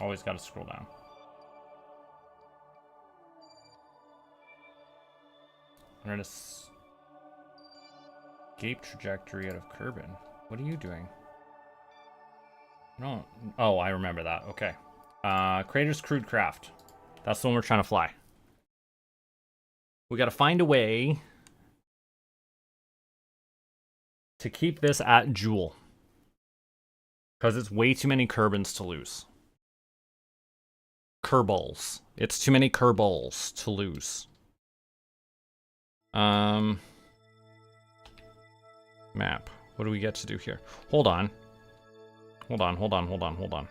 Always gotta scroll down. I'm gonna escape trajectory out of Kerbin. What are you doing? No. Oh, I remember that. Okay. Crater's Crude Craft. That's the one we're trying to fly. We gotta find a way to keep this at Joule. Because it's way too many Kerbins to lose. Kerbals. It's too many Kerbals to lose. Map. What do we get to do here? Hold on. Hold on.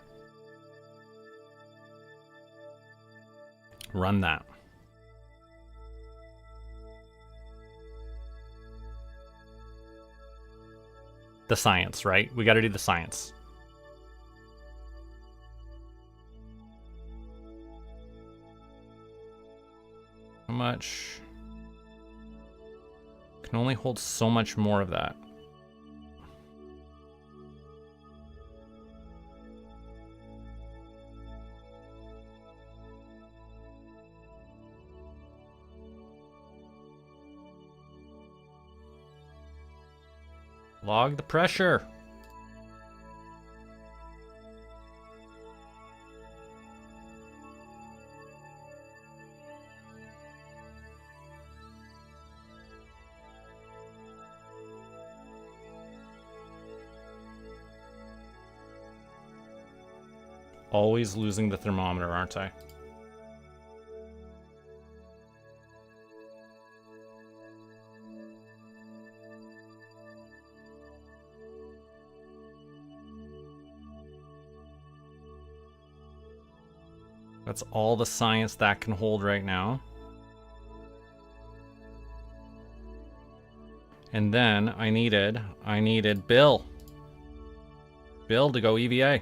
Run that. The science, right? We got to do the science. How much? Can only hold so much more of that. Log the pressure. always losing the thermometer, aren't I? That's all the science that can hold right now. And then I needed Bill. Bill to go EVA.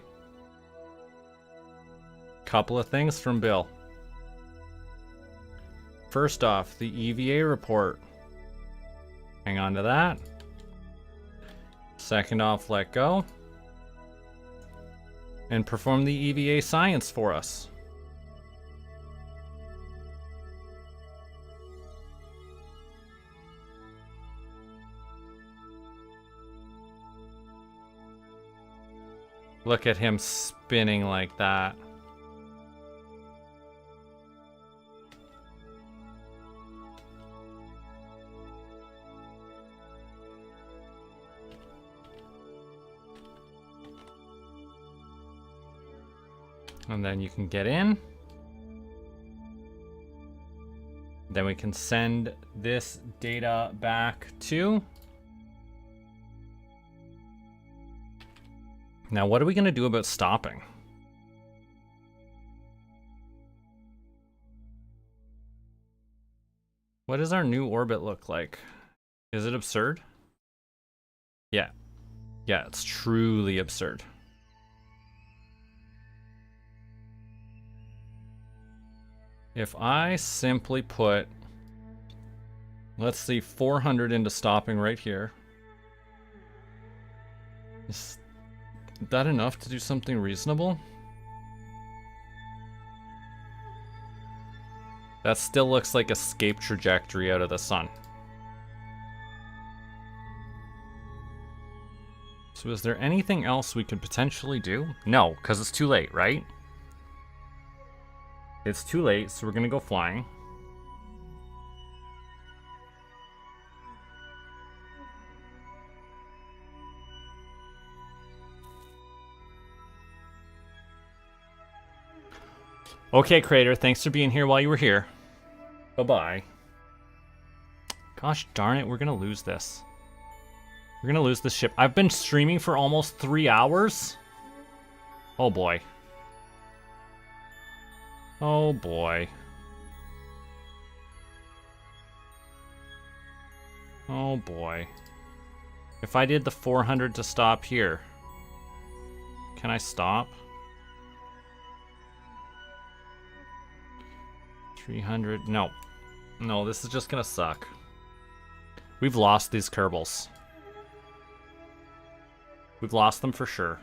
Couple of things from Bill. First off, the EVA report. Hang on to that. Second off, let go. And perform the EVA science for us. Look at him spinning like that. And then you can get in. Then we can send this data back to... Now, what are we going to do about stopping? What does our new orbit look like? Is it absurd? Yeah. Yeah, it's truly absurd. If I simply put, let's see, 400 into stopping right here. Is that enough to do something reasonable? That still looks like escape trajectory out of the sun. So is there anything else we could potentially do? No, because it's too late, right? It's too late, so we're gonna go flying. Okay, Crater, thanks for being here while you were here. Bye-bye. Gosh darn it, we're gonna lose this. We're gonna lose this ship. I've been streaming for almost 3 hours. Oh boy. Oh boy. Oh boy. If I did the 400 to stop here, can I stop? 300, no. No, this is just gonna suck. We've lost these Kerbals. We've lost them for sure.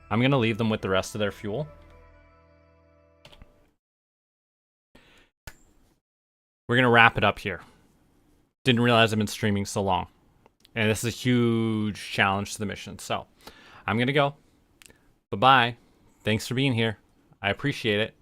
I'm gonna leave them with the rest of their fuel. We're gonna wrap it up here. Didn't realize I've been streaming so long. And this is a huge challenge to the mission. So, I'm gonna go. Bye-bye. Thanks for being here. I appreciate it.